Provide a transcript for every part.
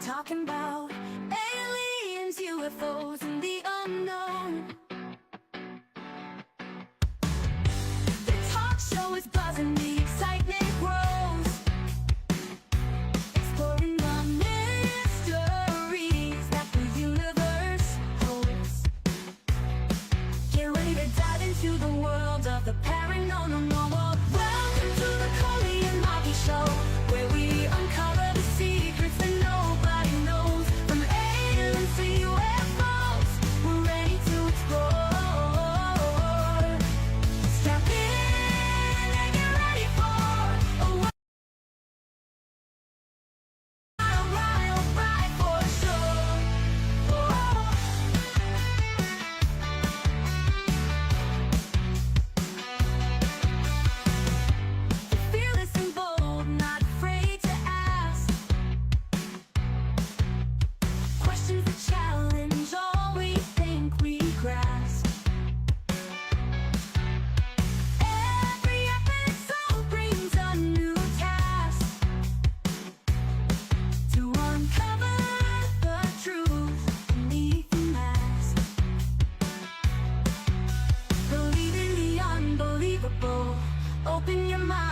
talking about aliens, UFOs, and the unknown. The talk show is buzzing, the excitement grows, exploring the mysteries that the universe holds. Get ready to dive into the world of the paranormal. Welcome to the Coley and Marky Show, where we uncover the secrets that nobody knows. From aliens to UFOs, we're ready to explore. Strap in and get ready for a wild ride for sure. Fearless and bold, not afraid to ask questions that challenge all we think we grasp. Every episode brings a new task to uncover the truth beneath the mask. Believe in the unbelievable. Open your mind.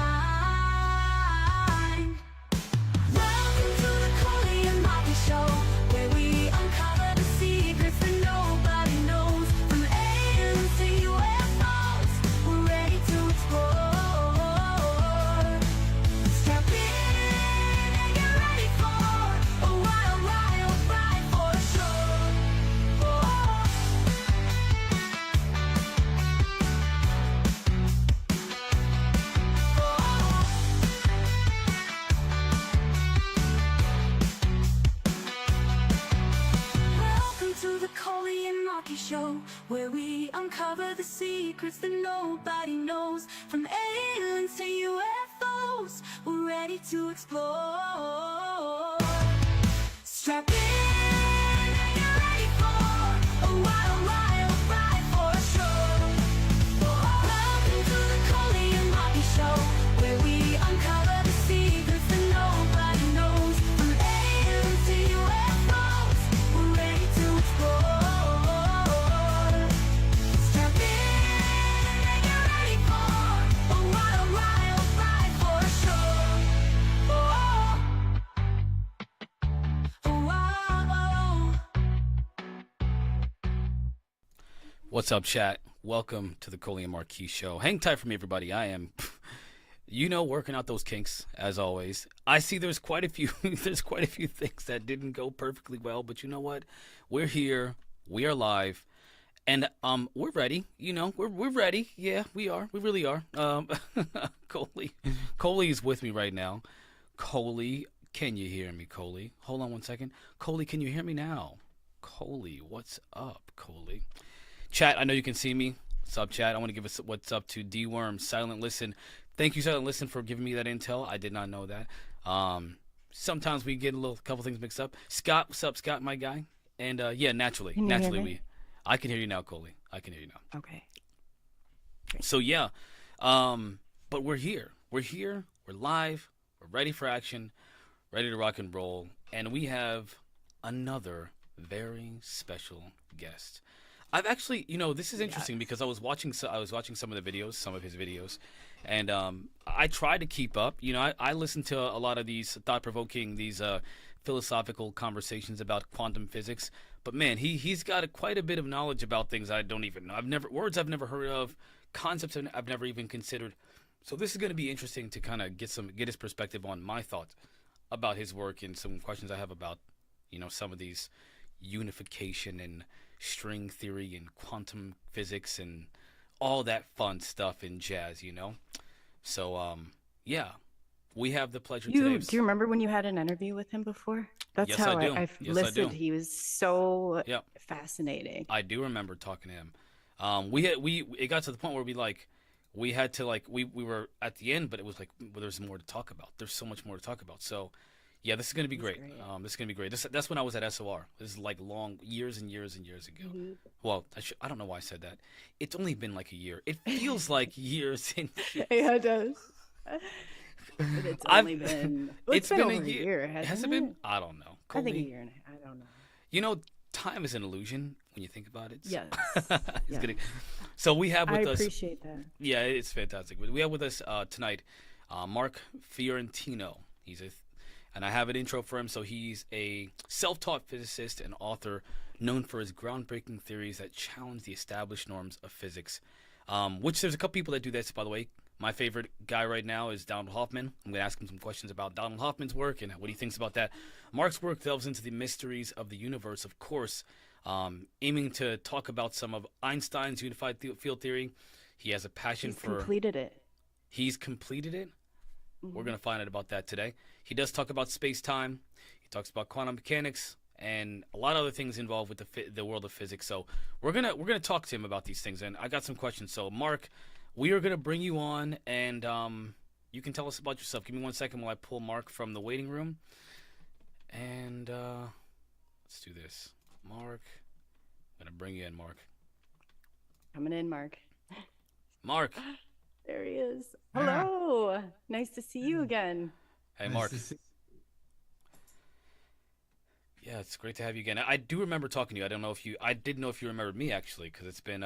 Welcome to the Coley and Marky Show, where we uncover the secrets that nobody knows. From aliens to UFOs, we're ready to explore. Strap in and get ready for a wild ride for sure. Welcome to the Coley and Marky Show, where we uncover the secrets that nobody knows. From aliens to UFOs, we're ready to explore. Strap in and get ready for a wild ride for sure. Welcome to the Coley and Marky Show, where we uncover the secrets that nobody knows. From aliens to UFOs, we're ready to explore. Strap in and get ready for a wild ride for sure. What's up, chat? Welcome to the Coley and Marquis Show. Hang tight for me, everybody. I am, working out those kinks as always. I see there's quite a few things that didn't go perfectly well, but you know what? We're here. We are live, and we're ready. We're ready. Yeah, we are. We really are. Coley is with me right now. Coley, can you hear me, Coley? Hold on one second. Coley, can you hear me now? Coley, what's up, Coley? Chat, I know you can see me. What's up, chat? I want to give us what's up to D-Worm, Silent Listen. Thank you, Silent Listen, for giving me that intel. I did not know that. Sometimes we get a couple things mixed up. Scott, what's up, Scott, my guy? And yeah, naturally, Can you hear me? I can hear you now, Coley. I can hear you now. Okay. So yeah, but we're here. We're here. We're live. We're ready for action. Ready to rock and roll. And we have another very special guest. I've actually, this is interesting because I was watching some of the videos, some of his videos, and I try to keep up. I listen to a lot of these thought-provoking, these philosophical conversations about quantum physics. But man, he's got quite a bit of knowledge about things I don't even know. Words I've never heard of, concepts I've never even considered. So this is going to be interesting to kind of get his perspective on my thoughts about his work and some questions I have about, some of these unification and string theory and quantum physics and all that fun stuff and jazz, So, yeah, we have the pleasure today. Do you remember when you had an interview with him before? That's Yes, how I do. I've Yes, I listened. do. He was so Yep. fascinating. I do remember talking to him. It got to the point where we had to we were at the end, but it was there's more to talk about. There's so much more to talk about. So yeah, this is going to be great. This is going to be great. That's when I was at SOR. This is long years and years and years ago. Mhm. Well, I don't know why I said that. It's only been a year. It feels like years and years. Yeah, it does. But it's I've only been, well, it's it's been been a over a year. year, Has hasn't it it? been? I don't know. I think a Colby, year and a half. I don't know. you know, time is an illusion when you think about it. So Yes. it's Yes. getting. So we have I with us. appreciate that. Yeah, it's fantastic. We have with us tonight Mark Fiorentino. And I have an intro for him. So he's a self-taught physicist and author known for his groundbreaking theories that challenge the established norms of physics. Which there's a couple people that do this, by the way. My favorite guy right now is Donald Hoffman. I'm going to ask him some questions about Donald Hoffman's work and what he thinks about that. Mark's work delves into the mysteries of the universe, of course, aiming to talk about some of Einstein's unified field theory. He has a passion He's for. completed it. He's completed it. We're Mhm. going to find out about that today. He does talk about space time. He talks about quantum mechanics and a lot of other things involved with the world of physics. So we're gonna talk to him about these things. And I got some questions. So Mark, we are gonna bring you on, and you can tell us about yourself. Give me 1 second while I pull Mark from the waiting room. And let's do this. Mark, I'm gonna bring you in, Mark. Coming in, Mark. Mark. There he is. Ah, Hello. Nice to see you again. Hey, nice Mark. to see- Yeah, it's great to have you again. I do remember talking to you. I don't know if you. I didn't know if you remembered me actually, because it's been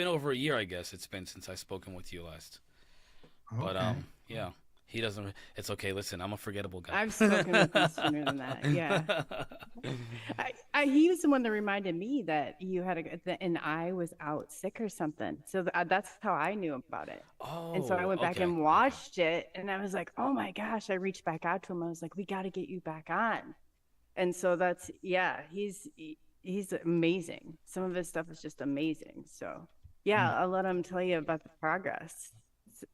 over a year, I guess. It's been since I've spoken with you last. But Okay. yeah, he doesn't. It's okay. Listen, I'm a forgettable guy. I've spoken with you sooner than that. Yeah. He was the one that reminded me that you had and I was out sick or something. So that's how I knew about it. And so I Oh, went back okay. and watched it, and I was like, oh my gosh. I reached back out to him. I was like, we got to get you back on. And so that's, yeah, he's amazing. Some of his stuff is just amazing. So Mm. yeah, I'll let him tell you about the progress.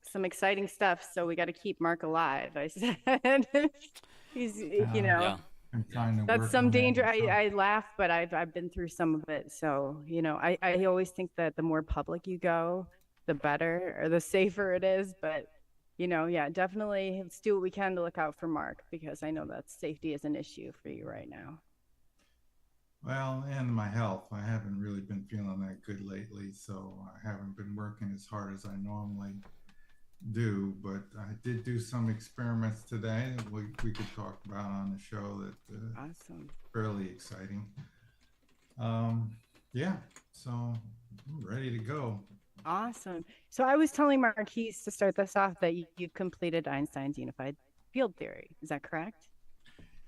Some exciting stuff. So we got to keep Mark alive. I said, he's, Yeah. I'm trying to that's work some on that danger. myself. I laugh, but I've been through some of it. So, I always think that the more public you go, the better or the safer it is. But, yeah, definitely let's do what we can to look out for Mark, because I know that safety is an issue for you right now. Well, and my health. I haven't really been feeling that good lately, so I haven't been working as hard as I normally do. But I did do some experiments today that we could talk about on the show that Awesome. fairly exciting. Yeah, so I'm ready to go. Awesome. So I was telling Mark Keys to start this off that you've completed Einstein's unified field theory. Is that correct?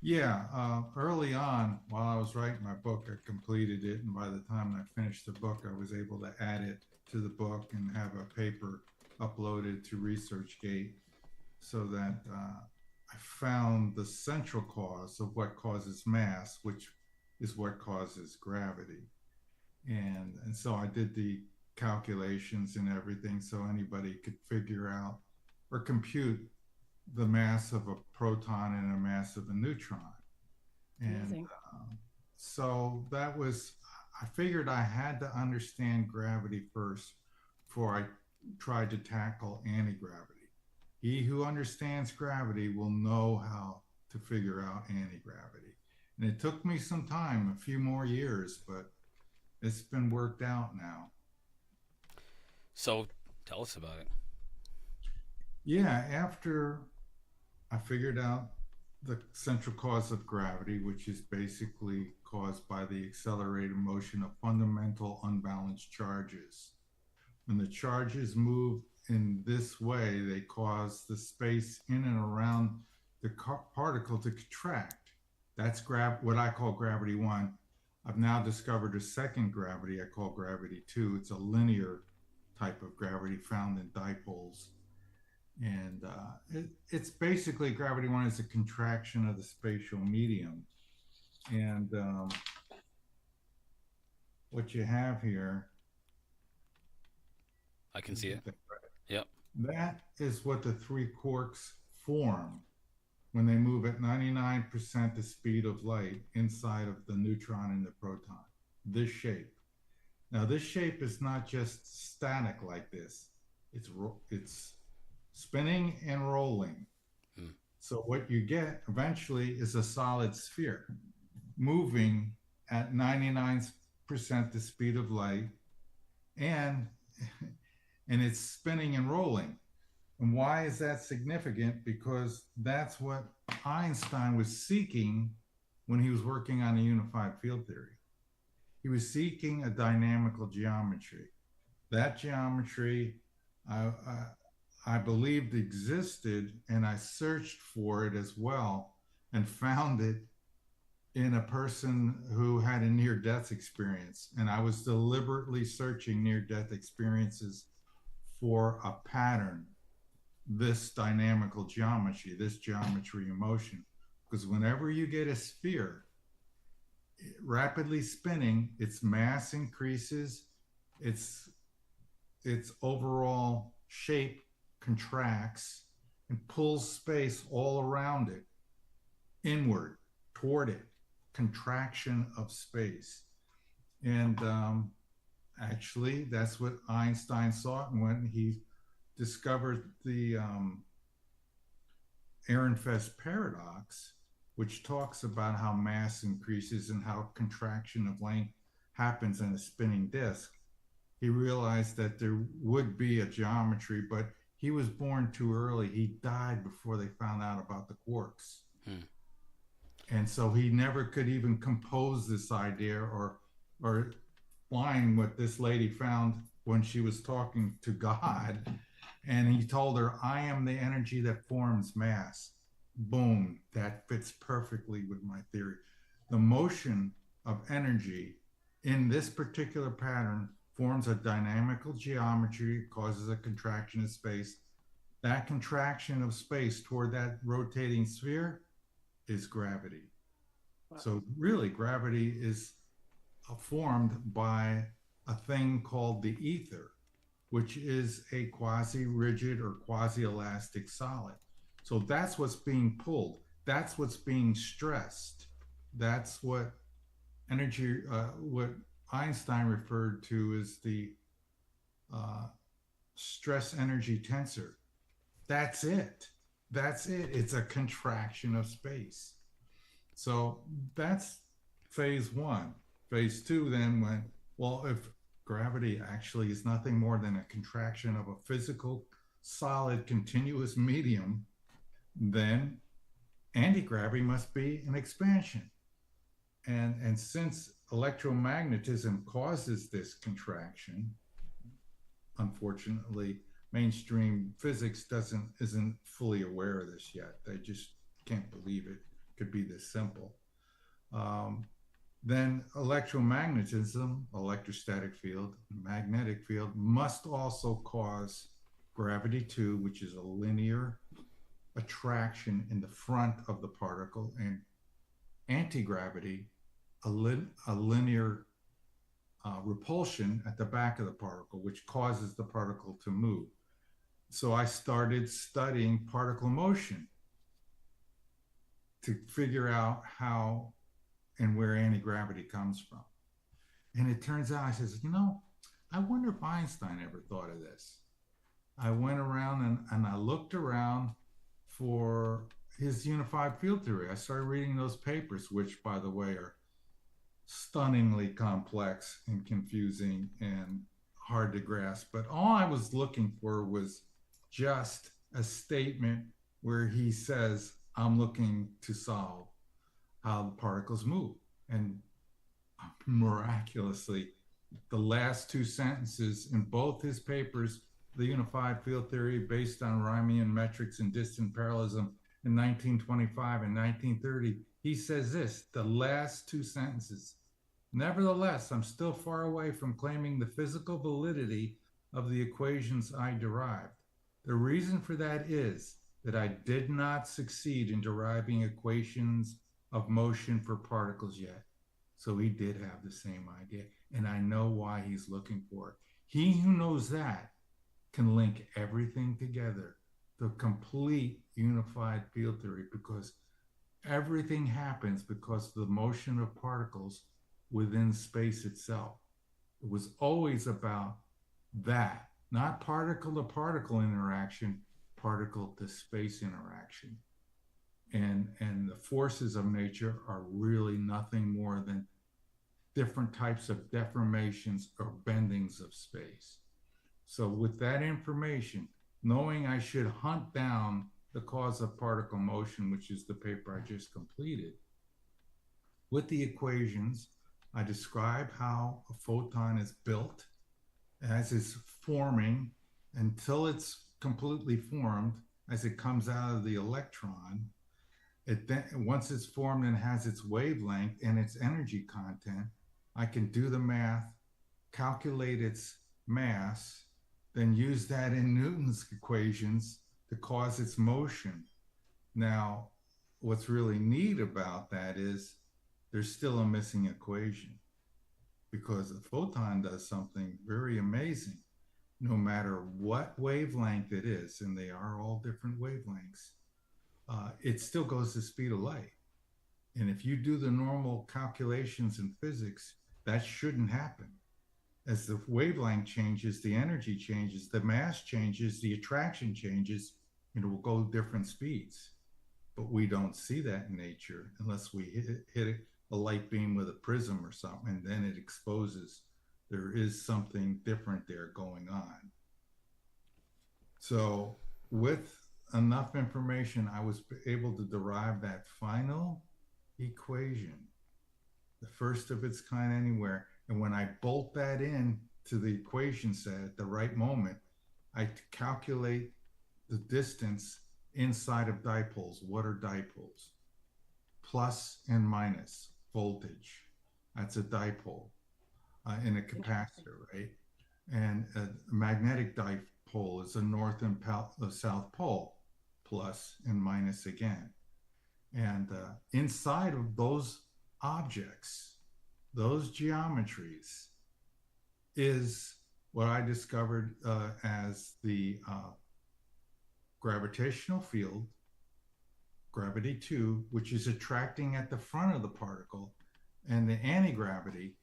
Yeah, early on, while I was writing my book, I completed it, and by the time I finished the book, I was able to add it to the book and have a paper uploaded to ResearchGate, so that I found the central cause of what causes mass, which is what causes gravity. And so I did the calculations and everything so anybody could figure out or compute the mass of a proton and a mass of a neutron. And Amazing. so that was, I figured I had to understand gravity first before I tried to tackle anti-gravity. He who understands gravity will know how to figure out anti-gravity. And it took me some time, a few more years, but it's been worked out now. So tell us about it. Yeah, after I figured out the central cause of gravity, which is basically caused by the accelerated motion of fundamental unbalanced charges. When the charges move in this way, they cause the space in and around the particle to contract. That's what I call gravity 1. I've now discovered a second gravity I call gravity 2. It's a linear type of gravity found in dipoles. And it's basically gravity 1 is a contraction of the spatial medium. And what you have here, I can see it. Yep. that is what the 3 quarks form when they move at 99% the speed of light inside of the neutron and the proton. This shape. Now, this shape is not just static like this. It's spinning and rolling. Hmm. So what you get eventually is a solid sphere moving at 99% the speed of light, and it's spinning and rolling. And why is that significant? Because that's what Einstein was seeking when he was working on the unified field theory. He was seeking a dynamical geometry. That geometry, I, I believed existed, and I searched for it as well and found it in a person who had a near death experience. And I was deliberately searching near death experiences for a pattern, this dynamical geometry, this geometry in motion. Because whenever you get a sphere rapidly spinning, its mass increases, its overall shape contracts and pulls space all around it, inward, toward it, contraction of space. And actually, that's what Einstein saw when he discovered the Ehrenfest paradox, which talks about how mass increases and how contraction of length happens in a spinning disk. He realized that there would be a geometry, but he was born too early. He died before they found out about the quarks. And so he never could even compose this idea or find what this lady found when she was talking to God. And he told her, I am the energy that forms mass. Boom, that fits perfectly with my theory. The motion of energy in this particular pattern forms a dynamical geometry, causes a contraction of space. That contraction of space toward that rotating sphere is gravity. Wow. So really, gravity is formed by a thing called the ether, which is a quasi-rigid or quasi-elastic solid. So that's what's being pulled. That's what's being stressed. That's what energy, what Einstein referred to as the stress energy tensor. That's it. That's it. It's a contraction of space. So that's phase one. Phase two then went, well, if gravity actually is nothing more than a contraction of a physical, solid, continuous medium, then anti-gravity must be an expansion. And since electromagnetism causes this contraction, unfortunately, mainstream physics isn't fully aware of this yet. They just can't believe it could be this simple. Then electromagnetism, electrostatic field, magnetic field, must also cause gravity too, which is a linear attraction in the front of the particle, and anti-gravity, a linear repulsion at the back of the particle, which causes the particle to move. So I started studying particle motion to figure out how and where anti-gravity comes from. And it turns out, I says, I wonder if Einstein ever thought of this. I went around and I looked around for his unified field theory. I started reading those papers, which, by the way, are stunningly complex and confusing and hard to grasp. But all I was looking for was just a statement where he says, I'm looking to solve how the particles move. And miraculously, the last two sentences in both his papers, the unified field theory based on Riemannian metrics and distant parallelism in 1925 and 1930, he says this, the last two sentences. Nevertheless, I'm still far away from claiming the physical validity of the equations I derived. The reason for that is that I did not succeed in deriving equations of motion for particles yet. So he did have the same idea, and I know why he's looking for it. He who knows that can link everything together, the complete unified field theory, because everything happens because of the motion of particles within space itself. It was always about that, not particle to particle interaction, particle to space interaction. And the forces of nature are really nothing more than different types of deformations or bendings of space. So with that information, knowing I should hunt down the cause of particle motion, which is the paper I just completed. With the equations, I describe how a photon is built as it's forming until it's completely formed, as it comes out of the electron. It then, once it's formed and has its wavelength and its energy content, I can do the math, calculate its mass, then use that in Newton's equations to cause its motion. Now, what's really neat about that is there's still a missing equation, because a photon does something very amazing. No matter what wavelength it is, and they are all different wavelengths, it still goes the speed of light. And if you do the normal calculations in physics, that shouldn't happen. As the wavelength changes, the energy changes, the mass changes, the attraction changes, and it will go different speeds. But we don't see that in nature unless we hit a light beam with a prism or something, and then it exposes there is something different there going on. So with enough information, I was able to derive that final equation, the first of its kind anywhere. And when I bolt that in to the equation set at the right moment, I calculate the distance inside of dipoles. What are dipoles? Plus and minus voltage. That's a dipole in a capacitor, right? And a magnetic dipole is a north and south pole, plus and minus again. And inside of those objects, those geometries, is what I discovered as the gravitational field, gravity 2, which is attracting at the front of the particle, and the anti-gravity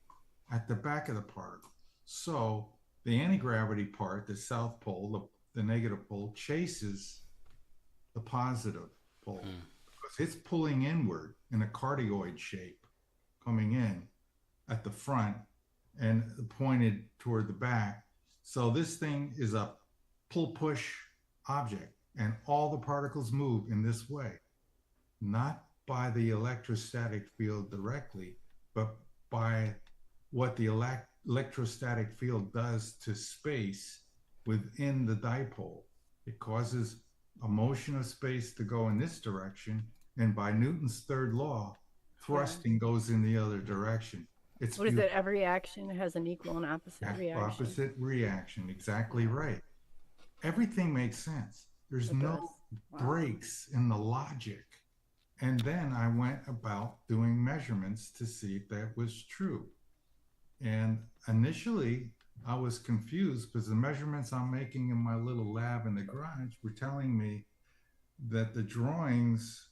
at the back of the particle. So the anti-gravity part, the south pole, the negative pole, chases the positive pole because it's pulling inward in a cardioid shape, coming in at the front and pointed toward the back. So this thing is a pull-push object, and all the particles move in this way, not by the electrostatic field directly, but by what the electrostatic field does to space within the dipole. It causes a motion of space to go in this direction, and by Newton's third law, thrusting goes in the other direction. It's What is it? Every action has an equal and opposite reaction. Opposite reaction, exactly right. Everything makes sense. There's no breaks in the logic. And then I went about doing measurements to see if that was true. And initially, I was confused because the measurements I'm making in my little lab in the garage were telling me that the drawings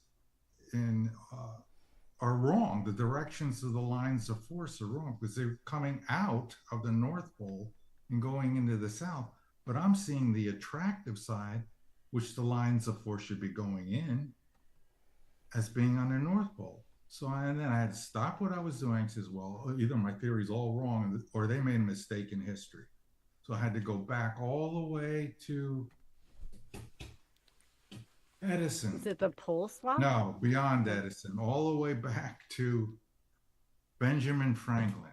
are wrong. The directions of the lines of force are wrong because they're coming out of the North Pole and going into the South. But I'm seeing the attractive side, which the lines of force should be going in, as being on the North Pole. So and then I had to stop what I was doing. Says, well, either my theory's all wrong or they made a mistake in history. So I had to go back all the way to Edison. Is it the pole swap? No, beyond Edison, all the way back to Benjamin Franklin,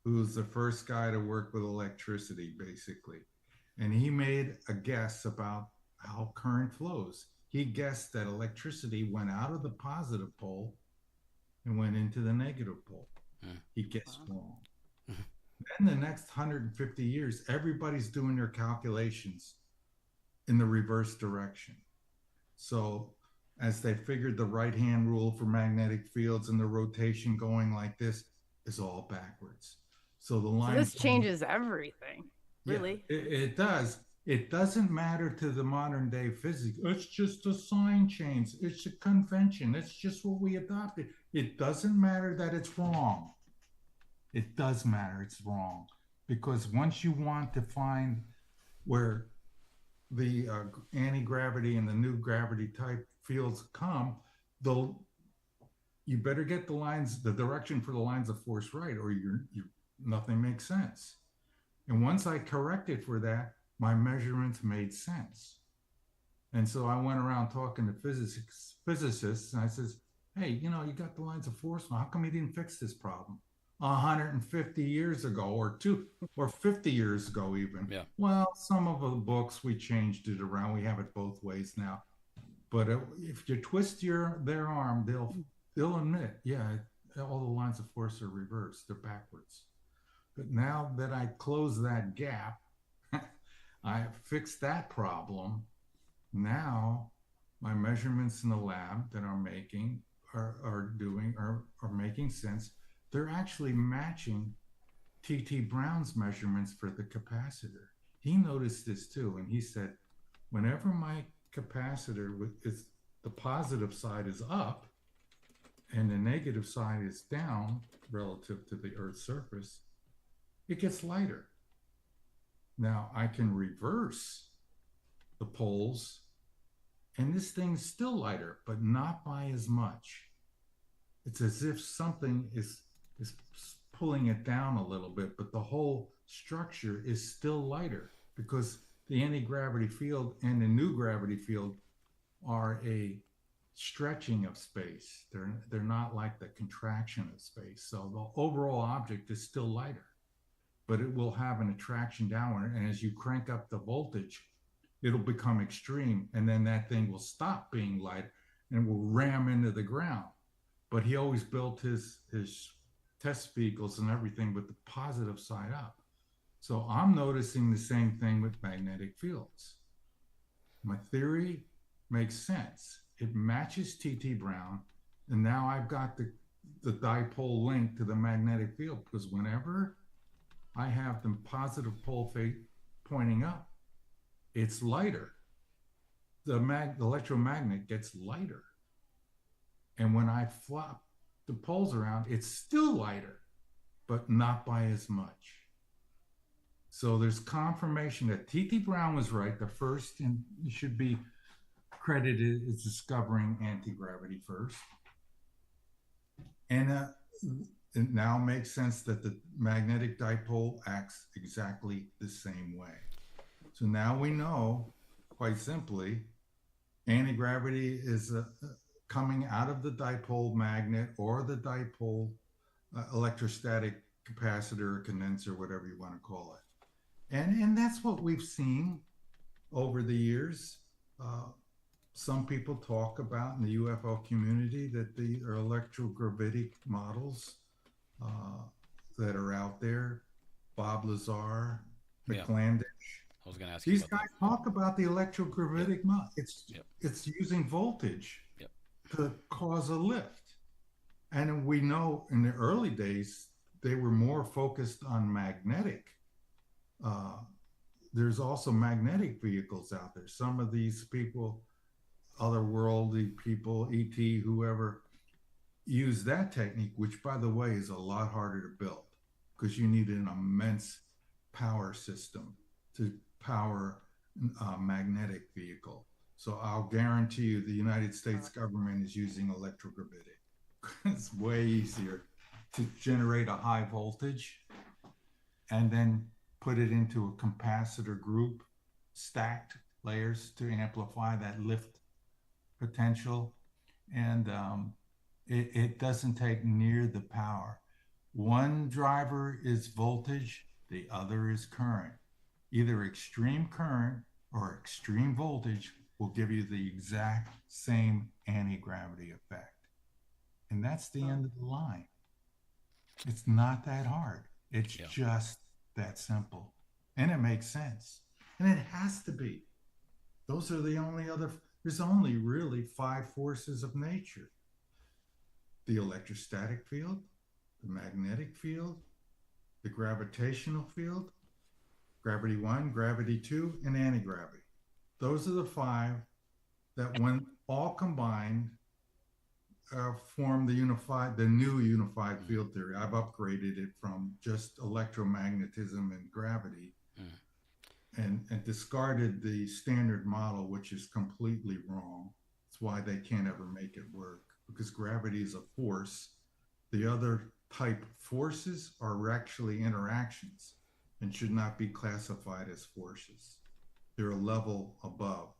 who was the first guy to work with electricity, basically. And he made a guess about how current flows. He guessed that electricity went out of the positive pole and went into the negative pole. He guessed wrong. Then the next 150 years, everybody's doing their calculations in the reverse direction. So as they figured the right-hand rule for magnetic fields and the rotation going like this is all backwards. So the line. So this changes everything, really. Yeah, it does. It doesn't matter to the modern day physics. It's just a sign change. It's a convention. It's just what we adopted. It doesn't matter that it's wrong. It does matter it's wrong. Because once you want to find where the anti-gravity and the new gravity type fields come, you better get the lines, the direction for the lines of force right, or nothing makes sense. And once I corrected for that, my measurements made sense. And so I went around talking to physicists, and I says, hey, you know, you got the lines of force. How come you didn't fix this problem 150 years ago, or 50 years ago even? Yeah. Well, some of the books, we changed it around. We have it both ways now. But if you twist their arm, they'll admit, yeah, all the lines of force are reversed. They're backwards. But now that I closed that gap, I fixed that problem. Now my measurements in the lab that I'm making are making sense. They're actually matching T.T. Brown's measurements for the capacitor. He noticed this too, and he said, whenever my capacitor is the positive side is up and the negative side is down relative to the Earth's surface, it gets lighter. Now I can reverse the poles, and this thing's still lighter, but not by as much. It's as if something is pulling it down a little bit, but the whole structure is still lighter because the anti-gravity field and the new gravity field are a stretching of space. They're not like the contraction of space. So the overall object is still lighter, but it will have an attraction downward. And as you crank up the voltage, it'll become extreme, and then that thing will stop being light and will ram into the ground. But he always built his test vehicles and everything with the positive side up. So I'm noticing the same thing with magnetic fields. My theory makes sense. It matches T.T. Brown, and now I've got the dipole link to the magnetic field, because whenever I have the positive pole pointing up, it's lighter. The electromagnet gets lighter. And when I flop the poles around, it's still lighter, but not by as much. So there's confirmation that T.T. Brown was right. The first, and he should be credited as discovering anti-gravity first. And it now makes sense that the magnetic dipole acts exactly the same way. So now we know, quite simply, anti-gravity is coming out of the dipole magnet or the dipole electrostatic capacitor or condenser, whatever you want to call it. And that's what we've seen over the years. Some people talk about in the UFO community that the electrogravitic models that are out there, Bob Lazar, McClandish. I was going to ask These you about guys talk about the electrogravitic model. It's using voltage to cause a lift. And we know in the early days, they were more focused on magnetic. There's also magnetic vehicles out there. Some of these people, otherworldly people, ET, whoever, use that technique, which, by the way, is a lot harder to build because you need an immense power system to power a magnetic vehicle. So I'll guarantee you the United States government is using electrogravitic. It's way easier to generate a high voltage and then put it into a capacitor group, stacked layers to amplify that lift potential. And it doesn't take near the power. One driver is voltage, the other is current. Either extreme current or extreme voltage will give you the exact same anti-gravity effect. And that's the end of the line. It's not that hard. It's just that simple. And it makes sense. And it has to be. Those are the only there's only really 5 forces of nature. The electrostatic field, the magnetic field, the gravitational field, gravity 1, gravity 2, and anti-gravity. Those are the 5 that, when all combined, form the new unified field theory. I've upgraded it from just electromagnetism and gravity, and discarded the standard model, which is completely wrong. That's why they can't ever make it work, because gravity is a force. The other type forces are actually interactions and should not be classified as forces. They're a level above.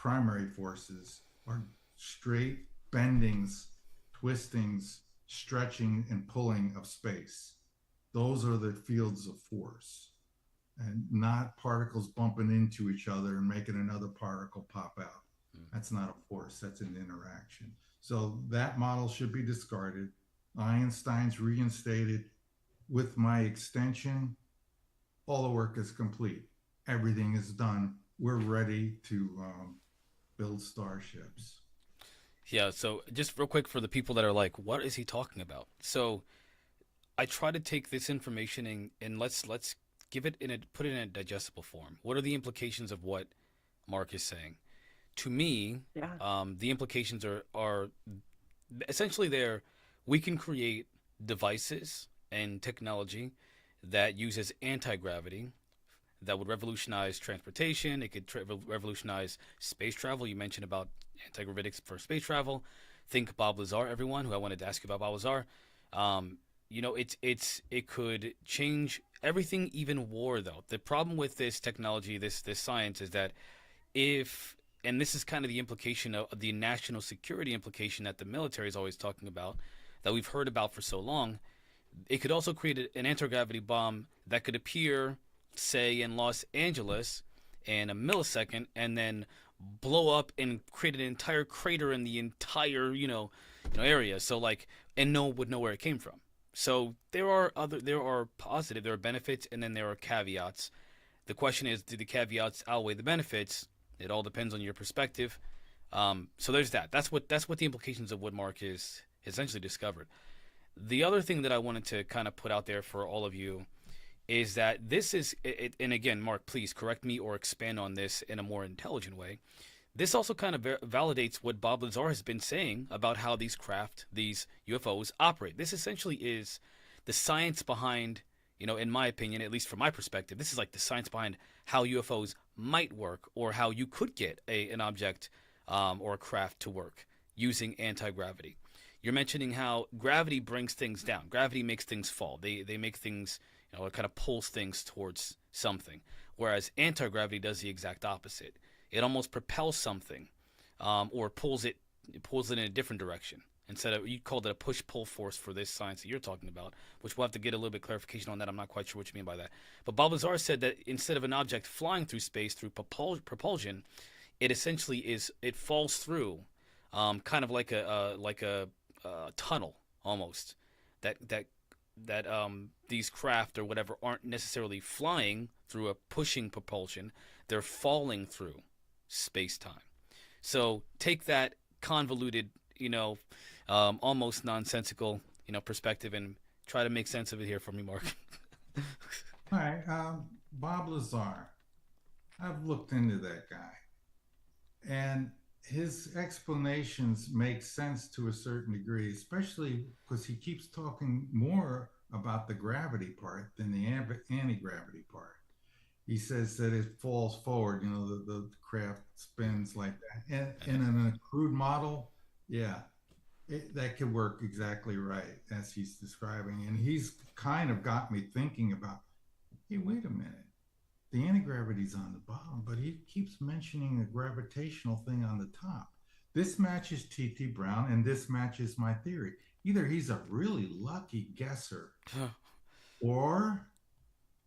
primary forces are straight bendings, twistings, stretching, and pulling of space. Those are the fields of force, and not particles bumping into each other and making another particle pop out. That's not a force, that's an interaction. So that model should be discarded. Einstein's reinstated. With my extension, all the work is complete. Everything is done. We're ready to build starships. Yeah, so just real quick for the people that are like, what is he talking about? So I try to take this information and let's give it put it in a digestible form. What are the implications of what Mark is saying? To me, Yeah. the implications are essentially there. We can create devices and technology that uses anti-gravity that would revolutionize transportation. It could revolutionize space travel. You mentioned about anti-gravitics for space travel. Think Bob Lazar, everyone, who I wanted to ask you about Bob Lazar. It could change everything, even war. Though the problem with this technology, this science, is that if and this is kind of the implication of the national security implication that the military is always talking about, that we've heard about for so long. It could also create an anti-gravity bomb that could appear, say, in Los Angeles in a millisecond, and then blow up and create an entire crater in the entire area. So like, and no one would know where it came from. So there are benefits, and then there are caveats. The question is, do the caveats outweigh the benefits? It all depends on your perspective. So there's that. That's what the implications of what Mark is essentially discovered. The other thing that I wanted to kind of put out there for all of you is that this is, and again, Mark, please correct me or expand on this in a more intelligent way. This also kind of validates what Bob Lazar has been saying about how these UFOs operate. This essentially is the science behind, in my opinion, at least from my perspective, this is like the science behind how UFOs might work, or how you could get an object or a craft to work using anti-gravity. You're mentioning how gravity brings things down. Gravity makes things fall. They make things, it kind of pulls things towards something. Whereas anti-gravity does the exact opposite. It almost propels something, or pulls it in a different direction. Instead of, you called it a push-pull force for this science that you're talking about, which we'll have to get a little bit clarification on that. I'm not quite sure what you mean by that. But Bob Lazar said that instead of an object flying through space through propulsion, it essentially it falls through, kind of like a tunnel almost. That these craft or whatever aren't necessarily flying through a pushing propulsion; they're falling through space-time. So take that convoluted, almost nonsensical, perspective, and try to make sense of it here for me, Mark. All right, Bob Lazar. I've looked into that guy, and his explanations make sense to a certain degree, especially because he keeps talking more about the gravity part than the anti-gravity part. He says that it falls forward, the craft spins like that. And in a crude model, yeah, that could work exactly right as he's describing. And he's kind of got me thinking about, hey, wait a minute. The anti-gravity's on the bottom, but he keeps mentioning a gravitational thing on the top. This matches T.T. Brown, and this matches my theory. Either he's a really lucky guesser, or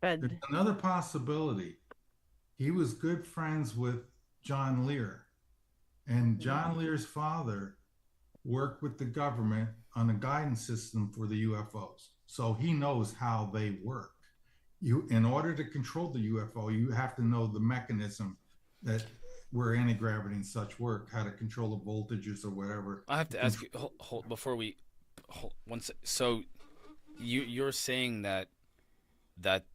there's another possibility. He was good friends with John Lear, and John Lear's father worked with the government on a guidance system for the UFOs. So he knows how they work. In order to control the UFO, you have to know the mechanism that where anti-gravity and such work, how to control the voltages or whatever. I have to ask you, before we, so you're saying that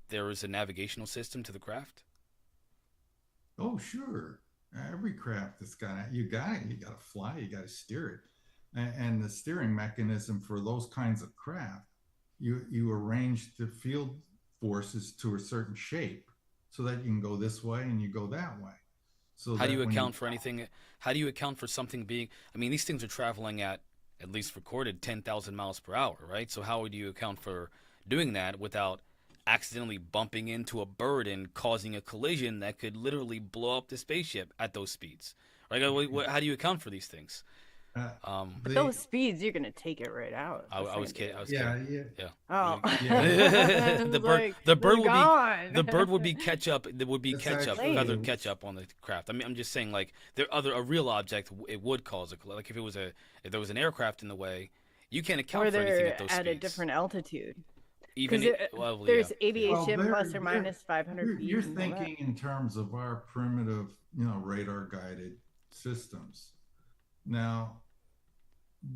there is a navigational system to the craft? Oh, sure. Every craft that's you got to fly, you got to steer it. And the steering mechanism for those kinds of craft, you arrange the field forces to a certain shape so that you can go this way and you go that way. So how do you account for anything? How do you account for something being, these things are traveling at least recorded 10,000 miles per hour, right? So how would you account for doing that without accidentally bumping into a bird and causing a collision that could literally blow up the spaceship at those speeds? Like, how do you account for these things? But The those speeds, you're gonna take it right out. I was kidding. I was yeah, kidding. yeah, Oh, yeah. The bird, like, the bird they're would gone. be, the bird would be ketchup. There would be It's ketchup, actually feathered ketchup on the craft. I mean, I'm just saying, like, a real object, it would cause a, like, if there was an aircraft in the way, you can't account Or for anything they're at those at a speeds. different altitude. Even Because well, yeah, there's yeah, Well, aviation plus or minus 500 feet. you're and all that. thinking in terms of our primitive, radar guided systems. Now,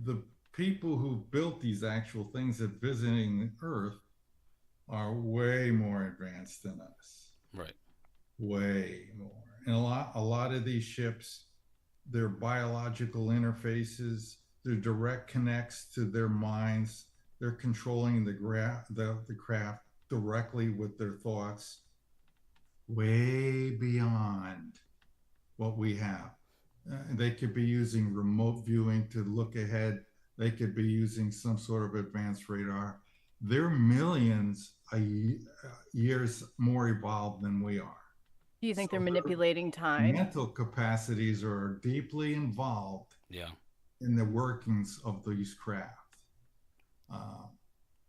the people who built these actual things that visiting Earth are way more advanced than us. right. Way more. And a lot of these ships, their biological interfaces, their direct connects to their minds. They're controlling the craft directly with their thoughts, way beyond what we have. They could be using remote viewing to look ahead. They could be using some sort of advanced radar. They're millions of years more evolved than we are. Do you think So they're their manipulating time? mental capacities are deeply involved Yeah. in the workings of these craft.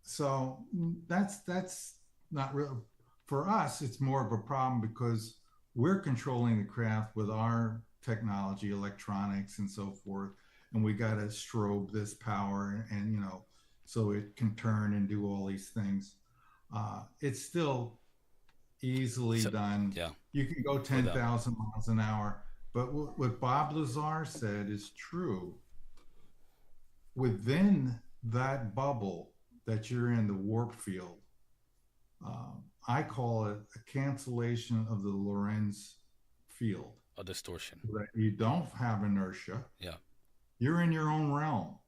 So that's not real. For us, it's more of a problem because we're controlling the craft with our technology, electronics, and so forth. And we got to strobe this power, and so it can turn and do all these things. It's still easily done. Yeah. You can go 10,000 miles an hour, but what Bob Lazar said is true. Within that bubble that you're in, the warp field, I call it a cancellation of the Lorentz field. A distortion. That you don't have inertia. Yeah. You're in your own realm.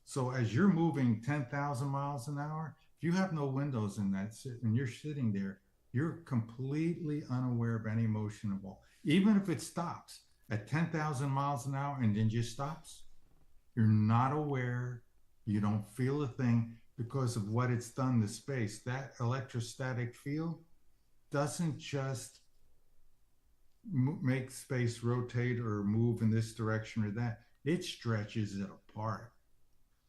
So as you're moving 10,000 miles an hour, if you have no windows in that and you're sitting there, you're completely unaware of any motion at all. Even if it stops at 10,000 miles an hour and then just stops, you're not aware. You don't feel a thing because of what it's done to space. That electrostatic field doesn't just make space rotate or move in this direction or that. It stretches it apart.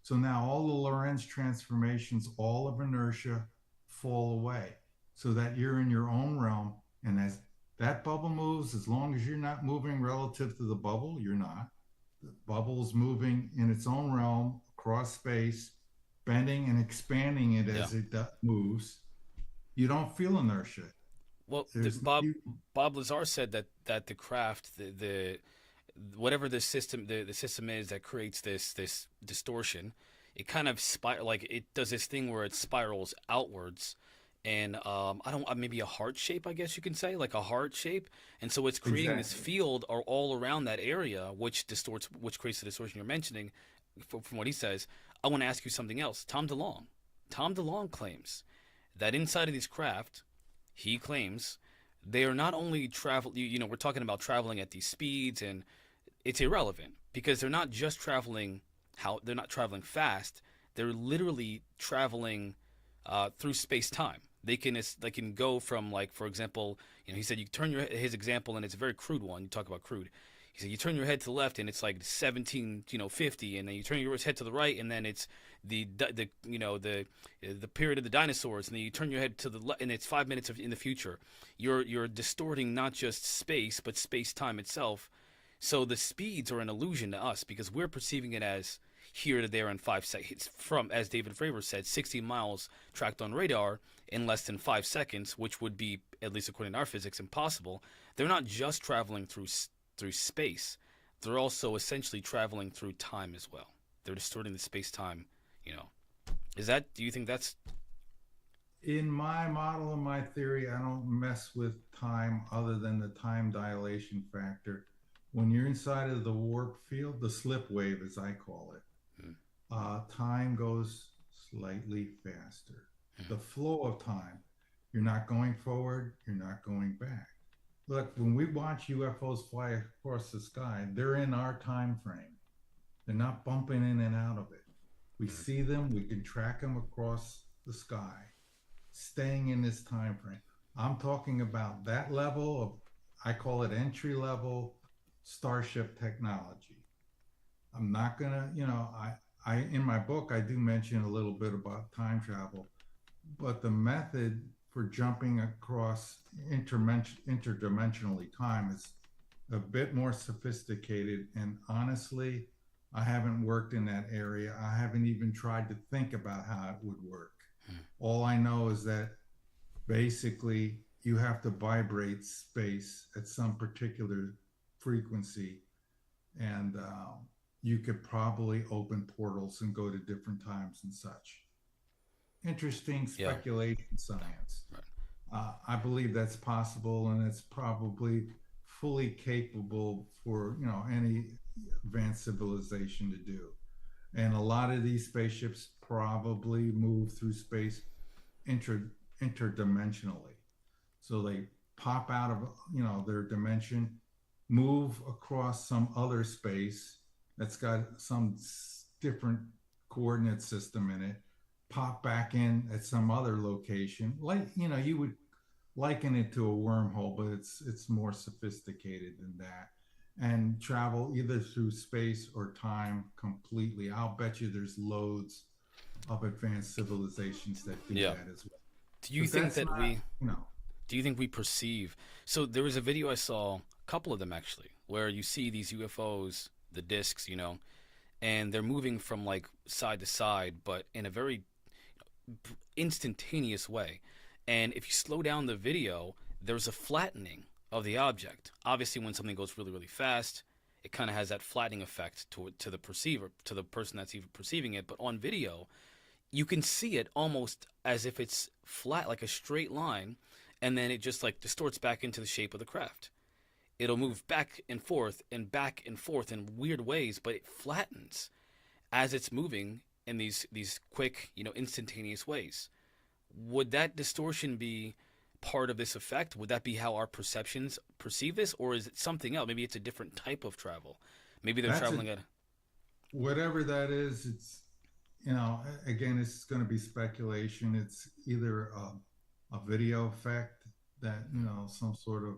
So now all the Lorentz transformations, all of inertia fall away so that you're in your own realm. And as that bubble moves, as long as you're not moving relative to the bubble, you're not. The bubble's moving in its own realm across space, bending and expanding it as it moves. You don't feel inertia. Well, Bob Lazar said that the craft, the whatever the system is that creates this distortion, it kind of like it does this thing where it spirals outwards, and maybe a heart shape, I guess you can say, like a heart shape, and so it's creating this field all around that area, which creates the distortion you're mentioning. From what he says, I want to ask you something else. Tom DeLonge claims that inside of these craft, he claims they are not only we're talking about traveling at these speeds, and it's irrelevant because they're not just traveling they're not traveling fast. They're literally traveling through space-time. They can go from, like, for example, he said you turn his example, and it's a very crude one. You talk about crude. He said you turn your head to the left and it's like 1750, and then you turn your head to the right and then it's the period of the dinosaurs, and then you turn your head to the left and it's 5 minutes in the future. You're distorting not just space but space-time itself. So the speeds are an illusion to us because we're perceiving it as here to there in 5 seconds. From, as David Fravor said, 60 miles tracked on radar in less than 5 seconds, which would be, at least according to our physics, impossible. They're not just traveling through space. They're also essentially traveling through time as well. They're distorting the space-time, do you think that's... In my model and my theory, I don't mess with time other than the time dilation factor. When you're inside of the warp field, the slip wave, as I call it, time goes slightly faster. The flow of time, you're not going forward, you're not going back. Look, when we watch UFOs fly across the sky, they're in our time frame. They're not bumping in and out of it. We see them, we can track them across the sky, staying in this time frame. I'm talking about that level of, I call it entry level, starship technology. I'm not gonna, I in my book I do mention a little bit about time travel, but the method for jumping across interdimensionally time is a bit more sophisticated. And honestly, I haven't worked in that area. I haven't even tried to think about how it would work. All I know is that basically you have to vibrate space at some particular frequency, and you could probably open portals and go to different times and such. Interesting Yeah. speculation science. Right. I believe that's possible, and it's probably fully capable for any advanced civilization to do. And a lot of these spaceships probably move through space inter interdimensionally. So they pop out of their dimension, move across some other space that's got some different coordinate system in it, pop back in at some other location. Like you would liken it to a wormhole, but it's more sophisticated than that, and travel either through space or time completely. I'll bet you there's loads of advanced civilizations that do Yeah. that as well. Do you But think that's that not, you know, do you think we perceive? So there was a video I saw, a couple of them actually, where you see these UFOs, the discs, and they're moving from like side to side, but in a very instantaneous way. And if you slow down the video, there's a flattening of the object. Obviously, when something goes really, really fast, it kind of has that flattening effect to the perceiver, to the person that's even perceiving it. But on video, you can see it almost as if it's flat, like a straight line, and then it just like distorts back into the shape of the craft. It'll move back and forth in weird ways, but it flattens as it's moving in these quick, instantaneous ways. Would that distortion be part of this effect? Would that be how our perceptions perceive this, or is it something else? Maybe it's a different type of travel. Maybe they're that's traveling at. whatever that is. It's again, it's going to be speculation. It's either a video effect that some sort of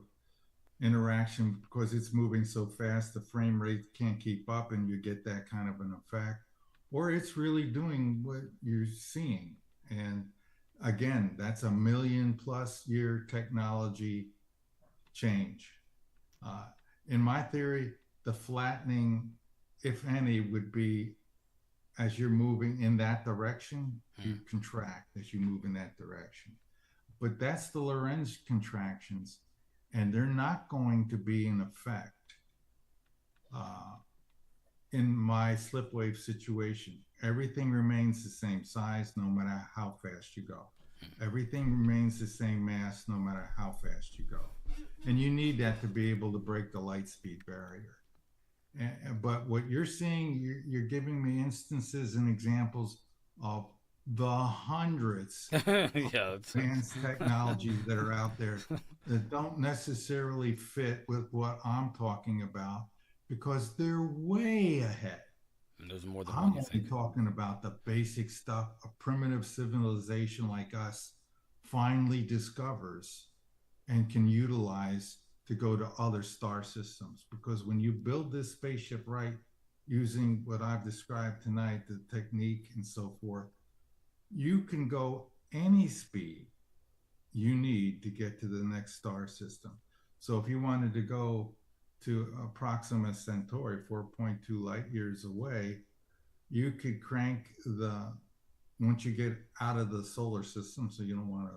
interaction, because it's moving so fast the frame rate can't keep up and you get that kind of an effect, or it's really doing what you're seeing. And again, that's a million-plus-year technology change. uh, in my theory, the flattening, if any, would be as you're moving in that direction, you contract as you move in that direction. But that's the Lorentz contractions, and they're not going to be in effect uh, in my slip wave situation. Everything remains the same size no matter how fast you go. Everything remains the same mass no matter how fast you go. And you need that to be able to break the light speed barrier. But what you're seeing, you're giving me instances and examples of the hundreds Yeah, of advanced technologies that are out there that don't necessarily fit with what I'm talking about, because they're way ahead. and there's more than I'm one, you only think. talking about the basic stuff a primitive civilization like us finally discovers and can utilize to go to other star systems. Because when you build this spaceship right, using what I've described tonight, the technique and so forth, you can go any speed you need to get to the next star system. So if you wanted to go to Proxima Centauri, 4.2 light years away, you could crank once you get out of the solar system, so you don't want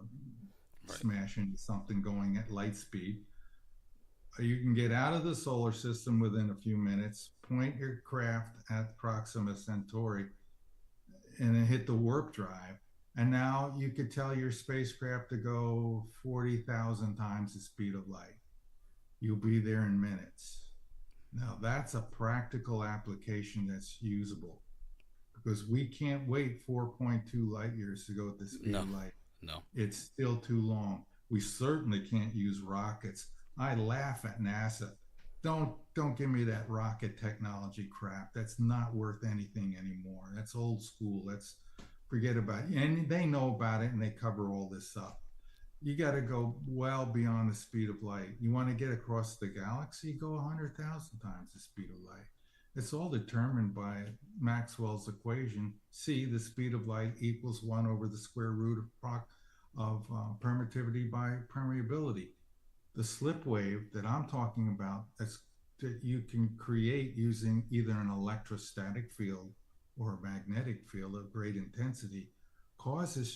to smash into something going at light speed. You can get out of the solar system within a few minutes, point your craft at Proxima Centauri, and then hit the warp drive. And now you could tell your spacecraft to go 40,000 times the speed of light. You'll be there in minutes. Now that's a practical application that's usable, because we can't wait 4.2 light years to go at the speed of light. No. It's still too long. We certainly can't use rockets. I laugh at NASA. Don't give me that rocket technology crap. That's not worth anything anymore. That's old school. Forget about it. And they know about it, and they cover all this up. you got to go well beyond the speed of light. You want to get across the galaxy, go 100,000 times the speed of light. It's all determined by Maxwell's equation. C, the speed of light equals 1 over the square root of permittivity by permeability. The slip wave that I'm talking about that you can create using either an electrostatic field or a magnetic field of great intensity causes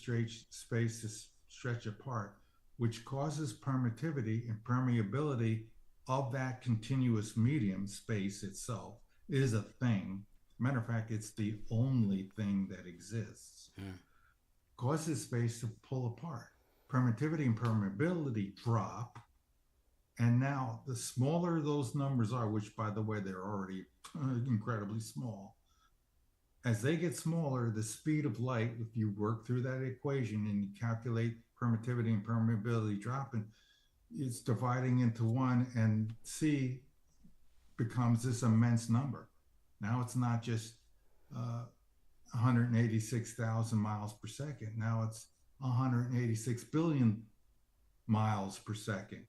space to stretch apart, which causes permittivity and permeability of that continuous medium. Space itself is a thing. Matter of fact, it's the only thing that exists. Mm. Causes space to pull apart. Permittivity and permeability drop. And now the smaller those numbers are, which by the way, they're already incredibly small, as they get smaller, the speed of light, if you work through that equation and you calculate permittivity and permeability dropping, it's dividing into 1, and C becomes this immense number. Now it's not just 186,000 miles per second. Now it's 186 billion miles per second,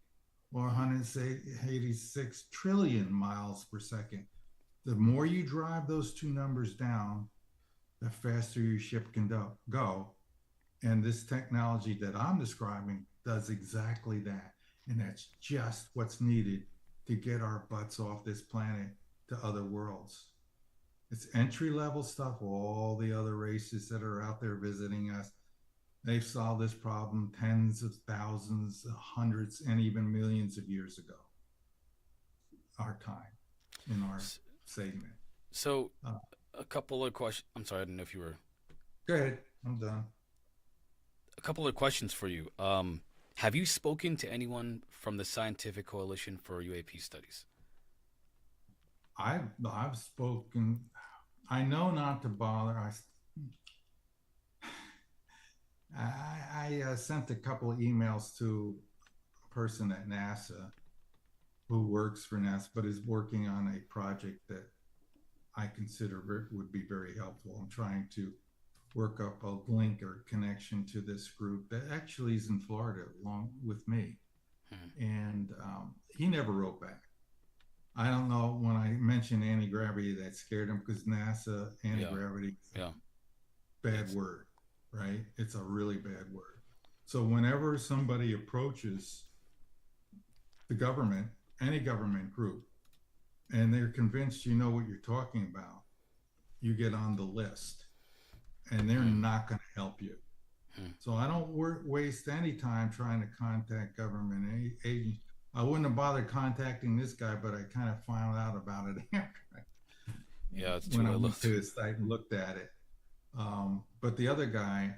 or 186 trillion miles per second. The more you drive those two numbers down, the faster your ship can go. And this technology that I'm describing does exactly that. And that's just what's needed to get our butts off this planet to other worlds. It's entry-level stuff. All the other races that are out there visiting us, they've solved this problem tens of thousands, hundreds, and even millions of years ago. Our time in our segment. So, a couple of questions. I'm sorry, I didn't know if you were. Go ahead. I'm done. A couple of questions for you. Have you spoken to anyone from the Scientific Coalition for UAP Studies? I've spoken. I know not to bother. I sent a couple of emails to a person at NASA who works for NASA, but is working on a project that I consider would be very helpful. I'm trying to work up a link or connection to this group that actually is in Florida along with me. And he never wrote back. I don't know, when I mentioned anti-gravity, that scared him, because NASA, anti-gravity, bad word, right? It's a really bad word. So whenever somebody approaches the government, any government group, and they're convinced you know what you're talking about, you get on the list, and they're not going to help you. So I don't waste any time trying to contact government agents. I wouldn't have bothered contacting this guy, but I kind of found out about it after when I went to his site and looked at it. But the other guy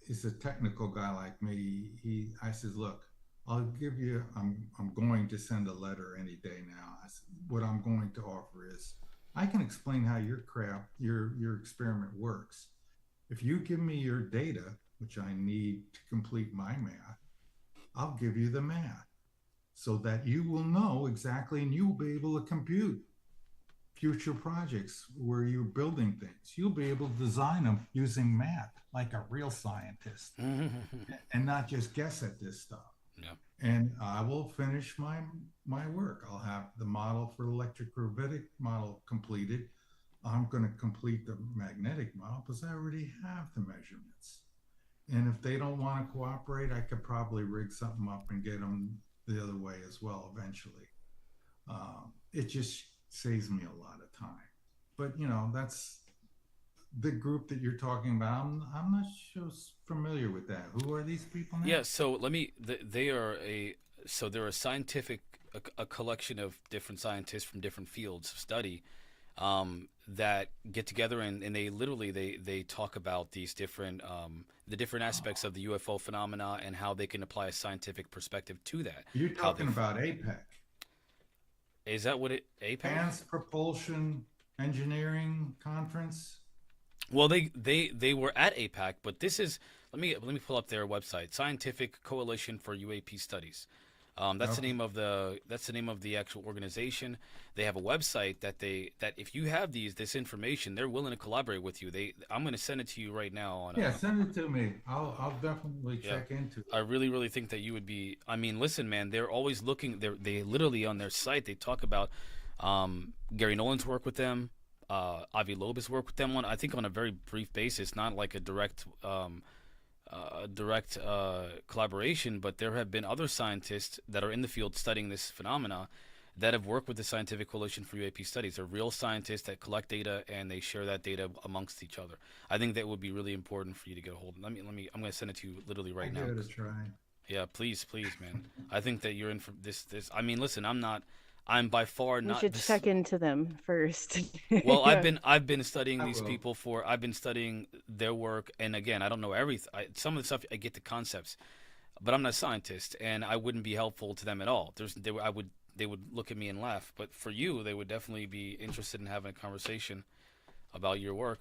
is a technical guy like me. I said, look, I'll give you, I'm going to send a letter any day now. I said, what I'm going to offer is, I can explain how your experiment works. If you give me your data, which I need to complete my math, I'll give you the math so that you will know exactly, and you'll be able to compute future projects where you're building things. You'll be able to design them using math like a real scientist and not just guess at this stuff. Yeah. And I will finish my work. I'll have the model for electrogravitic model completed. I'm going to complete the magnetic model because I already have the measurements. And if they don't want to cooperate, I could probably rig something up and get them the other way as well eventually. It just saves me a lot of time. But, that's the group that you're talking about. I'm not so familiar with that. Who are these people now? Yeah, so they're a scientific, a collection of different scientists from different fields of study that get together, and they literally they talk about these different the different aspects of the UFO phenomena and how they can apply a scientific perspective to that. You're talking about APEC. Is that what APEC? Advanced Propulsion Engineering Conference. Well, they were at APAC, but this is let me pull up their website, Scientific Coalition for UAP Studies. That's the Okay. name of the actual organization. They have a website that if you have this information, they're willing to collaborate with you. I'm going to send it to you right now on Yeah, send it to me. I'll definitely yeah. check into I it. really think that you would be. I mean, listen, man, they're always looking. They literally on their site they talk about Gary Nolan's work with them, Avi Loeb's work with them on I think on a very brief basis, not like a direct collaboration, but there have been other scientists that are in the field studying this phenomena that have worked with the Scientific Coalition for UAP Studies. They're real scientists that collect data and they share that data amongst each other. I think that would be really important for you to get a hold of. Let me. I'm going to send it to you literally I right now. give it a try. Yeah, please, man. I think that you're in for this. I mean, listen, I'm not. I'm by far We not should this. check into them first. Well, Yeah. I've been studying I these will. people for. I've been studying their work, and again, I don't know everything. Some of the stuff I get the concepts, but I'm not a scientist, and I wouldn't be helpful to them at all. They would look at me and laugh. But for you, they would definitely be interested in having a conversation about your work.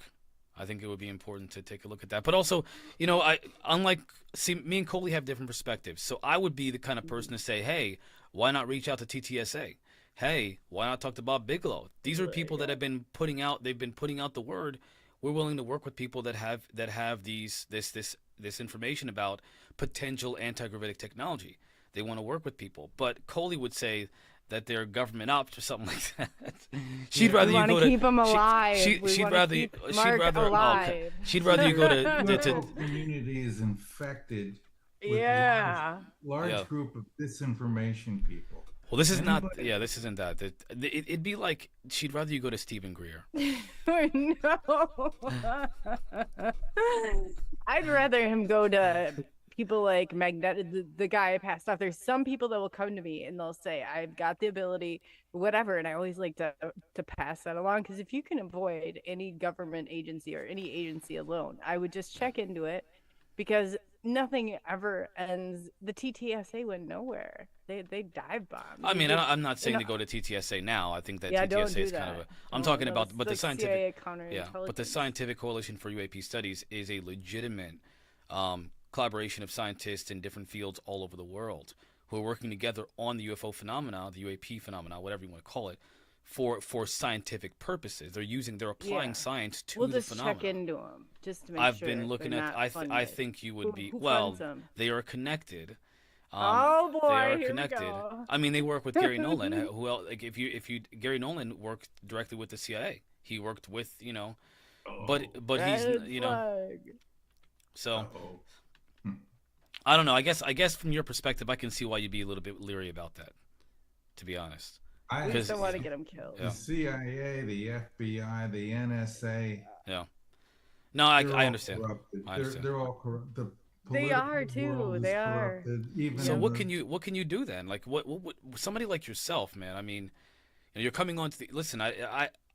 I think it would be important to take a look at that. But also, I unlike see me and Coley have different perspectives. So I would be the kind of person to say, "Hey, why not reach out to TTSA? Hey, why not talk to Bob Bigelow? These are people that have been putting out the word. We're willing to work with people that have this information about potential anti-gravitic technology. They want to work with people." But Coley would say that they're government ops or something like that. She'd Yeah. rather We you want go to to keep them she, alive. she We she'd want to rather keep she'd Mark rather oh, okay. alive. She'd rather you go The to UFO community is infected with Yeah. yeah. large group of disinformation people. Well, this is not. Anybody, Yeah, this isn't that. It'd be like she'd rather you go to Stephen Greer. No. I'd rather him go to people like Magnetic, the guy I passed off. There's some people that will come to me and they'll say, I've got the ability, whatever. And I always like to pass that along because if you can avoid any government agency or any agency alone, I would just check into it because nothing ever ends. The TTSA went nowhere. They dive bombed. I They mean, did, I'm not saying and to go to TTSA now. I think that yeah, don't TTSA do is kind of that. I'm No, talking no, about, but the like scientific. CIA Yeah, but the counterintelligence. Scientific Coalition for UAP Studies is a legitimate collaboration of scientists in different fields all over the world who are working together on the UFO phenomena, the UAP phenomena, whatever you want to call it, for scientific purposes. They're applying Yeah. science to We'll the just check phenomena. into them just to make I've sure been they're looking at. not I funded. think you would Who, be who well. funds them? They are connected. Oh They boy, are here we connected. go. I mean, they work with Gary Nolan. Who else? Like if you Gary Nolan worked directly with the CIA. He worked with but he's Red you know flag. so oh, I don't know. I guess from your perspective, I can see why you'd be a little bit leery about that. To be honest, We I just don't want to because get them killed. Yeah. the CIA, the FBI, the NSA, yeah. No, they're I all understand. corrupted. I understand. They're all corrupt. The They political are too. world is They are. corrupted. Even So what the, can you do then? Like what somebody like yourself, man? I mean, you're coming on to the listen.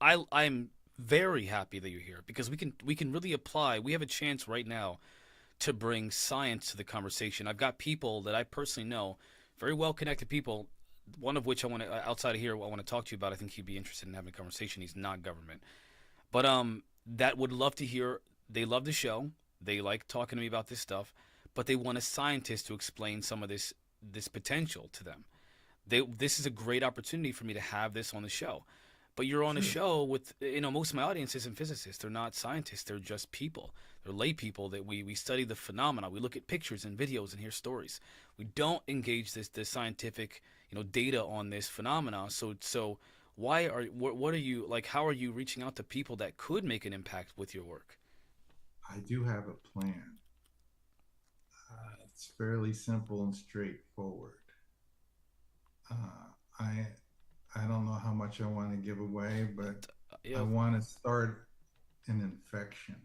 I'm very happy that you're here because we can really apply. We have a chance right now to bring science to the conversation. I've got people that I personally know, very well connected people. One of which I want to outside of here, I want to talk to you about. I think he'd be interested in having a conversation. He's not government, but that would love to hear. They love the show. They like talking to me about this stuff, but they want a scientist to explain some of this potential to them. This is a great opportunity for me to have this on the show. But you're on a show with most of my audience isn't physicists. They're not scientists. They're just people. They're lay people that we study the phenomena. We look at pictures and videos and hear stories. We don't engage the scientific data on this phenomena. So what are you like? How are you reaching out to people that could make an impact with your work? I do have a plan. It's fairly simple and straightforward. I don't know how much I want to give away, but I Yeah. want to start an infection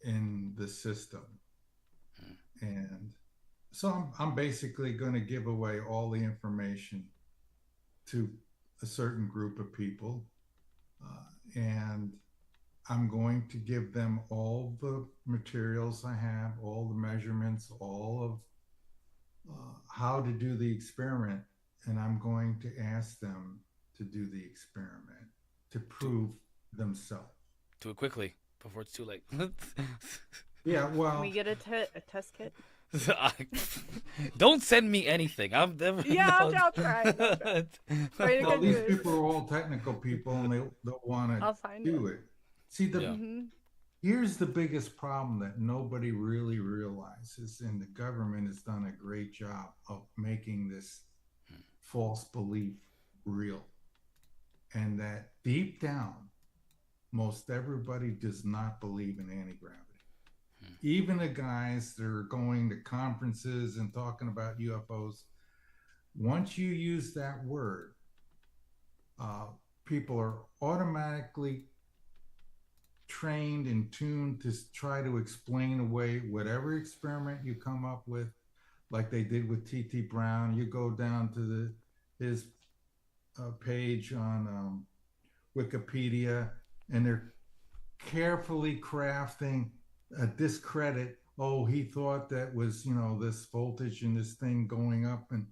in the system, and so I'm basically going to give away all the information to a certain group of people, and I'm going to give them all the materials I have, all the measurements, all of how to do the experiment, and I'm going to ask them to do the experiment to prove themselves. Do it quickly before it's too late. Yeah, Can well, we get a test kit? Don't send me anything. I've never. Yeah, No. I'll try. I'll try. Or you Well, can do these it. people are all technical people, and they don't want to I'll find do one. it. See, Yeah. here's the biggest problem that nobody really realizes, and the government has done a great job of making this false belief real. And that deep down, most everybody does not believe in anti-gravity. Even the guys that are going to conferences and talking about UFOs, once you use that word, uh, people are automatically trained and tuned to try to explain away whatever experiment you come up with, like they did with T.T. Brown. You go down to his page on Wikipedia, and they're carefully crafting a discredit. Oh, he thought that was, this voltage and this thing going up, and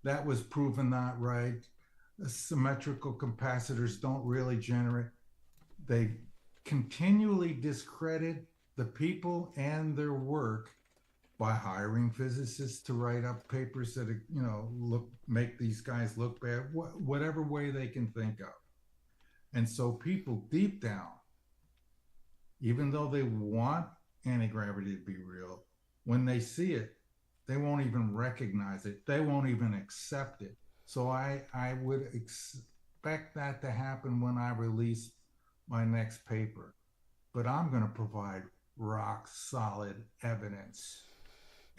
that was proven not right. The symmetrical capacitors don't really generate. They continually discredit the people and their work by hiring physicists to write up papers that make these guys look bad, whatever way they can think of. And so people deep down, even though they want anti-gravity to be real, when they see it, they won't even recognize it. They won't even accept it. So I would expect that to happen when I release my next paper. But I'm going to provide rock solid evidence.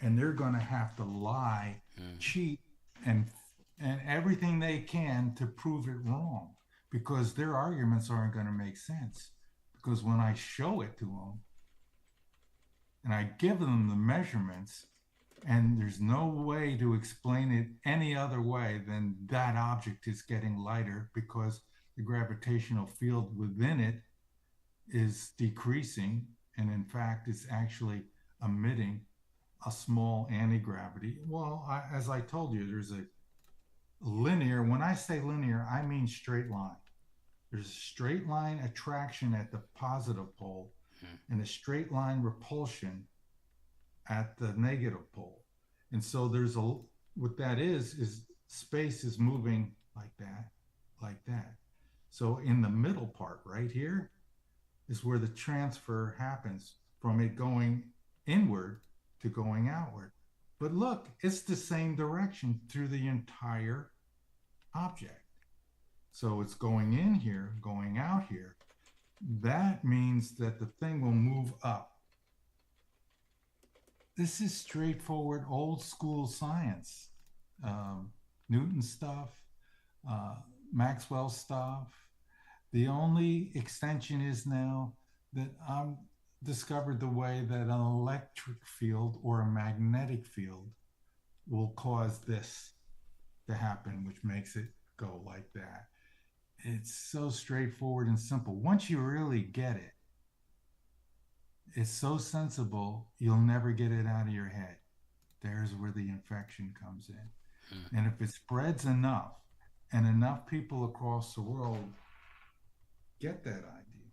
And they're going to have to lie, cheat, and everything they can to prove it wrong, because their arguments aren't going to make sense. Because when I show it to them and I give them the measurements, and there's no way to explain it any other way than that object is getting lighter because the gravitational field within it is decreasing, and in fact it's actually emitting a small anti-gravity. Well, as I told you, there's a linear, when I say linear, I mean straight line. There's a straight line attraction at the positive pole and a straight line repulsion at the negative pole. And so what that is space is moving like that. So in the middle part right here is where the transfer happens from it going inward to going outward. But look, it's the same direction through the entire object. So it's going in here, going out here. That means that the thing will move up. This is straightforward, old school science. Newton stuff, Maxwell stuff. The only extension is now that I'm discovered the way that an electric field or a magnetic field will cause this to happen, which makes it go like that. It's so straightforward and simple. Once you really get it, it's so sensible, you'll never get it out of your head. There's where the infection comes in. And if it spreads enough and enough people across the world get that idea,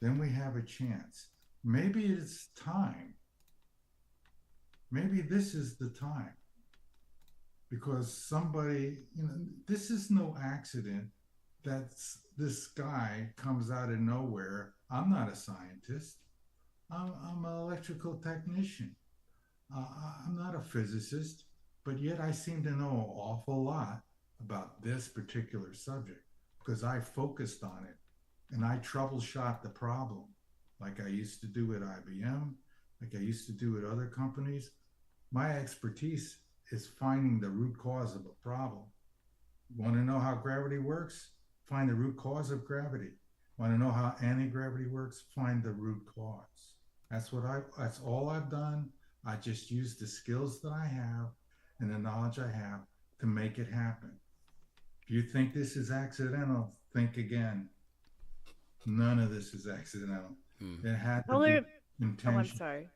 then we have a chance. Maybe it's time. Maybe this is the time. Because somebody, this is no accident that this guy comes out of nowhere. I'm not a scientist. I'm an electrical technician. I'm not a physicist, but yet I seem to know an awful lot about this particular subject because I focused on it and I troubleshot the problem like I used to do at IBM, like I used to do at other companies. My expertise is finding the root cause of a problem. Want to know how gravity works? Find the root cause of gravity. Want to know how anti-gravity works? Find the root cause. That's all I've done. I just use the skills that I have and the knowledge I have to make it happen. If you think this is accidental, think again. None of this is accidental. It had to be intentional. Oh, I'm sorry.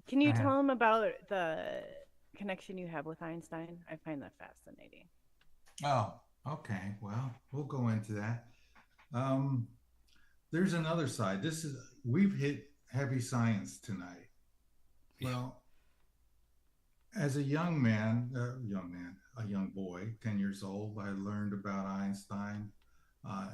Can you tell him about the connection you have with Einstein? I find that fascinating. Oh, okay. Well, we'll go into that. There's another side. We've hit heavy science tonight. Well, as a young boy, 10 years old, I learned about Einstein uh,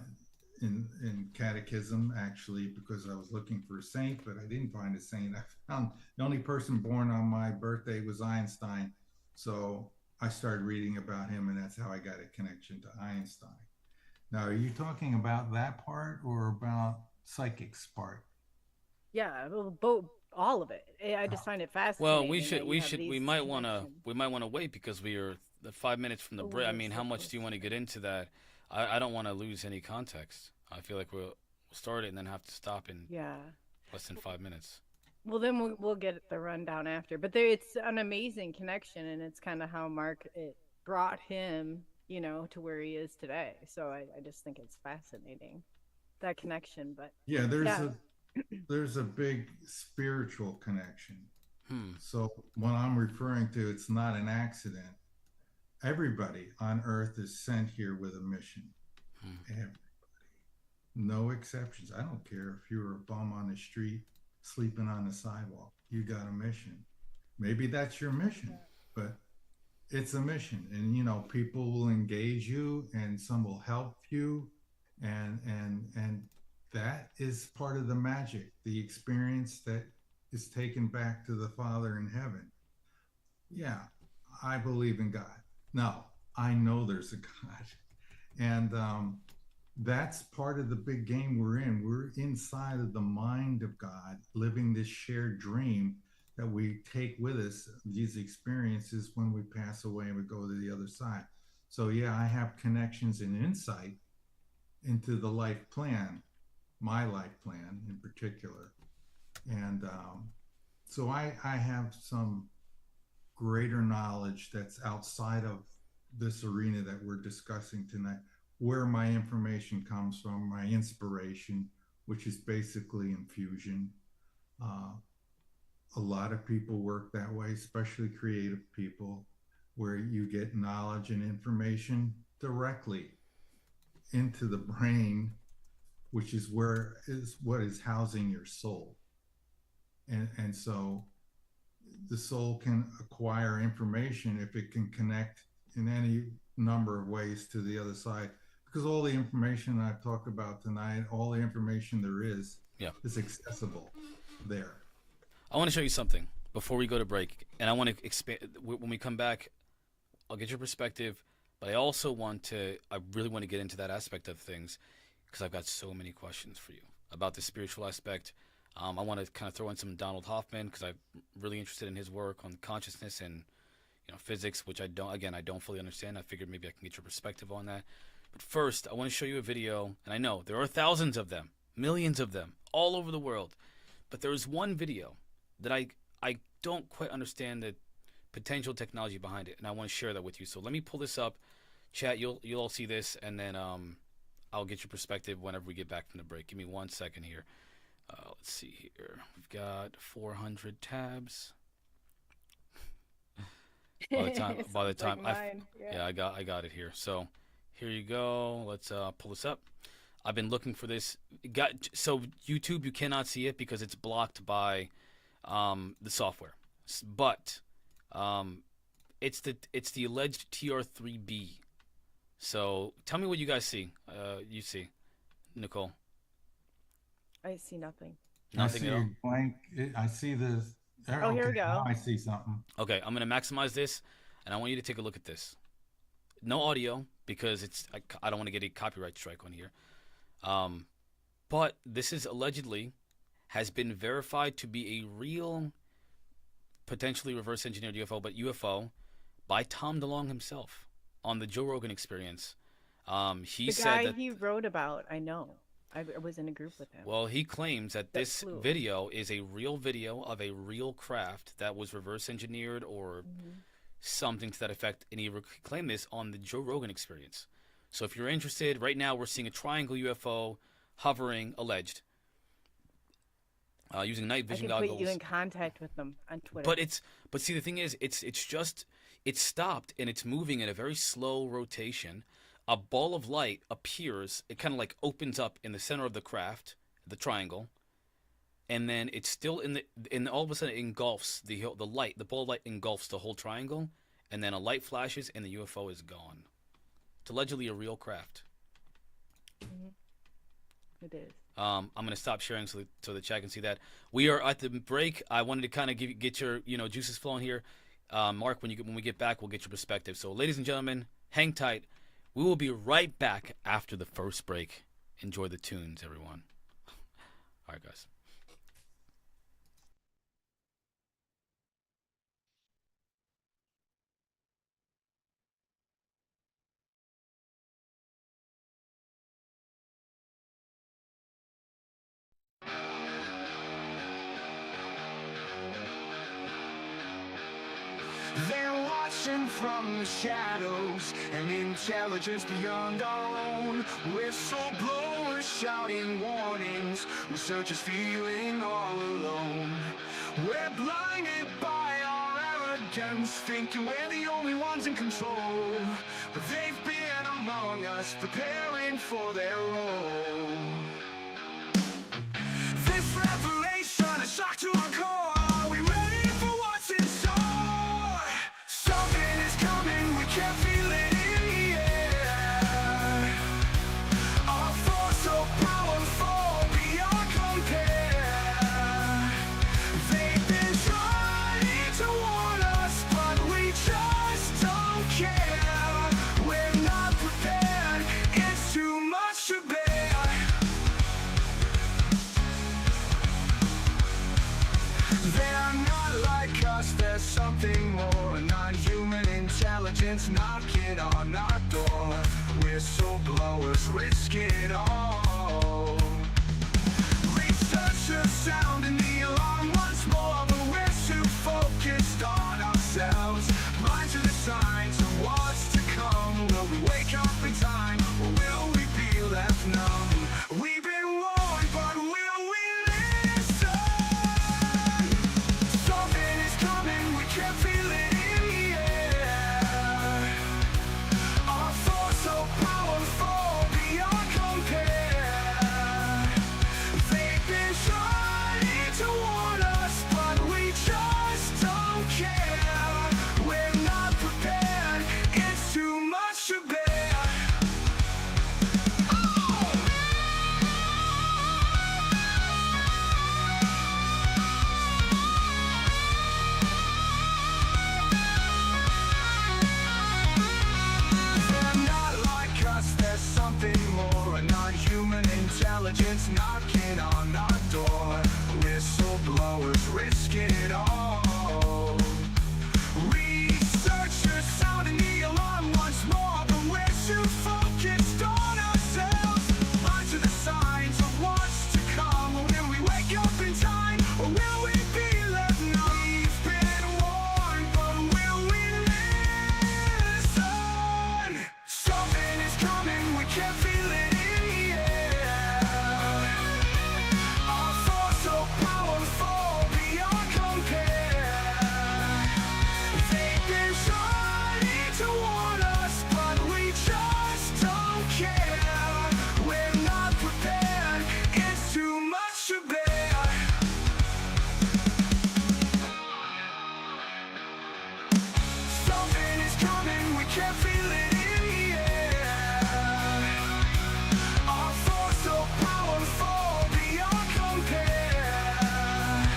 in catechism, actually, because I was looking for a saint, but I didn't find a saint. I found the only person born on my birthday was Einstein. So I started reading about him, and that's how I got a connection to Einstein. Now, are you talking about that part or about psychics part? Yeah, well, both, all of it. I just find it Well, fascinating that you have we these might connections. wanna wait because we are the 5 minutes from the Oh, break. I we're mean, so how much close do you to want to get it. into that? I don't want to lose any context. I feel like we'll start it and then have to stop in Yeah. less than 5 minutes. Well, then we'll get the rundown after. But there, it's an amazing connection, and it's kind of how Mark it brought him, to where he is today. So I just think it's fascinating that connection. But Yeah, yeah, there's a big spiritual connection. Hmm. So what I'm referring to, it's not an accident. Everybody on earth is sent here with a mission. Hmm. Everybody. No exceptions. I don't care if you're a bum on the street sleeping on the sidewalk. You got a mission. Maybe that's your mission, but it's a mission. And people will engage you and some will help you. And that is part of the magic, the experience that is taken back to the Father in heaven. Yeah, I believe in God. No, I know there's a God. And that's part of the big game we're in. We're inside of the mind of God, living this shared dream that we take with us, these experiences when we pass away and we go to the other side. So, yeah, I have connections and insight into the life plan, my life plan in particular. And so I have some greater knowledge that's outside of this arena that we're discussing tonight, where my information comes from, my inspiration, which is basically infusion. Uh, a lot of people work that way, especially creative people, where you get knowledge and information directly into the brain, which is where is what is housing your soul. And so the soul can acquire information if it can connect in any number of ways to the other side, because all the information I've talked about tonight, all the information there Yeah. is accessible there. I want to show you something before we go to break, and I want to expand when we come back. I'll get your perspective, but I really want to get into that aspect of things because I've got so many questions for you about the spiritual aspect. I want to kind of throw in some Donald Hoffman because I'm really interested in his work on consciousness and physics, which I don't fully understand. I figured maybe I can get your perspective on that. But first, I want to show you a video, and I know there are thousands of them, millions of them, all over the world. But there is one video that I don't quite understand the potential technology behind it, and I want to share that with you. So let me pull this up, chat. You'll all see this, and then I'll get your perspective whenever we get back from the break. Give me 1 second here. Let's see here. We've got 400 tabs. By the Sounds like time mine. yeah, I got it here. So here you go. Let's pull this up. I've been looking for this. So YouTube, you cannot see it because it's blocked by the software. But it's the alleged TR3B. So tell me what you guys see. You see, Nicole. I see nothing. I Nothing see at all. a blank. I see this. Oh, here Okay, we go. now I see something. Okay, I'm gonna maximize this, and I want you to take a look at this. No audio because I don't want to get a copyright strike on here. But this is allegedly has been verified to be a real, potentially reverse engineered UFO, but UFO by Tom DeLonge himself on the Joe Rogan Experience. He The said guy that. he wrote about, I know. I was in a group with him. Well, he claims that That this flew. video is a real video of a real craft that was reverse engineered or something to that effect, and he claimed this on the Joe Rogan Experience. So if you're interested, right now we're seeing a triangle UFO hovering, alleged, using night I vision can put goggles. you in contact with them on Twitter. But see, the thing is, it's stopped and it's moving in a very slow rotation. A ball of light appears. It kind of like opens up in the center of the craft, the triangle, and then it's still and all of a sudden it engulfs the light. The ball of light engulfs the whole triangle, and then a light flashes and the UFO is gone. It's allegedly a real craft. It is. I'm gonna stop sharing so the chat can see that. We are at the break. I wanted to kind of get your juices flowing here. Mark, when we get back, we'll get your perspective. So, ladies and gentlemen, hang tight. We will be right back after the first break. Enjoy the tunes, everyone. All right, guys. They're watching from the shadows, an intelligence beyond our own. Whistleblowers shouting warnings, researchers feeling all alone. We're blinded by our arrogance, thinking we're the only ones in control. But they've been among us, preparing for their role. This revelation is shock to our core. Are we ready for what's in store? Something is coming, we can feel it in the air. Our force so powerful, beyond compare. They've been trying to warn us, but we just don't care. We're not prepared, it's too much to bear. They're not like us, there's something more. A non-human intelligence knocking on our door. Whistleblowers risk it all. Researchers sounding the alarm once more, but we're too focused on ourselves. Blind to the signs of what's to come. Will we wake up in time, or will we be left numb? We've been warned, but will we listen? Something is coming, we can feel it in the air. Our force so powerful, beyond compare. They've been trying to warn us, but we just don't care. We're not prepared, it's too much to bear. They're not like us, there's something more. A non-human intelligence knocking on our door. Whistleblowers risk it all. Researchers sounding the alarm once more, but we're too focused on ourselves. Blind to the signs of what's to come. Will we wake up in time, or will we be left numb? We've been warned, but will we listen? Something is coming, we can feel it in the air. Our force so powerful, beyond compare. They've been trying to warn us, but we just don't care. We're not prepared, it's too much to bear. Something is coming, we can feel it in the air. Our force so powerful, beyond compare.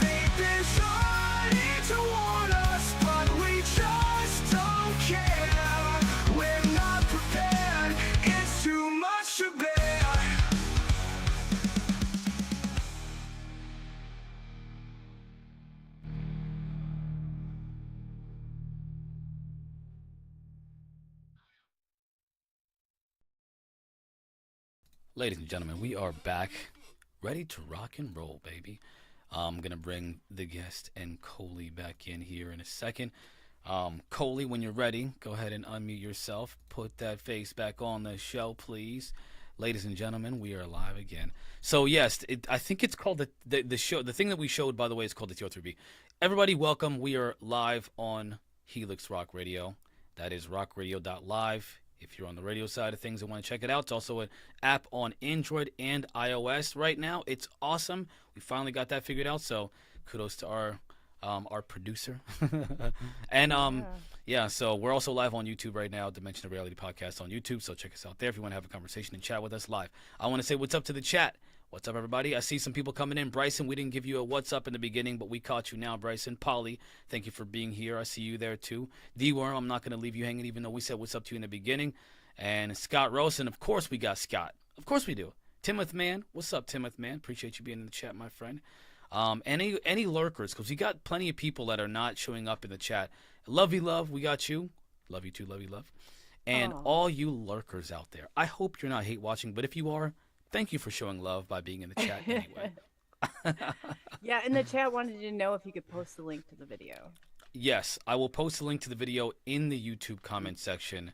They've been trying to warn us, but we just don't care. We're not prepared, it's too much to bear. Ladies and gentlemen, we are back, ready to rock and roll, baby. I'm gonna bring the guest and Coley back in here in a second. Coley, when you're ready, go ahead and unmute yourself. Put that face back on the show, please. Ladies and gentlemen, we are live again. So yes, I think it's called the show. The thing that we showed, by the way, is called the TO3B. Everybody, welcome. We are live on Helix Rock Radio. That is rockradio.live. If you're on the radio side of things and want to check it out, it's also an app on Android and iOS right now. It's awesome. We finally got that figured out. So kudos to our producer. and Yeah. yeah, so we're also live on YouTube right now, Dimension of Reality Podcast on YouTube. So check us out there if you want to have a conversation and chat with us live. I want to say what's up to the chat. What's up, everybody? I see some people coming in. Bryson, we didn't give you a what's up in the beginning, but we caught you now, Bryson. Polly, thank you for being here. I see you there, too. D-Worm, I'm not going to leave you hanging, even though we said what's up to you in the beginning. And Scott Rosen, of course we got Scott. Of course we do. Timoth Man, what's up, Timoth Man? Appreciate you being in the chat, my friend. Any lurkers, because we got plenty of people that are not showing up in the chat. Lovey Love, we got you. Love you too, Lovey Love. And Aw. all you lurkers out there, I hope you're not hate watching, but if you are, thank you for showing love by being in the chat anyway. Yeah, in the chat wanted to know if you could post the link to the video. Yes, I will post a link to the video in the YouTube comment section.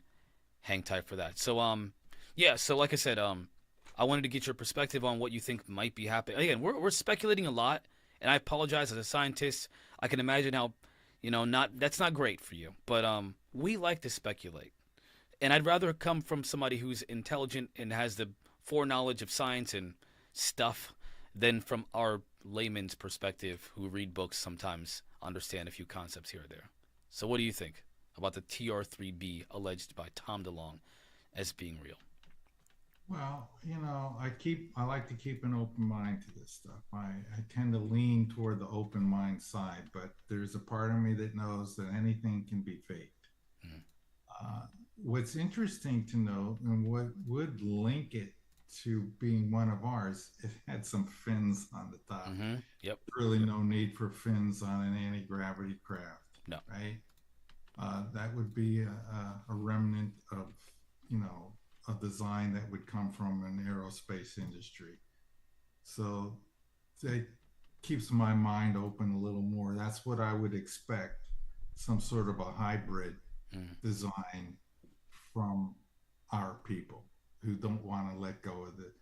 Hang tight for that. So yeah, so like I said, I wanted to get your perspective on what you think might be happening. Again, we're speculating a lot, and I apologize as a scientist. I can imagine how, that's not great for you, but we like to speculate. And I'd rather come from somebody who's intelligent and has the foreknowledge of science and stuff than from our layman's perspective who read books sometimes understand a few concepts here or there. So what do you think about the TR3B alleged by Tom DeLonge as being real? Well, I like to keep an open mind to this stuff. I tend to lean toward the open mind side, but there's a part of me that knows that anything can be faked. Mhm. What's interesting to note, and what would link it to being one of ours, it had some fins on the top. Yep. Really no need for fins on an anti-gravity craft. No. Right? That would be a remnant of, a design that would come from an aerospace industry. So that keeps my mind open a little more. That's what I would expect, some sort of a hybrid design from our people who don't want to let go of it.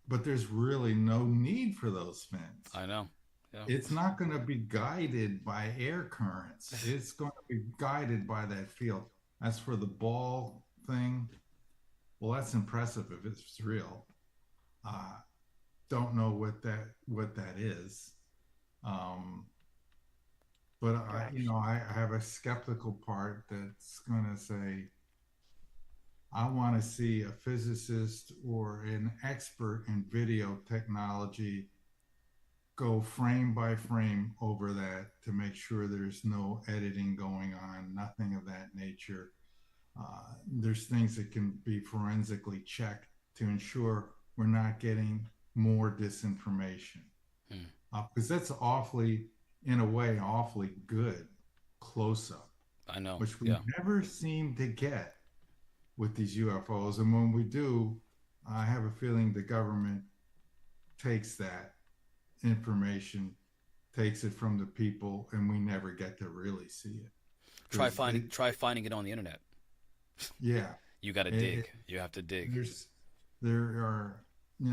But there's really no need for those fins. I know. Yeah. It's not going to be guided by air currents. It's going to be guided by that field. As for the ball thing, well, that's impressive if it's real. Don't know what that is. But I have a skeptical part that's going to say, I want to see a physicist or an expert in video technology go frame by frame over that to make sure there's no editing going on, nothing of that nature. There's things that can be forensically checked to ensure we're not getting more disinformation. Because that's in a way, awfully good close-up. I know. Which we Yeah. never seem to get with these UFOs. And when we do, I have a feeling the government takes that information, takes it from the people, and we never get to really see it. Try finding it on the internet. Yeah. You got to dig. You have to dig. There are, I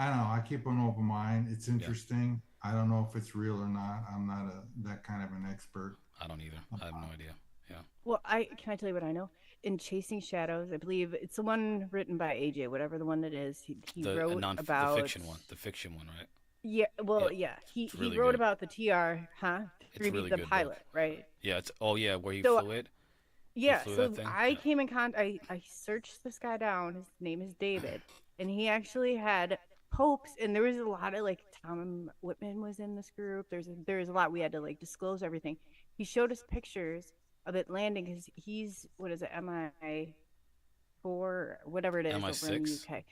don't know. I keep an open mind. It's interesting. Yeah. I don't know if it's real or not. I'm not that kind of an expert. I don't either. I have no idea. Yeah. Well, can I tell you what I know? In Chasing Shadows, I believe it's the one written by AJ, whatever the one that is. He wrote about the fiction one, right? Yeah. Well, yeah. He really wrote good. about the TR, huh? It's really the good, pilot, right? Yeah. Where he flew it. Yeah. Flew So that thing? I came in contact. I searched this guy down. His name is David, and he actually had popes, and there was a lot of Tom Whitman was in this group. There's a lot we had to disclose everything. He showed us pictures of it landing because he's MI4, whatever it is, MI6? over in the UK.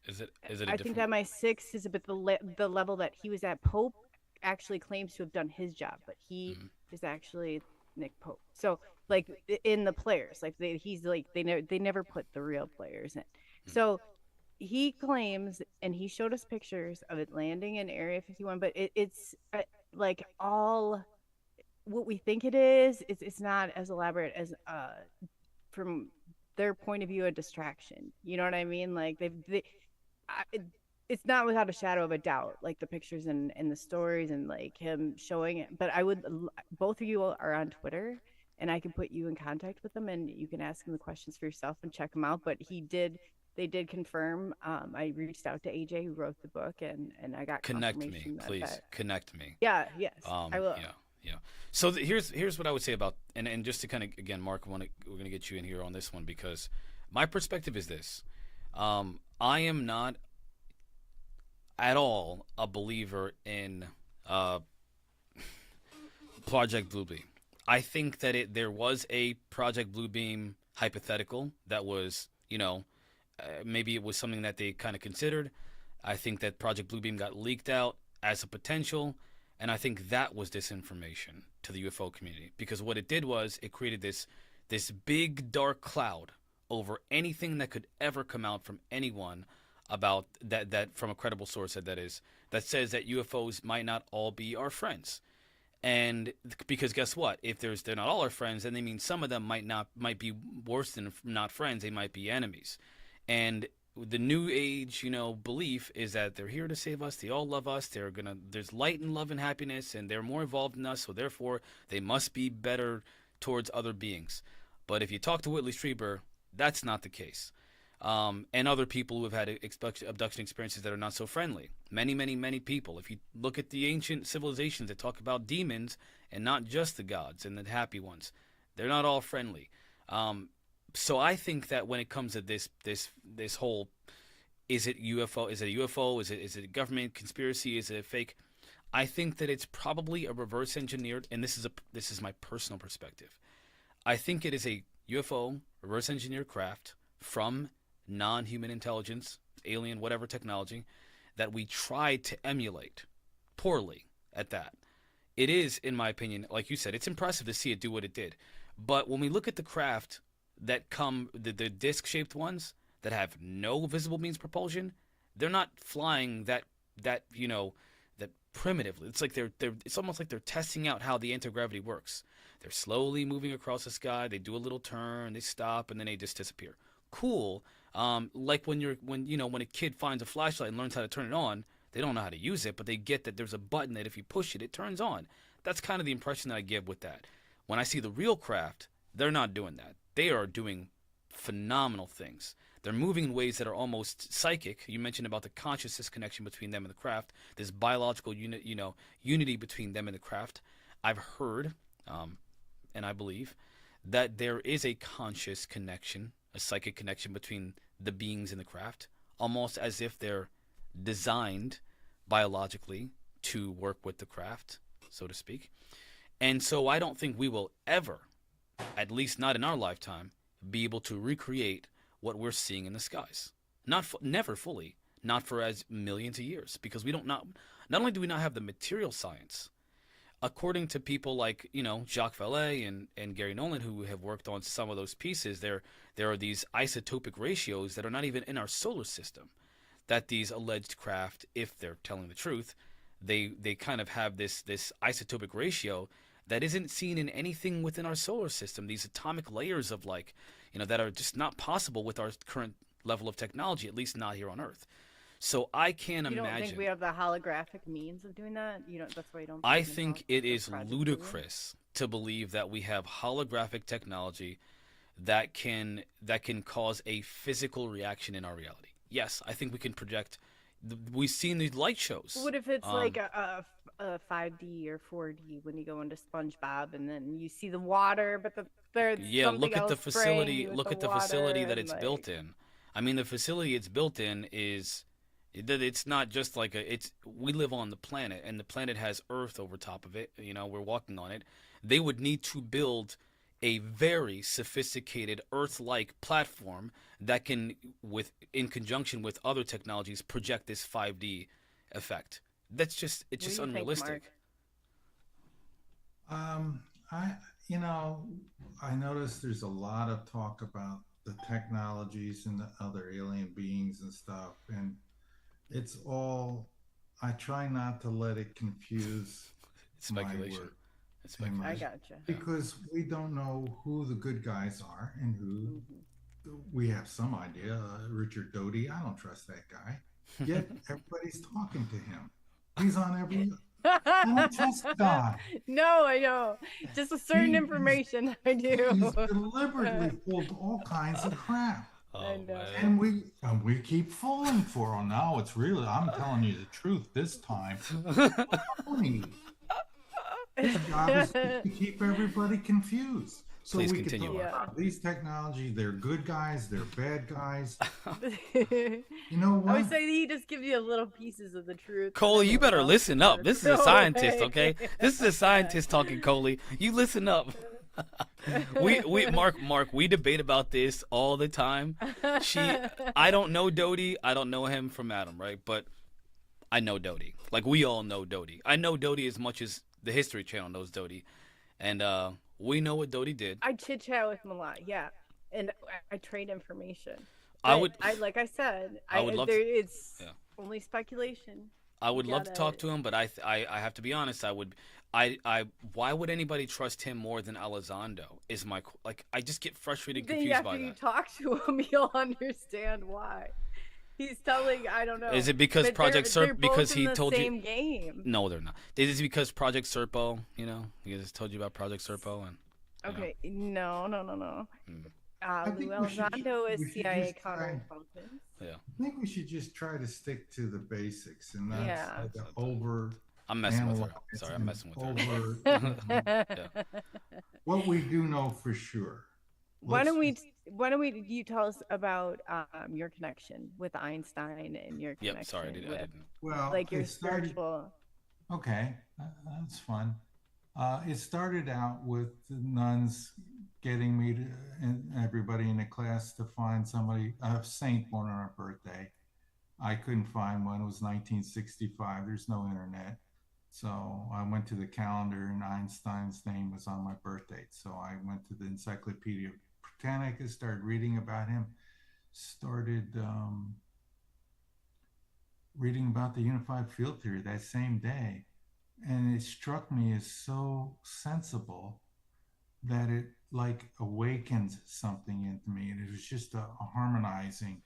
Is it? I think MI6 is about the level that he was at. Pope actually claims to have done his job, but he is actually Nick Pope. So in the players, they never put the real players in. So he claims, and he showed us pictures of it landing in Area 51, but it's all what we think it is. It's not as elaborate as from their point of view, a distraction. You know what I mean? It's not without a shadow of a doubt, the pictures and the stories and him showing it. But both of you are on Twitter, and I can put you in contact with him, and you can ask him the questions for yourself and check him out. But they did confirm. I reached out to AJ who wrote the book, and I got Connect me, confirmation that please. Connect me. yeah, yes, I will. Yeah, yeah. So here's what I would say about, and just to kind of, again, Mark, we're gonna get you in here on this one, because my perspective is this: I am not at all a believer in Project Bluebeam. I think that there was a Project Bluebeam hypothetical that was, maybe it was something that they kind of considered. I think that Project Bluebeam got leaked out as a potential, and I think that was disinformation to the UFO community, because what it did was it created this big dark cloud over anything that could ever come out from anyone about that from a credible source that says that UFOs might not all be our friends. And because guess what? If they're not all our friends, then they mean some of them might be worse than not friends. They might be enemies. And the new age, belief is that they're here to save us. They all love us. There's light and love and happiness, and they're more evolved than us. So therefore, they must be better towards other beings. But if you talk to Whitley Strieber, that's not the case. And other people who have had abduction experiences that are not so friendly. Many, many, many people. If you look at the ancient civilizations that talk about demons and not just the gods and the happy ones, they're not all friendly. So I think that when it comes to this whole, is it UFO? Is it a UFO? Is it a government conspiracy? Is it a fake? I think that it's probably a reverse engineered, and this is my personal perspective. I think it is a UFO reverse engineered craft from non-human intelligence, alien, whatever technology, that we tried to emulate poorly at that. It is, in my opinion, like you said, it's impressive to see it do what it did. But when we look at the craft that the disc-shaped ones that have no visible means of propulsion, they're not flying that primitively. It's like it's almost like they're testing out how the anti-gravity works. They're slowly moving across the sky. They do a little turn, they stop, and then they just disappear. Cool. Like when a kid finds a flashlight and learns how to turn it on, they don't know how to use it, but they get that there's a button that if you push it, it turns on. That's kind of the impression that I give with that. When I see the real craft, they're not doing that. They are doing phenomenal things. They're moving in ways that are almost psychic. You mentioned about the consciousness connection between them and the craft. This biological unity between them and the craft. I've heard, and I believe, that there is a conscious connection, a psychic connection between the beings in the craft, almost as if they're designed biologically to work with the craft, so to speak. And so I don't think we will ever, at least not in our lifetime, be able to recreate what we're seeing in the skies. Never fully, not for as millions of years, because not only do we not have the material science, according to people like, Jacques Vallée and Gary Nolan, who have worked on some of those pieces, there are these isotopic ratios that are not even in our solar system, that these alleged craft, if they're telling the truth, they kind of have this isotopic ratio that isn't seen in anything within our solar system. These atomic layers of that are just not possible with our current level of technology, at least not here on Earth. So I can't imagine. You don't think we have the holographic means of doing that? That's why you don't. I think it is ludicrous to believe that we have holographic technology that can cause a physical reaction in our reality. Yes, I think we can project. We've seen these light shows. What if it's like a 5D or 4D when you go into SpongeBob and then you see the water, but there's look at the facility. Look at the facility that it's like... built in. I mean, the facility it's built in is. It's not just like we live on the planet, and the planet has Earth over top of it. We're walking on it. They would need to build a very sophisticated Earth-like platform that can, in conjunction with other technologies, project this 5D effect. It's just unrealistic. I noticed there's a lot of talk about the technologies and the other alien beings and stuff, and it's all, I try not to let it confuse speculation. My work. It's speculation. I gotcha. Because we don't know who the good guys are and who we have some idea. Richard Doty, I don't trust that guy. Yet everybody's talking to him. He's on every I'm a test guy. No, I know. Just a certain He, information I he's do. deliberately pulled all kinds of crap. I Oh know. And we keep falling for it. Now it's really, I'm telling you the truth this time. man. Tony, his job is to keep everybody confused. So Please we could continue, talk Mark. Yeah. about these technology, they're good guys, they're bad guys. I You know would what? say he just gives you little pieces of the truth. And Coley, you everyone better else listen up. This is a throw scientist, away. okay? This is a scientist talking, Coley. You listen up. We Mark, we debate about this all the time. I don't know Dodie. I don't know him from Adam, right? But I know Dodie. Like we all know Dodie. I know Dodie as much as the History Channel knows Dodie, and we know what Dodie did. I chit chat with him a lot, yeah, and I trade information. I But would, like I said, I would love there to, it's yeah. only speculation. I You would love to gotta. talk to him, but I have to be honest. Why would anybody trust him more than Elizondo? Is my like I just get frustrated, and Then confused after by you that. talk to him, you'll understand why. He's telling, I don't know. Is it because But Project they're Serp? Because both he in the told you? same game. No, they're not. Is it because Project Serpo? You know, he just told you about Project Serpo, and you know. Okay, no. Mm, I Lou think Elizondo is we should CIA just try. counterintelligence. yeah. I think we should just try to stick to the basics and not Yeah. try to over I'm messing with her. analyze Sorry, I'm and messing with her. over. Yeah. What we do know for sure. Why don't we? Let's Why don't we? You tell us about your connection with Einstein and your connection Yep. Sorry, I with didn't. well, like your it started. spiritual. Okay, that's fun. It started out with the nuns getting me to, and everybody in the class to find somebody, a saint born on her birthday. I couldn't find one. It was 1965. There's no internet. So I went to the calendar and Einstein's name was on my birth date. So I went to the Encyclopedia Britannica, started reading about him, started reading about the unified field theory that same day. And it struck me as so sensible that it like awakened something into me. And it was just a harmonizing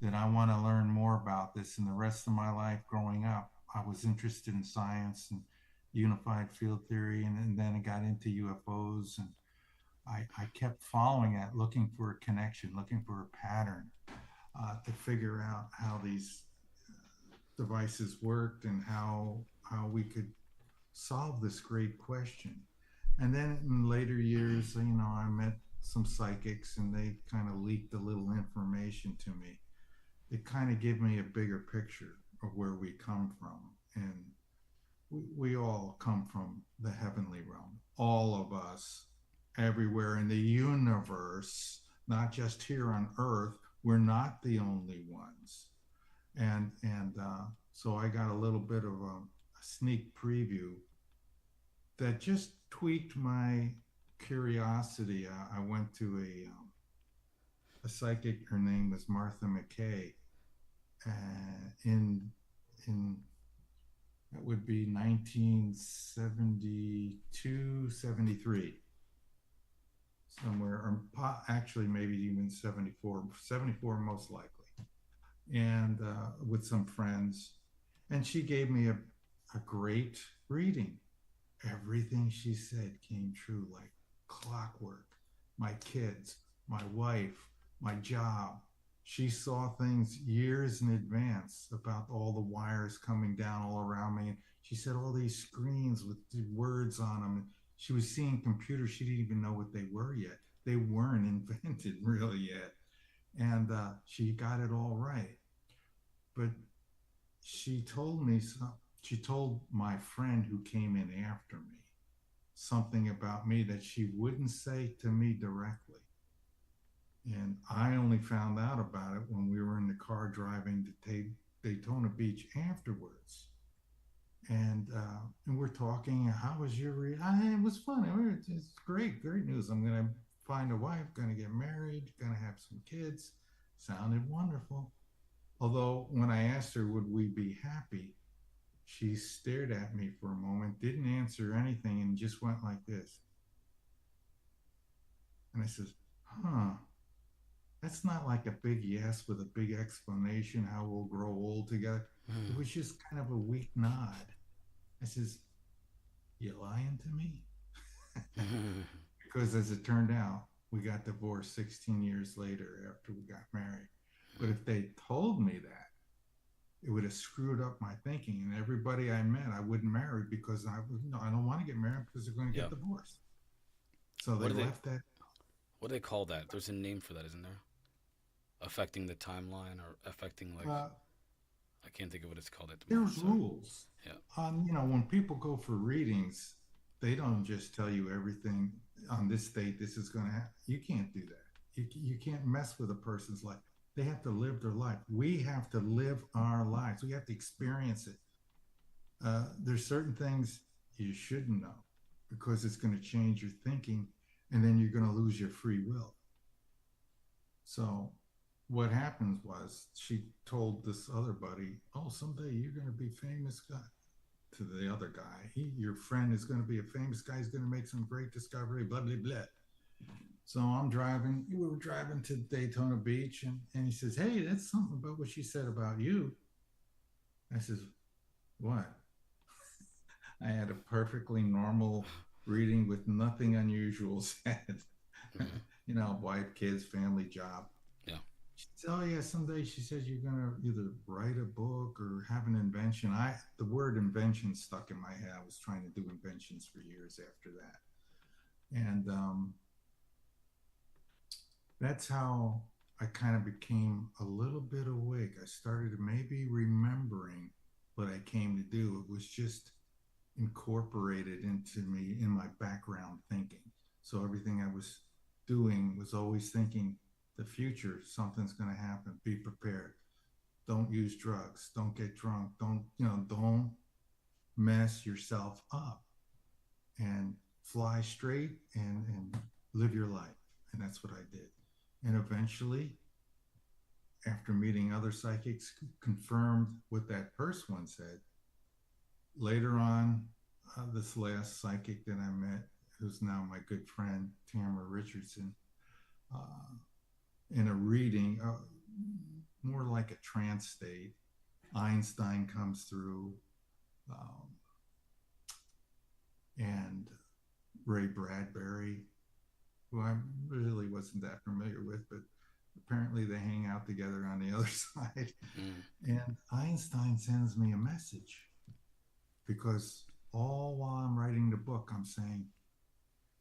that I want to learn more about this. And the rest of my life growing up, I was interested in science and unified field theory. And then I got into UFOs and I kept following it, looking for a connection, looking for a pattern to figure out how these devices worked and how we could solve this great question. And then in later years, I met some psychics and they kind of leaked a little information to me. It kind of gave me a bigger picture of where we come from. And we all come from the heavenly realm, all of us, everywhere in the universe, not just here on Earth. We're not the only ones. And so I got a little bit of a sneak preview that just tweaked my curiosity. I went to a psychic. Her name was Martha McKay. In that would be 1972, 73, somewhere, or actually maybe even 74 most likely, and with some friends. And she gave me a great reading. Everything she said came true like clockwork. My kids, my wife, my job. She saw things years in advance about all the wires coming down all around me. She said all these screens with the words on them. She was seeing computers. She didn't even know what they were yet. They weren't invented really yet. And she got it all right. But she told me something. She told my friend who came in after me something about me that she wouldn't say to me directly. And I only found out about it when we were in the car driving to Daytona Beach afterwards. And we're talking, how was your it was fun. It's great news. I'm going to find a wife, going to get married, going to have some kids. Sounded wonderful. Although when I asked her, would we be happy? She stared at me for a moment, didn't answer anything, and just went like this. And I says, that's not like a big yes with a big explanation how we'll grow old together. It was just kind of a weak nod. I says, you lying to me? Because as it turned out, we got divorced 16 years later after we got married. But if they told me that, it would have screwed up my thinking. And everybody I met, I wouldn't marry because I would, no, I don't want to get married because they're going to Yeah. get divorced. So they What do they left that. what do they call that? There's a name for that, isn't there? Affecting the timeline or affecting like Uh, I can't think of what it's called at the moment. there's Sorry. rules. Yeah. When people go for readings, they don't just tell you everything on this date, this is going to happen. You can't do that. You can't mess with a person's life. They have to live their life. We have to live our lives. We have to experience it. There's certain things you shouldn't know because it's going to change your thinking and then you're going to lose your free will. So what happens was she told this other buddy, oh, someday you're going to be famous guy to the other guy. Your friend is going to be a famous guy. He's going to make some great discovery, blah, blah, blah. So I'm driving. We were driving to Daytona Beach, and he says, hey, that's something about what she said about you. I says, what? I had a perfectly normal reading with nothing unusual said. Wife, kids, family, job. Yeah. She said, oh yeah, someday she says you're gonna either write a book or have an invention. The word invention stuck in my head. I was trying to do inventions for years after that. And that's how I kind of became a little bit awake. I started maybe remembering what I came to do. It was just incorporated into me in my background thinking. So everything I was doing was always thinking the future, something's going to happen. Be prepared. Don't use drugs. Don't get drunk. Don't mess yourself up, and fly straight and live your life. And that's what I did. And eventually, after meeting other psychics, confirmed what that first one said. Later on, this last psychic that I met, who's now my good friend, Tamara Richardson, in a reading, more like a trance state, Einstein comes through, and Ray Bradbury, who I really wasn't that familiar with, but apparently they hang out together on the other side. And Einstein sends me a message because all while I'm writing the book, I'm saying,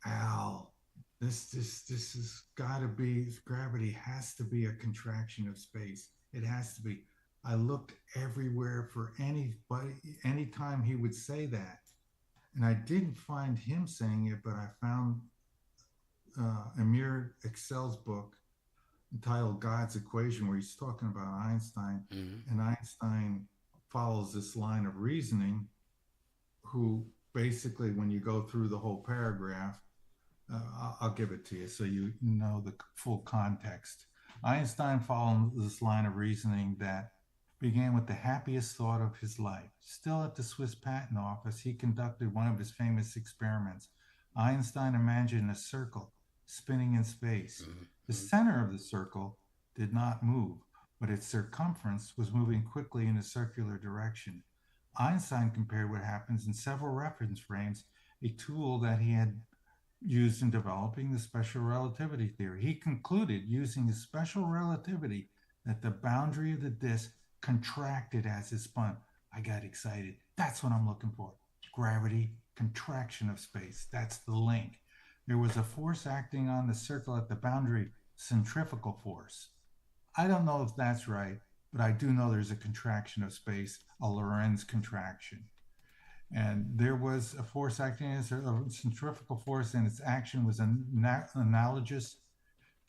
Al, this has got to be, gravity has to be a contraction of space. It has to be. I looked everywhere for anybody, anytime he would say that. And I didn't find him saying it, but I found Amir Excel's book entitled God's Equation, where he's talking about Einstein. And Einstein follows this line of reasoning, who basically, when you go through the whole paragraph, I'll give it to you so you know the full context. Einstein followed this line of reasoning that began with the happiest thought of his life. Still at the Swiss Patent Office, he conducted one of his famous experiments. Einstein imagined a circle spinning in space. The center of the circle did not move, but its circumference was moving quickly in a circular direction. Einstein compared what happens in several reference frames, a tool that he had used in developing the special relativity theory. He concluded, using the special relativity, that the boundary of the disk contracted as it spun. I got excited. That's what I'm looking for. Gravity, contraction of space. That's the link. There was a force acting on the circle at the boundary, centrifugal force. I don't know if that's right, but I do know there's a contraction of space, a Lorentz contraction. And there was a force acting as a centrifugal force, and its action was analogous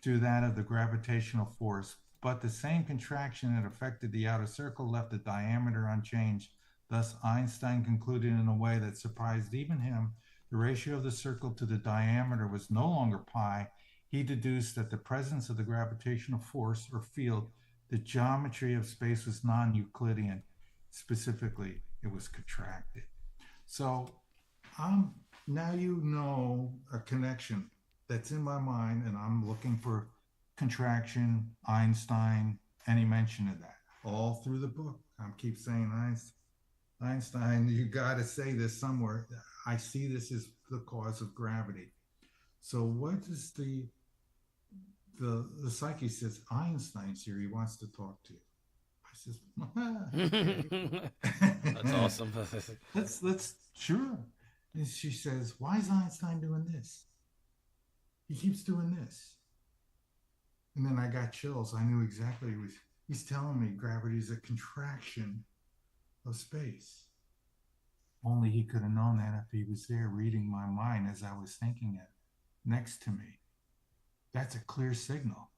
to that of the gravitational force. But the same contraction that affected the outer circle left the diameter unchanged. Thus, Einstein concluded in a way that surprised even him, the ratio of the circle to the diameter was no longer pi. He deduced that the presence of the gravitational force or field, the geometry of space was non-Euclidean. Specifically, it was contracted. So now you know a connection that's in my mind, and I'm looking for contraction, Einstein, any mention of that all through the book. I keep saying Einstein. Einstein, you got to say this somewhere. I see this as the cause of gravity. So what is the psyche says Einstein's here. He wants to talk to you. I says, That's okay. awesome. let's sure. And she says, why is Einstein doing this? He keeps doing this. And then I got chills. I knew exactly what he's telling me. Gravity is a contraction of space. Only he could have known that if he was there reading my mind as I was thinking it next to me. That's a clear signal.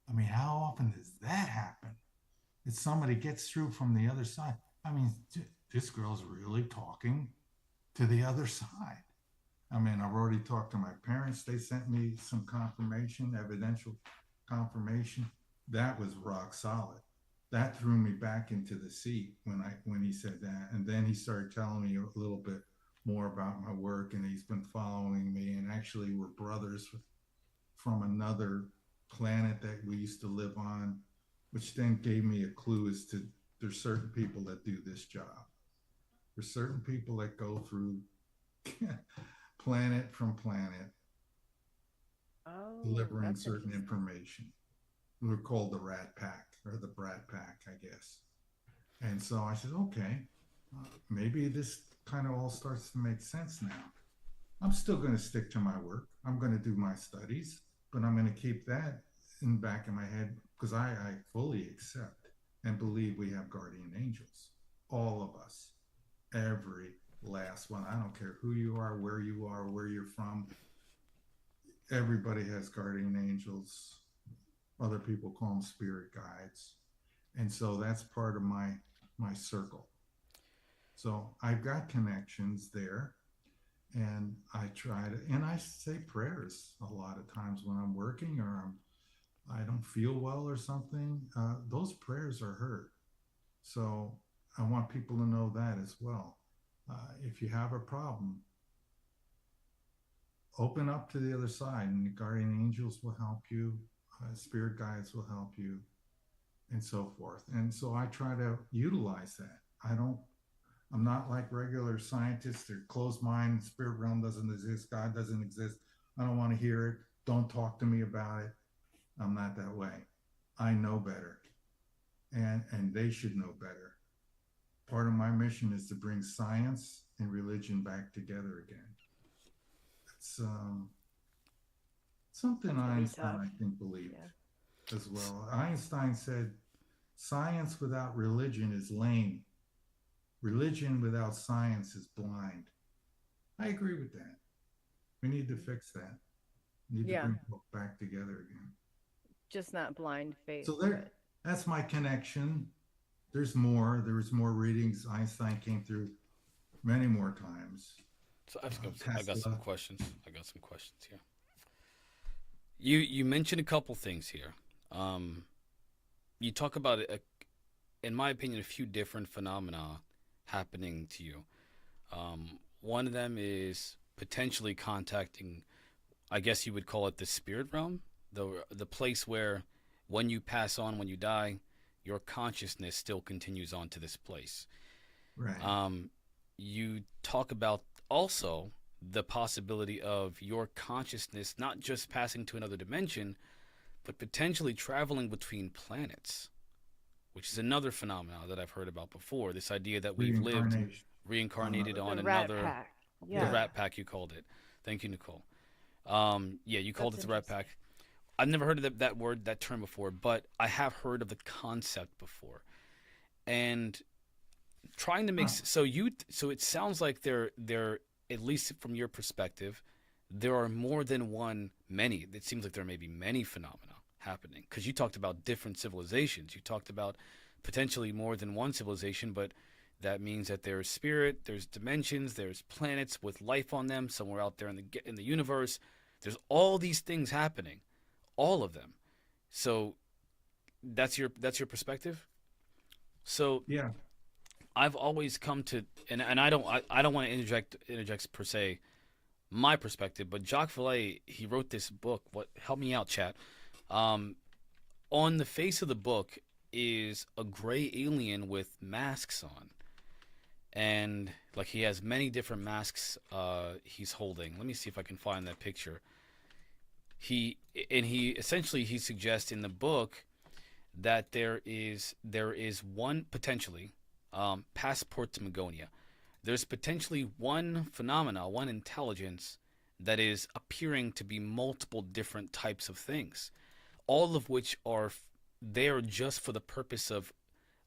I mean, how often does that happen? That somebody gets through from the other side. I mean, this girl's really talking to the other side. I mean, I've already talked to my parents. They sent me some confirmation, evidential confirmation. That was rock solid. That threw me back into the seat when he said that. And then he started telling me a little bit more about my work, and he's been following me. And actually, we're brothers from another planet that we used to live on, which then gave me a clue as to there's certain people that do this job. There's certain people that go through planet from planet Oh, delivering that's certain interesting. information. We're called the Rat Pack or the Brat Pack, I guess. And so I said, okay, maybe this kind of all starts to make sense now. I'm still going to stick to my work. I'm going to do my studies, but I'm going to keep that in the back of my head because I fully accept and believe we have guardian angels. All of us, every last one. I don't care who you are, where you're from. Everybody has guardian angels. Other people call them spirit guides. And so that's part of my circle. So I've got connections there, and I try to, and I say prayers a lot of times when I'm working or I don't feel well or something. Those prayers are heard. So I want people to know that as well. If you have a problem, open up to the other side, and the guardian angels will help you. Spirit guides will help you, and so forth. And so I try to utilize that. I'm not like regular scientists. They're closed mind. Spirit realm doesn't exist. God doesn't exist. I don't want to hear it. Don't talk to me about it. I'm not that way. I know better, and they should know better. Part of my mission is to bring science and religion back together again. It's something It's gonna be Einstein, tough. I think, believed Yeah. as well. Einstein said, science without religion is lame. Religion without science is blind. I agree with that. We need to fix that. We need to Yeah. bring both back together again. Just not blind faith, So there, but that's my connection. There's more. There was more readings. Einstein came through many more times. So I got some Tesla. questions. I got some questions here. You mentioned a couple things here. You talk about, in my opinion, a few different phenomena happening to you. One of them is potentially contacting, I guess you would call it the spirit realm, the place where when you pass on, when you die, your consciousness still continues on to this place. Right. You talk about also the possibility of your consciousness not just passing to another dimension, but potentially traveling between planets, which is another phenomenon that I've heard about before. This idea that we've lived Reincarnation. reincarnated the on Rat another, Pack. the Yeah. Rat Pack, you called it. Thank you, Nicole. Yeah, you called That's it the Rat interesting. Pack. I've never heard of that word, that term before, but I have heard of the concept before. And trying to make Huh. so it sounds like there at least from your perspective, there are more than one, many. It seems like there may be many phenomena happening because you talked about different civilizations. You talked about potentially more than one civilization, but that means that there's spirit, there's dimensions, there's planets with life on them somewhere out there in the universe. There's all these things happening, all of them. So that's your perspective. So Yeah. I've always come to, and I don't want to interject per se my perspective, but Jacques Vallée, he wrote this book. What help me out, chat? On the face of the book is a gray alien with masks on, and like he has many different masks he's holding. Let me see if I can find that picture. He essentially he suggests in the book that there is one potentially passport to Magonia. There's potentially one phenomena, one intelligence that is appearing to be multiple different types of things, all of which are there just for the purpose of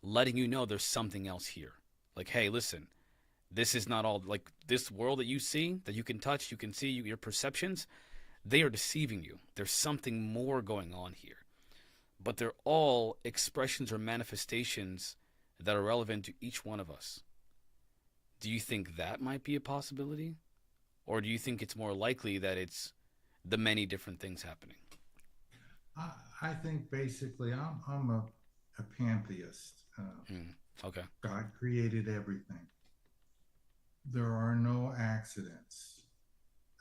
letting you know there's something else here. Like, hey, listen, this is not all like this world that you see, that you can touch, you can see, your perceptions, they are deceiving you. There's something more going on here. But they're all expressions or manifestations that are relevant to each one of us. Do you think that might be a possibility? Or do you think it's more likely that it's the many different things happening? I think basically I'm a pantheist. Okay. God created everything. There are no accidents.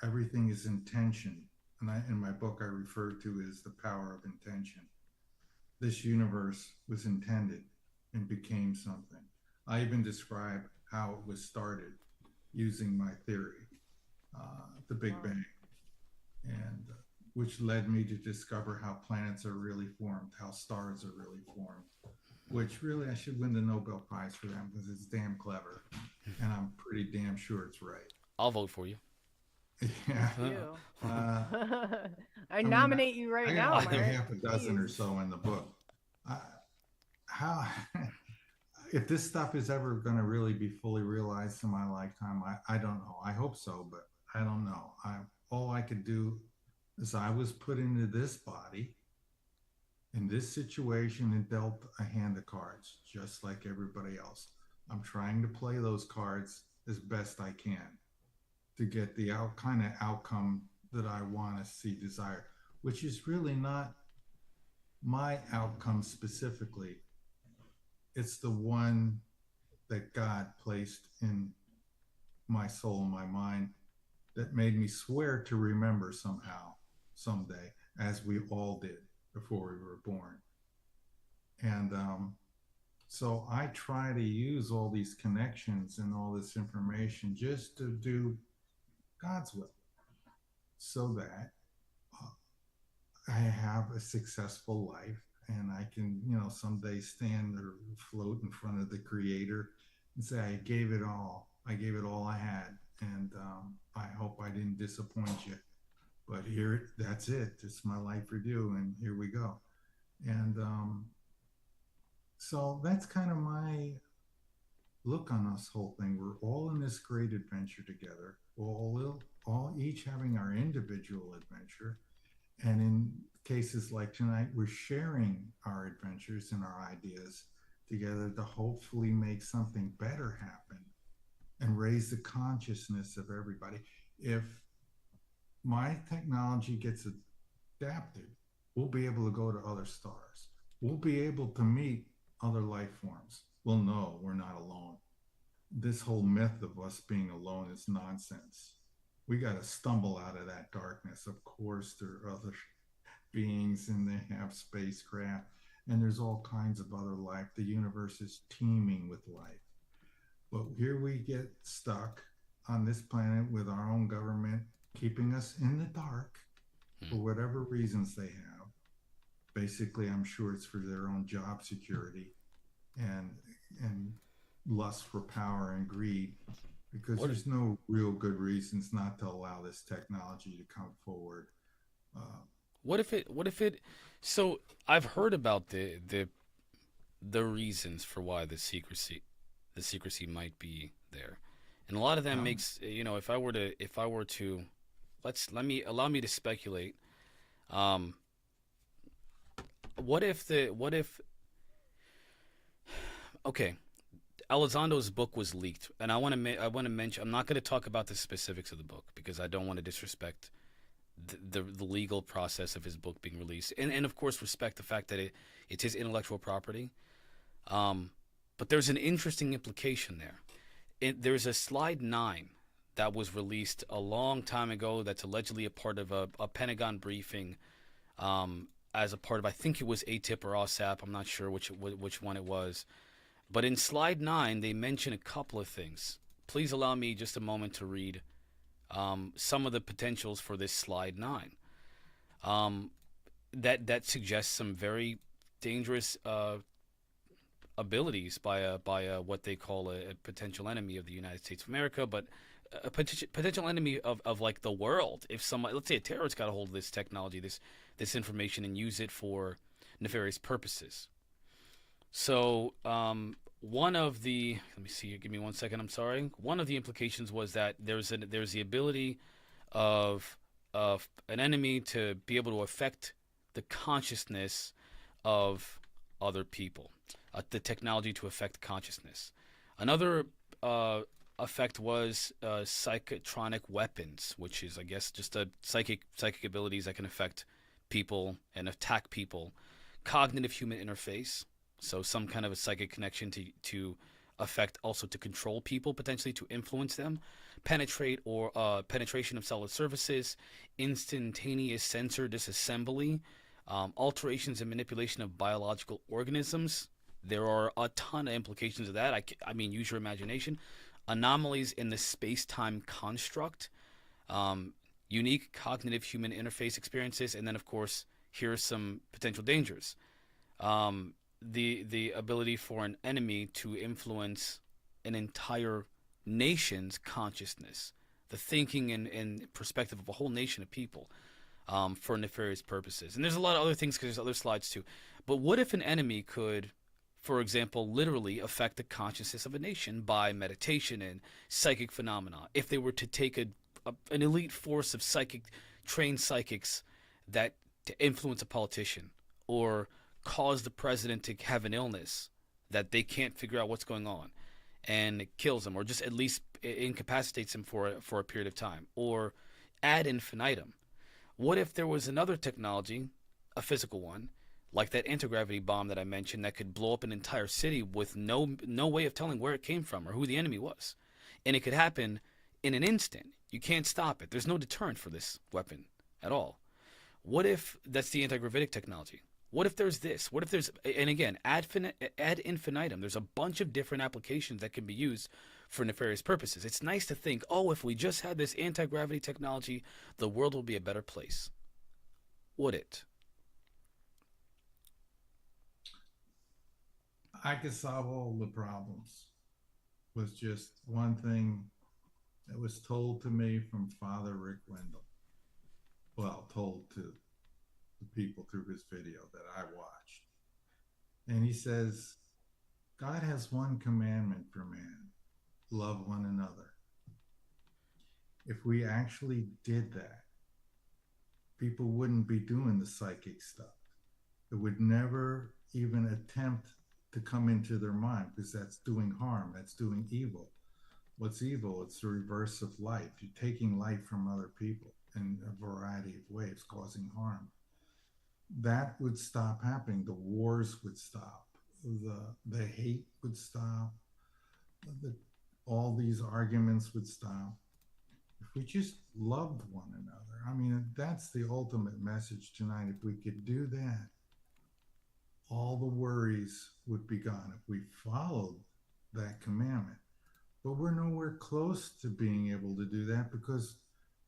Everything is intention. And in my book, I refer to as the power of intention. This universe was intended and became something. I even describe how it was started using my theory, the Big Bang, and which led me to discover how planets are really formed, how stars are really formed, which really I should win the Nobel Prize for that because it's damn clever. And I'm pretty damn sure it's right. I'll vote for you. Yeah. You. Uh, I mean, nominate you right I now, got like Mark. half a dozen or Jeez. so in the book. How, if this stuff is ever going to really be fully realized in my lifetime, I don't know. I hope so, but I don't know. All I could do is I was put into this body in this situation and dealt a hand of cards, just like everybody else. I'm trying to play those cards as best I can to get the kind of outcome that I want to see desired, which is really not my outcome specifically. It's the one that God placed in my soul and my mind that made me swear to remember somehow, someday, as we all did before we were born. And so I try to use all these connections and all this information just to do God's will so that I have a successful life and I can, someday stand or float in front of the Creator and say, I gave it all. I gave it all I had. And I hope I didn't disappoint you. But that's it. It's my life review. And here we go. And so that's kind of my look on this whole thing. We're all in this great adventure together. We're all each having our individual adventure. And in cases like tonight, we're sharing our adventures and our ideas together to hopefully make something better happen and raise the consciousness of everybody. If my technology gets adapted, we'll be able to go to other stars. We'll be able to meet other life forms. We'll know we're not alone. This whole myth of us being alone is nonsense. We got to stumble out of that darkness. Of course, there are other beings and they have spacecraft and there's all kinds of other life. The universe is teeming with life. But here we get stuck on this planet with our own government keeping us in the dark for whatever reasons they have. Basically, I'm sure it's for their own job security and lust for power and greed, because there's no real good reasons not to allow this technology to come forward. What if it? So I've heard about the reasons for why the secrecy might be there, and a lot of them makes if I were to allow me to speculate. What if okay, Elizondo's book was leaked, and I want to mention. I'm not going to talk about the specifics of the book because I don't want to disrespect the legal process of his book being released, and of course respect the fact that it's his intellectual property. But there's an interesting implication there. There's a slide 9 that was released a long time ago that's allegedly a part of a Pentagon briefing, as a part of, I think it was ATIP or OSAP. I'm not sure which one it was. But in slide 9, they mention a couple of things. Please allow me just a moment to read some of the potentials for this slide 9. That suggests some very dangerous abilities by what they call a potential enemy of the United States of America, but a potential enemy of like the world. If somebody, let's say a terrorist, got a hold of this technology, this information, and use it for nefarious purposes. So one of the, let me see, give me 1 second. I'm sorry. One of the implications was that there's the ability of an enemy to be able to affect the consciousness of other people. The technology to affect consciousness. Another effect was psychotronic weapons, which is, I guess, just a psychic abilities that can affect people and attack people. Cognitive human interface, so some kind of a psychic connection to affect, also to control people, potentially to influence them. Penetration of cellular surfaces, instantaneous sensor disassembly, alterations and manipulation of biological organisms. There are a ton of implications of that. I mean, use your imagination. Anomalies in the space-time construct, unique cognitive human interface experiences, and then, of course, here are some potential dangers. The ability for an enemy to influence an entire nation's consciousness, the thinking and perspective of a whole nation of people, for nefarious purposes. And there's a lot of other things, because there's other slides too. But what if an enemy could, for example, literally affect the consciousness of a nation by meditation and psychic phenomena? If they were to take an elite force of trained psychics that to influence a politician, or cause the president to have an illness that they can't figure out what's going on, and it kills them, or just at least incapacitates them for a period of time, or ad infinitum. What if there was another technology, a physical one, like that anti-gravity bomb that I mentioned, that could blow up an entire city with no way of telling where it came from or who the enemy was? And it could happen in an instant. You can't stop it. There's no deterrent for this weapon at all. What if that's the anti-gravitic technology? What if there's this? What if there's, and again, ad infinitum, there's a bunch of different applications that can be used for nefarious purposes. It's nice to think, oh, if we just had this anti-gravity technology, the world will be a better place. Would it? I could solve all the problems was just one thing that was told to me from Father Rick Wendell. Well, told to the people through his video that I watched. And he says, God has one commandment for man: love one another. If we actually did that, people wouldn't be doing the psychic stuff. It would never even attempt to come into their mind, because that's doing harm, that's doing evil. What's evil? It's the reverse of life. You're taking life from other people in a variety of ways, causing harm. That would stop happening. The wars would stop. The hate would stop. All these arguments would stop. If we just loved one another. I mean, that's the ultimate message tonight. If we could do that, all the worries would be gone if we followed that commandment. But we're nowhere close to being able to do that, because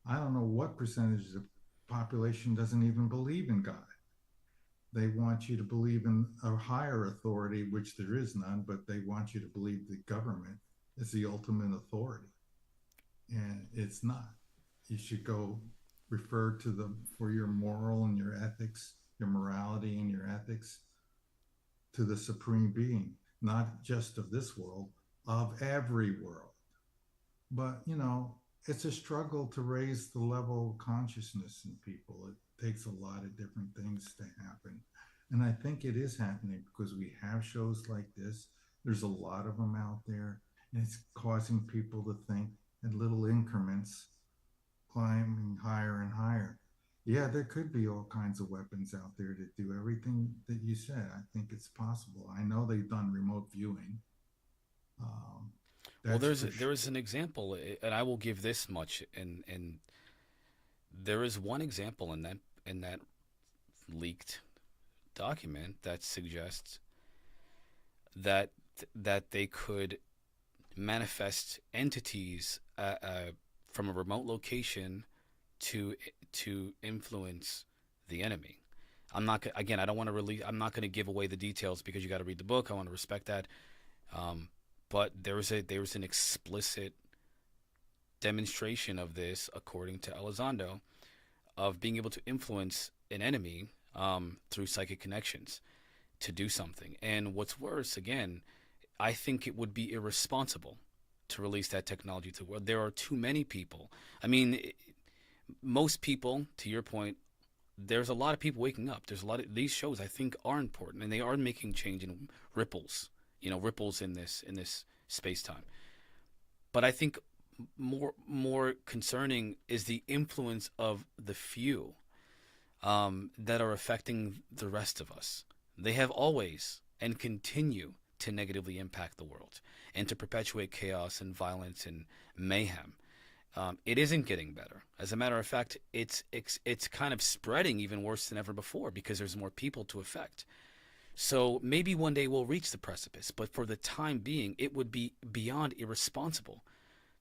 I don't know what percentage of the population doesn't even believe in God. They want you to believe in a higher authority, which there is none, but they want you to believe the government is the ultimate authority. And it's not. You should go refer to them for your moral and your ethics, your morality and your ethics, to the supreme being, not just of this world, of every world. But, you know, it's a struggle to raise the level of consciousness in people. It takes a lot of different things to happen. And I think it is happening, because we have shows like this. There's a lot of them out there, and it's causing people to think in little increments, climbing higher and higher. Yeah, there could be all kinds of weapons out there that do everything that you said. I think it's possible. I know they've done remote viewing. Well, there is an example, and I will give this much, and there is one example in that leaked document that suggests that that they could manifest entities from a remote location to influence the enemy. I'm not again. I don't want to release. I'm not going to give away the details because you got to read the book. I want to respect that. But there was an explicit demonstration of this, according to Elizondo, of being able to influence an enemy through psychic connections to do something. And what's worse, again, I think it would be irresponsible to release that technology to the world. There are too many people. I mean, most people, to your point, there's a lot of people waking up. There's a lot of these shows I think are important, and they are making change in ripples, ripples in this space time. But I think more concerning is the influence of the few that are affecting the rest of us. They have always and continue to negatively impact the world and to perpetuate chaos and violence and mayhem. It isn't getting better. As a matter of fact, it's kind of spreading even worse than ever before because there's more people to affect. So maybe one day we'll reach the precipice, but for the time being, it would be beyond irresponsible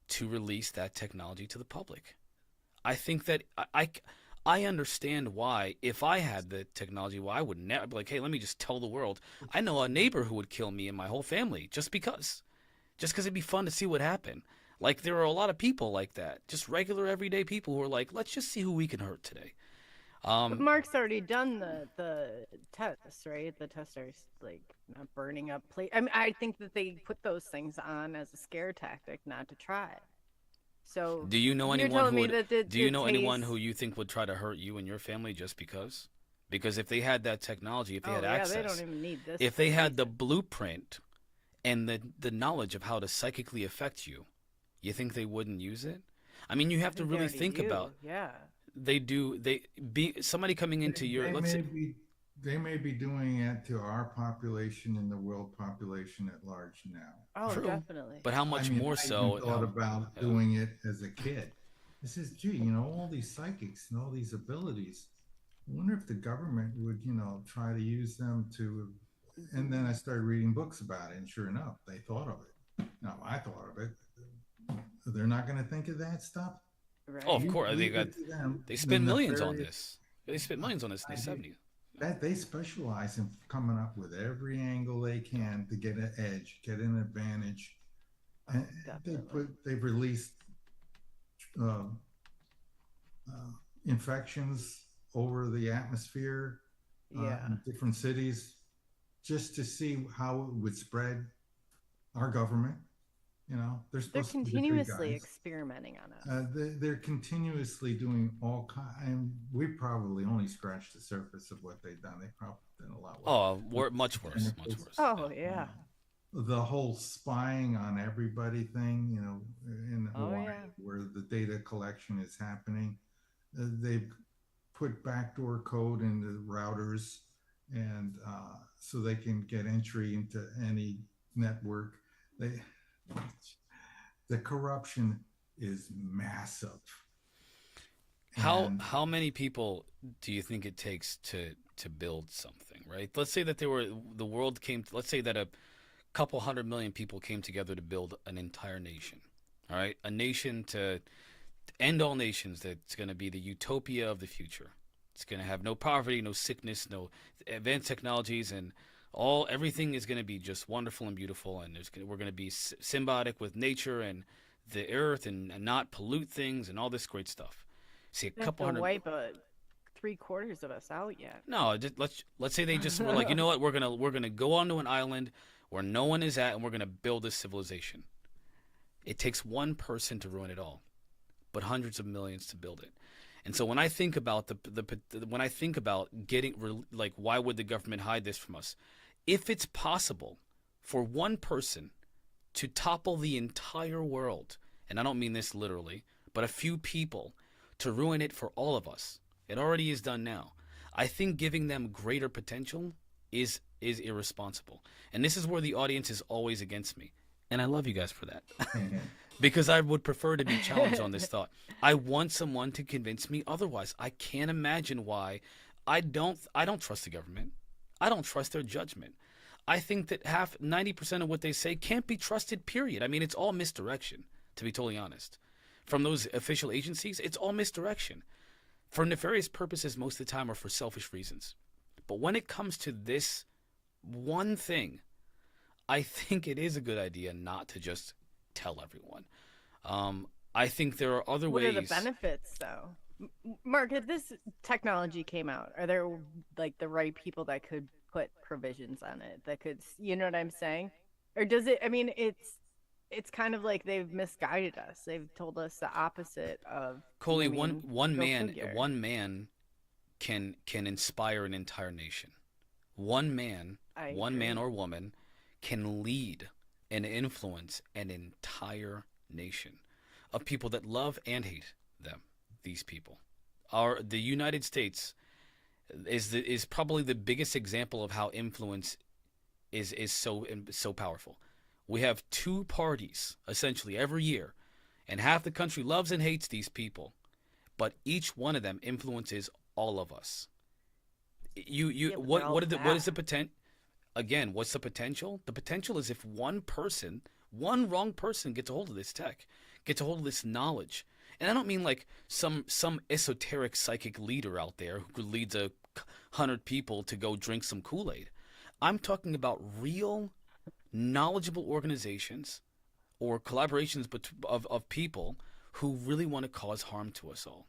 to release that technology to the public. I think that I understand why, if I had the technology, I would never be like, hey, let me just tell the world. I know a neighbor who would kill me and my whole family just because it'd be fun to see what happened. Like, there are a lot of people like that, just regular everyday people who are like, let's just see who we can hurt today. But Mark's already done the tests, right? The testers like not burning up plate. I mean, I think that they put those things on as a scare tactic, not to try. So do you know you're anyone telling who me would, that do you know taste... anyone who you think would try to hurt you and your family just because? Because if they had that technology, if they had access, they don't even need this. if they had the blueprint and the knowledge of how to psychically affect you, you think they wouldn't use it? I mean, you have to really think about. Yeah. They do. Somebody coming into your. They may be doing it to our population and the world population at large now. Oh, True. Definitely. But how much more so? I thought about doing it as a kid. I says, gee, all these psychics and all these abilities. I wonder if the government would, try to use them to. And then I started reading books about it, and sure enough, they thought of it. No, I thought of it. They're not going to think of that stuff. Right. Oh, of course. They spent millions on this. They spent millions on this in the 70s. That they specialize in coming up with every angle they can to get an edge, get an advantage. And they've released infections over the atmosphere in different cities just to see how it would spread. Our government. They're continuously experimenting on it. They're continuously doing all kinds, and we probably only scratched the surface of what they've done. They probably done a lot worse. Much worse. Much worse. Oh yeah. The whole spying on everybody thing, in Hawaii, where the data collection is happening, they've put backdoor code into routers, and so they can get entry into any network. The corruption is massive. How many people do you think it takes to build something, right? Let's say that let's say that a couple 100 million people came together to build an entire nation. All right? A nation to end all nations, that's going to be the utopia of the future. It's going to have no poverty, no sickness, no advanced technologies, and everything is going to be just wonderful and beautiful, and we're going to be symbiotic with nature and the earth, and not pollute things and all this great stuff. See, a couple hundred. Wipe 3/4 of us out yet. No, let's say they just were like, you know what, we're gonna go onto an island where no one is at, and we're gonna build this civilization. It takes one person to ruin it all, but hundreds of millions to build it. And so when I think about getting, like, why would the government hide this from us? If it's possible for one person to topple the entire world, and I don't mean this literally, but a few people to ruin it for all of us, it already is done now. I think giving them greater potential is irresponsible. And this is where the audience is always against me. And I love you guys for that. Because I would prefer to be challenged on this thought. I want someone to convince me otherwise. I can't imagine why. I don't trust the government. I don't trust their judgment. I think that 90% of what they say can't be trusted, period. I mean, it's all misdirection, to be totally honest. From those official agencies, it's all misdirection for nefarious purposes most of the time, or for selfish reasons. But when it comes to this one thing, I think it is a good idea not to just tell everyone. I think there are other What ways. are the benefits, though? Mark, if this technology came out, are there like the right people that could put provisions on it that could, you know what I'm saying? Or does it, I mean, it's kind of like they've misguided us. They've told us the opposite of, Coley, I mean, one go man figure. one man can inspire an entire nation. One man, I one man agree. or woman can lead and influence an entire nation of people that love and hate them. These people, the United States is probably the biggest example of how influence is so powerful. We have two parties essentially every year, and half the country loves and hates these people, but each one of them influences all of us. Yeah, but they're all What is the bad. potential? Again, what's the potential? The potential is if one person, one wrong person gets a hold of this tech, gets a hold of this knowledge. And I don't mean like some esoteric psychic leader out there who leads 100 people to go drink some Kool-Aid. I'm talking about real knowledgeable organizations or collaborations of people who really want to cause harm to us all.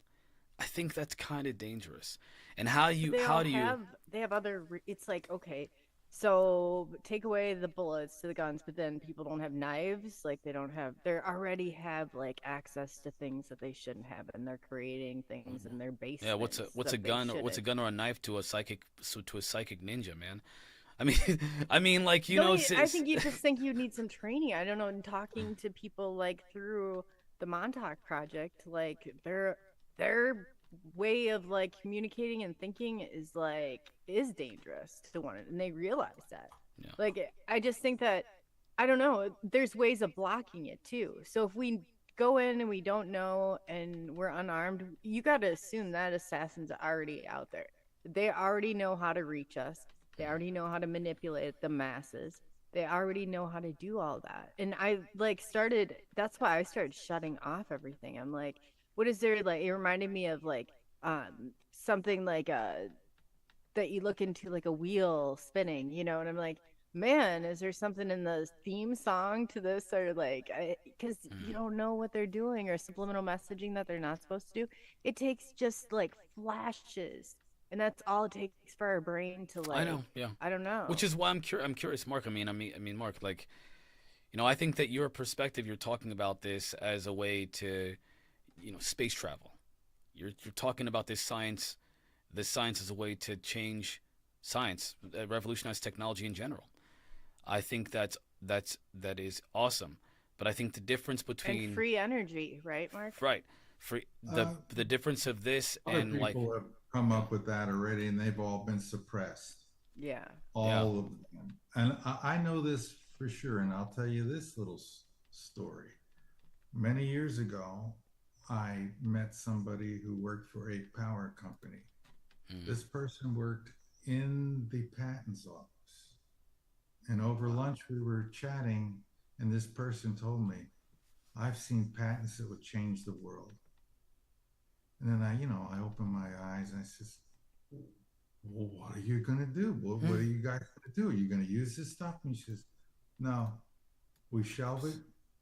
I think that's kind of dangerous. And But they all how do you they have other, it's like, okay, so take away the bullets to the guns, but then people don't have knives. Like they already have like access to things that they shouldn't have, and they're creating things in their Yeah, basements what's a that they gun, what's a shouldn't. gun or a knife to a psychic ninja, man? I mean, I mean, like, Really, I think you just think you need some training. I don't know. In talking to people like through the Montauk Project, like their way of like communicating and thinking is dangerous to one, and they realize that. yeah. Like, I just think that I don't know. There's ways of blocking it too. So if we go in and we don't know and we're unarmed, you got to assume that assassins are already out there. They already know how to reach us. They already know how to manipulate the masses. They already know how to do all that. And I like started, that's why I started shutting off everything. I'm like, what is there, like, it reminded me of like something like that you look into, like a wheel spinning, and I'm like, man, is there something in the theme song to this, or like, because you Mhm. don't know what they're doing, or subliminal messaging that they're not supposed to do. It takes just like flashes, and that's all it takes for our brain to I like, know, yeah. I don't Which know. is why I'm curious, Mark. I mean, Mark, like, I think that your perspective, you're talking about this as a way to, space travel. You're talking about this science as a way to change science, revolutionize technology in general. I think that is awesome. But I think the difference And between free energy, right, Mark? right, free Uh, the difference of this Other and like people have come yeah, up with that already, and they've all been suppressed. Yeah. yeah, All of them. And I know this for sure, and I'll tell you this little story. Many years ago, I met somebody who worked for a power company. mm, This person worked in the patents office. And over Wow. lunch, we were chatting, and this person told me, I've seen patents that would change the world. And then I opened my eyes and I says, well, what are you going to do? What are mm. you guys going to do? Are you going to use this stuff? And she says, no, we shelve it.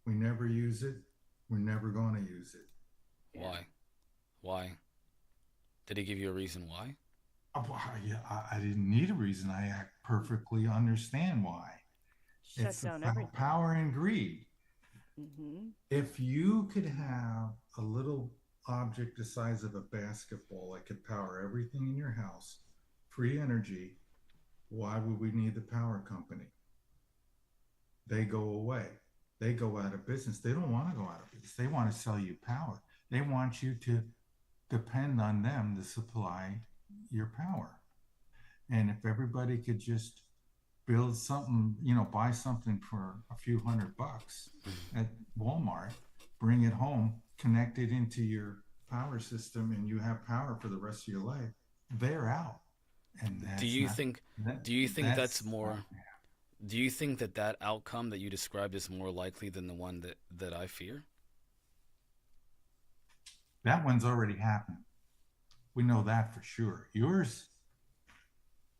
We never use it. We're never going to use it. Yeah. Why? Why? Did he give you a reason why? Yeah, I didn't need a reason. I perfectly understand why. Shut It's down about everything. power and greed. Hmm. If you could have a little object the size of a basketball that could power everything in your house, free energy, why would we need the power company? They go away. They go out of business. They don't want to go out of business. They want to sell you power. They want you to depend on them to supply your power. And if everybody could just build something, buy something for a few $100 at Walmart, bring it home, connect it into your power system, and you have power for the rest of your life, they're out. And Do that's you not think that do you think that's that's not more Do you think that that outcome that you described is more likely than the one that I fear? That one's already happened. We know that for sure. Yours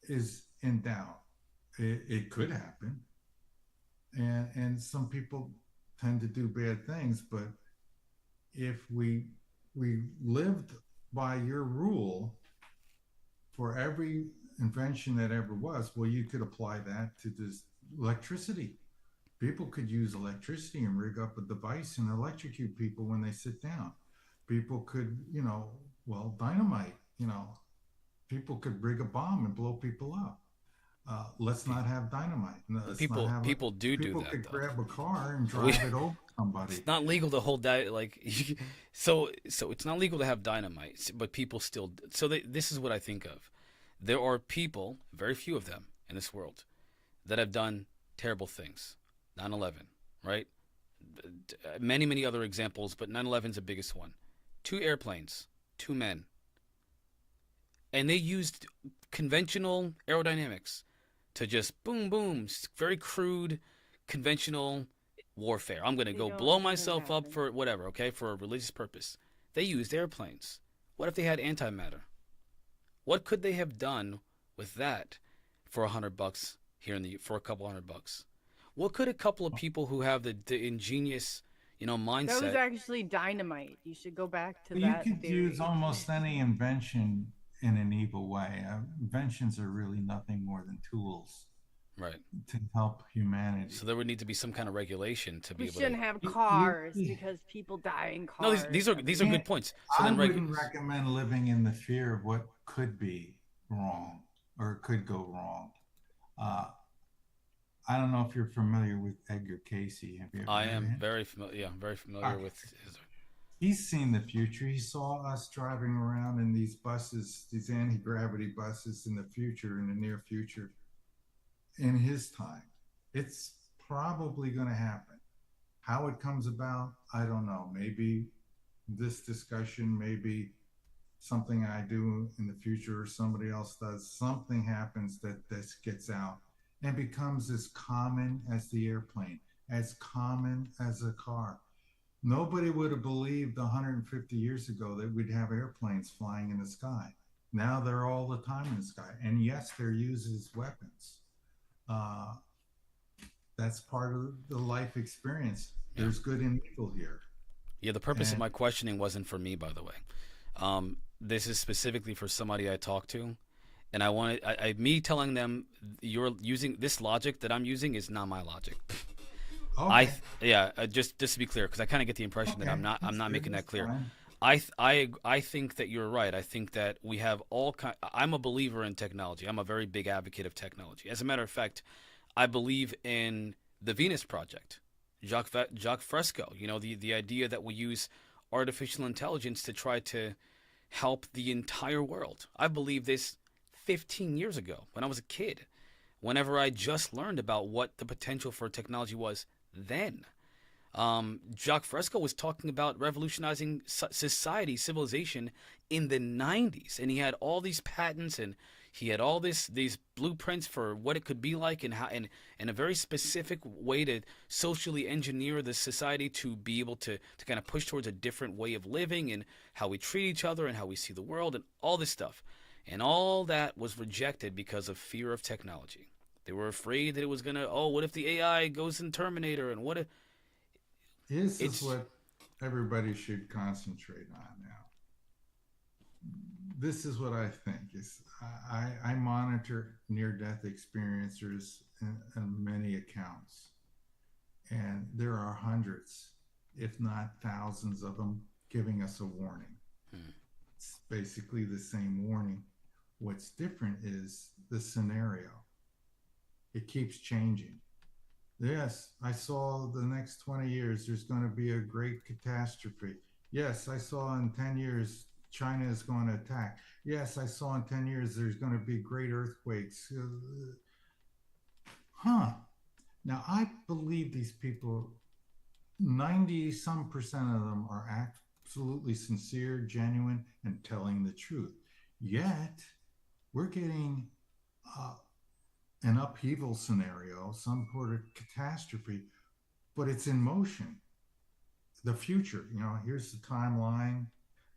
is in doubt. It could happen, and some people tend to do bad things. But if we lived by your rule for every invention that ever was, well, you could apply that to this electricity. People could use electricity and rig up a device and electrocute people when they sit down. People could, well, dynamite, people could rig a bomb and blow people up. Let's not have dynamite. No, let's not People have people do people that could though. grab a car and We, drive it over somebody. it's not legal to hold that like so it's not legal to have dynamite, but people still this is what I think of. There are people, very few of them in this world, that have done terrible things. 9/11, right? Many other examples, but 9/11 is the biggest one. Two airplanes, two men, and they used conventional aerodynamics to just boom boom, very crude conventional warfare. I'm going to They go don't blow even myself up happen. for whatever, okay, for a religious purpose. They used airplanes. What if they had antimatter? What could they have done with that for $100 here in the for a couple $100? What could a couple of people who have the ingenious, That was mindset? actually dynamite. You should go back to You that could use theory. almost any invention in an evil way. Inventions are really nothing more than tools Right. to help humanity. So there would need to be some kind of regulation to be We able to. shouldn't have You, cars you, because people die in No, cars these every are Yeah, good points. So I then wouldn't recommend living in the fear of what could be wrong or could go wrong. Uh, I don't know if you're familiar with Edgar Casey. Have you ever I met am him? very familiar. Yeah, I'm very familiar Okay. with his. He's seen the future. He saw us driving around in these buses, these anti-gravity buses in the future, in the near future, in his time. It's probably going to happen. How it comes about, I don't know. Maybe this discussion, maybe something I do in the future or somebody else does, something happens that this gets out and becomes as common as the airplane, as common as a car. Nobody would have believed 150 years ago that we'd have airplanes flying in the sky. Now they're all the time in the sky. And yes, they're used as weapons. Uh, that's part of the life experience. Yeah. There's good and evil here. Yeah, the purpose of And my questioning wasn't for me, by the way. This is specifically for somebody I talked to, and I wanted me telling them you're using this logic that I'm using is not my logic. okay, Just to be clear, because I kind of get the impression that okay, I'm that's not good. making That's that clear. fine. I think that you're right. I think that we have all kind. I'm a believer in technology. I'm a very big advocate of technology. As a matter of fact, I believe in the Venus Project, Jacques Fresco. The idea that we use artificial intelligence to try to help the entire world. I believe this 15 years ago when I was a kid. Whenever I just learned about what the potential for technology was then. Jacques Fresco was talking about revolutionizing society, civilization in the 90s, and he had all these patents and he had all these blueprints for what it could be like and how and a very specific way to socially engineer the society to be able to kind of push towards a different way of living and how we treat each other and how we see the world and all this stuff. And all that was rejected because of fear of technology. They were afraid that it was gonna, what if the AI goes in Terminator and what if This is it's what everybody should concentrate on now. This is what I think is I monitor near-death experiencers in many accounts, and there are hundreds, if not thousands of them giving us a warning. It's basically the same warning. What's different is the scenario. It keeps changing. Yes, I saw the next 20 years there's going to be a great catastrophe. Yes, I saw in 10 years China is going to attack. Yes, I saw in 10 years there's going to be great earthquakes. Now, I believe these people, 90 some percent of them are absolutely sincere, genuine, and telling the truth. Yet, we're getting an upheaval scenario, some sort of catastrophe, but it's in motion. The future, here's the timeline,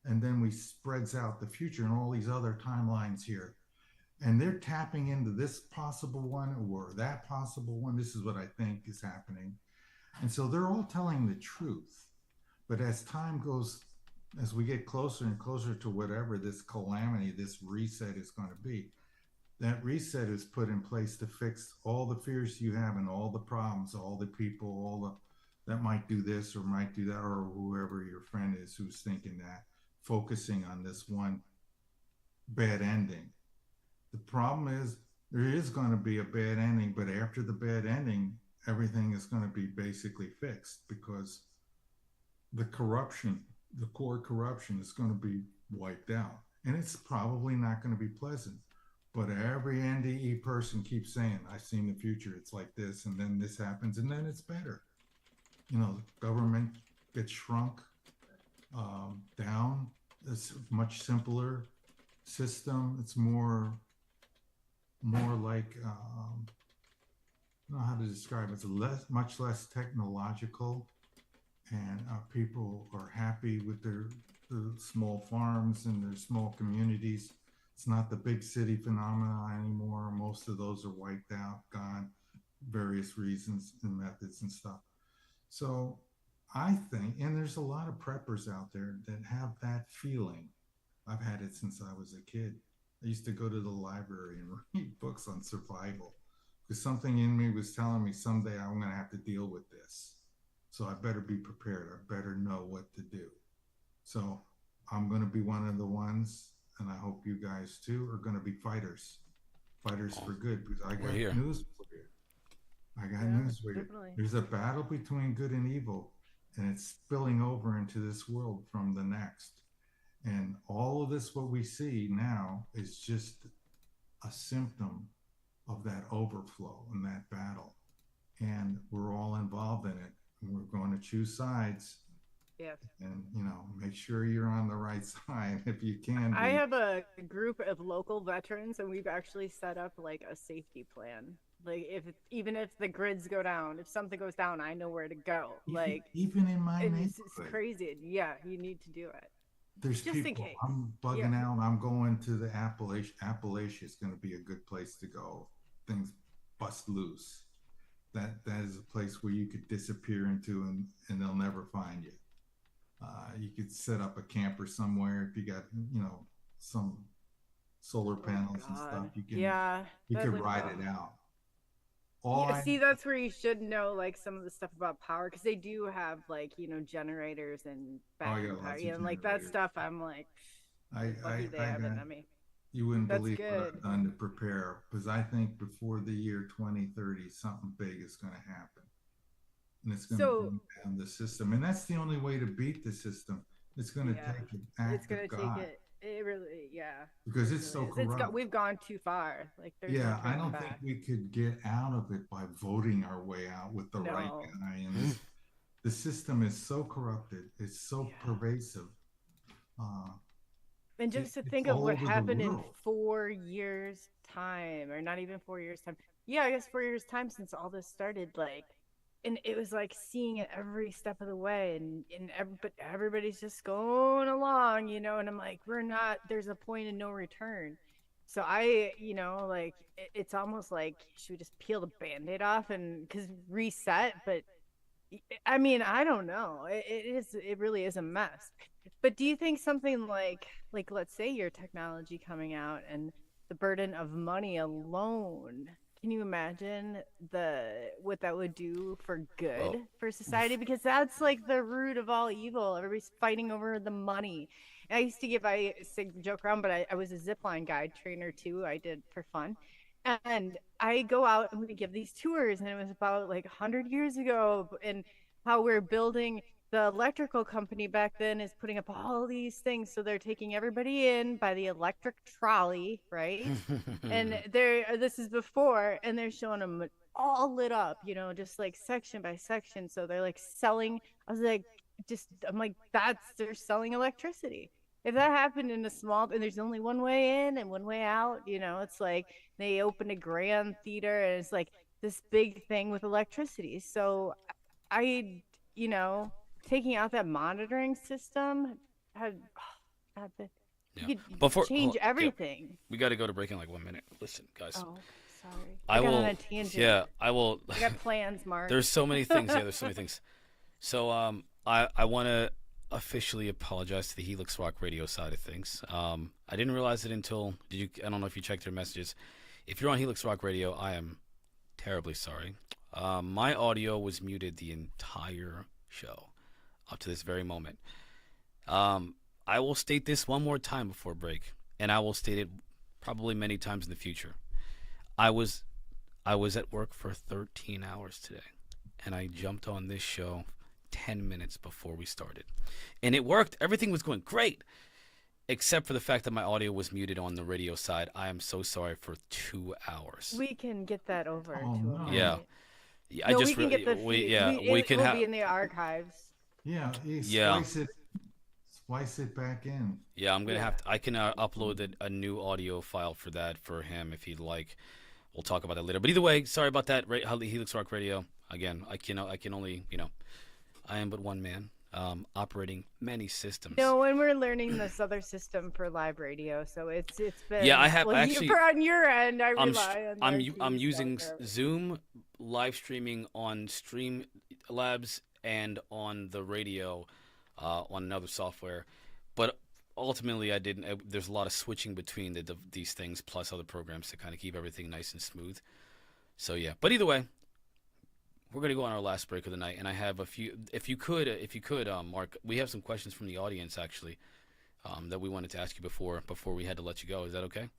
and then we spreads out the future and all these other timelines here. And they're tapping into this possible one or that possible one. This is what I think is happening. And so they're all telling the truth. But as time goes, as we get closer and closer to whatever this calamity, this reset is going to be, that reset is put in place to fix all the fears you have and all the problems, all the people, all the that might do this or might do that, or whoever your friend is who's thinking that, focusing on this one bad ending. The problem is there is going to be a bad ending, but after the bad ending, everything is going to be basically fixed because the corruption, the core corruption, is going to be wiped out. And it's probably not going to be pleasant. But every NDE person keeps saying, I've seen the future, it's like this, and then this happens, and then it's better. The government gets shrunk down. It's a much simpler system. It's more like, I don't know how to describe it. It's much less technological, and people are happy with the small farms and their small communities. It's not the big city phenomena anymore. Most of those are wiped out, gone, various reasons and methods and stuff. So I think, and there's a lot of preppers out there that have that feeling. I've had it since I was a kid. I used to go to the library and read books on survival because something in me was telling me someday I'm going to have to deal with this. So I better be prepared. I better know what to do. So I'm going to be one of the ones, and I hope you guys too are going to be fighters for good, because I got news for you. I got news for you. Definitely. There's a battle between good and evil, and it's spilling over into this world from the next. And all of this, what we see now, is just a symptom of that overflow and that battle. And we're all involved in it. And we're going to choose sides. Yes. And, make sure you're on the right side if you can be. I have a group of local veterans, and we've actually set up like a safety plan. Like even if the grids go down, if something goes down, I know where to go. Even in my neighborhood, it's crazy. Yeah, you need to do it. There's just people. in case. I'm bugging out. I'm going to the Appalachia. Appalachia is going to be a good place to go. Things bust loose. That is a place where you could disappear into, and they'll never find you. You could set up a camper somewhere if you got some solar panels and stuff. You can ride it out. See, that's where you should know like some of the stuff about power, because they do have like generators and battery power, and like that stuff. I'm like, lucky they have it. I mean, you wouldn't believe what I've done to prepare, because I think before the year 2030, something big is going to happen, and it's going to bring down the system. And that's the only way to beat the system. It's going to take an act of God. It really, because it's so corrupt. We've gone too far. Like, there's I don't think we could get out of it by voting our way out with the right guy. And the system is so corrupted. It's so pervasive. And just to think of what happened in 4 years' time, or not even 4 years' time. Yeah, I guess 4 years' time since all this started. Like, and it was like seeing it every step of the way, but everybody's just going along, and I'm like, there's a point of no return. So like it's almost like, should we just peel the Band-Aid off and because reset? But I mean, I don't know. It really is a mess. But do you think something like let's say your technology coming out and the burden of money alone, can you imagine what that would do for good for society? Because that's like the root of all evil. Everybody's fighting over the money. And I used to joke around, but I was a zipline guide trainer too. I did for fun. And I go out and we give these tours, and it was about like 100 years ago, and how we're building. The electrical company back then is putting up all these things, so they're taking everybody in by the electric trolley, right? And this is before, and they're showing them all lit up, just like section by section. So they're like selling. I'm like, they're selling electricity. if that happened in a small, and there's only one way in and one way out, it's like they opened a grand theater and it's like this big thing with electricity. So I, you know, taking out that monitoring system had, God, Yeah. you could Before change yeah, everything. we got to go to break in like 1 minute. Listen, guys. Oh, sorry. I got will. on a tangent. Yeah, I will. I got plans, Mark. There's so many things. Yeah, there's so many things. So I want to officially apologize to the Helix Rock Radio side of things. I didn't realize it until I don't know if you checked your messages. If you're on Helix Rock Radio, I am terribly sorry. My audio was muted the entire show up to this very moment. I will state this one more time before break, and I will state it probably many times in the future. I was at work for 13 hours today, and I jumped on this show 10 minutes before we started. And it worked. Everything was going great, except for the fact that my audio was muted on the radio side. I am so sorry for 2 hours. We can get that over Oh, to no. him. Yeah. No, I just we can get the we, feed. yeah, we it can will have be in the archives. Yeah, you Yeah. splice it back in. Yeah, I'm gonna Yeah. have to. I can upload a new audio file for that for him if he'd like. We'll talk about that later. But either way, sorry about that. Helix Rock Radio. Again, I can only I am but one man, operating many systems. No, and we're learning this other system for live radio, so it's been. Yeah, I have- well, actually- for on your end. I I'm rely on. I'm their I'm teams using out there. Zoom live streaming on Streamlabs and on the radio on another software, but ultimately I didn't. There's a lot of switching between these things plus other programs to kind of keep everything nice and smooth. So yeah, but either way, we're gonna go on our last break of the night, and I have a few. If you could, Mark, we have some questions from the audience actually that we wanted to ask you before we had to let you go. Is that okay?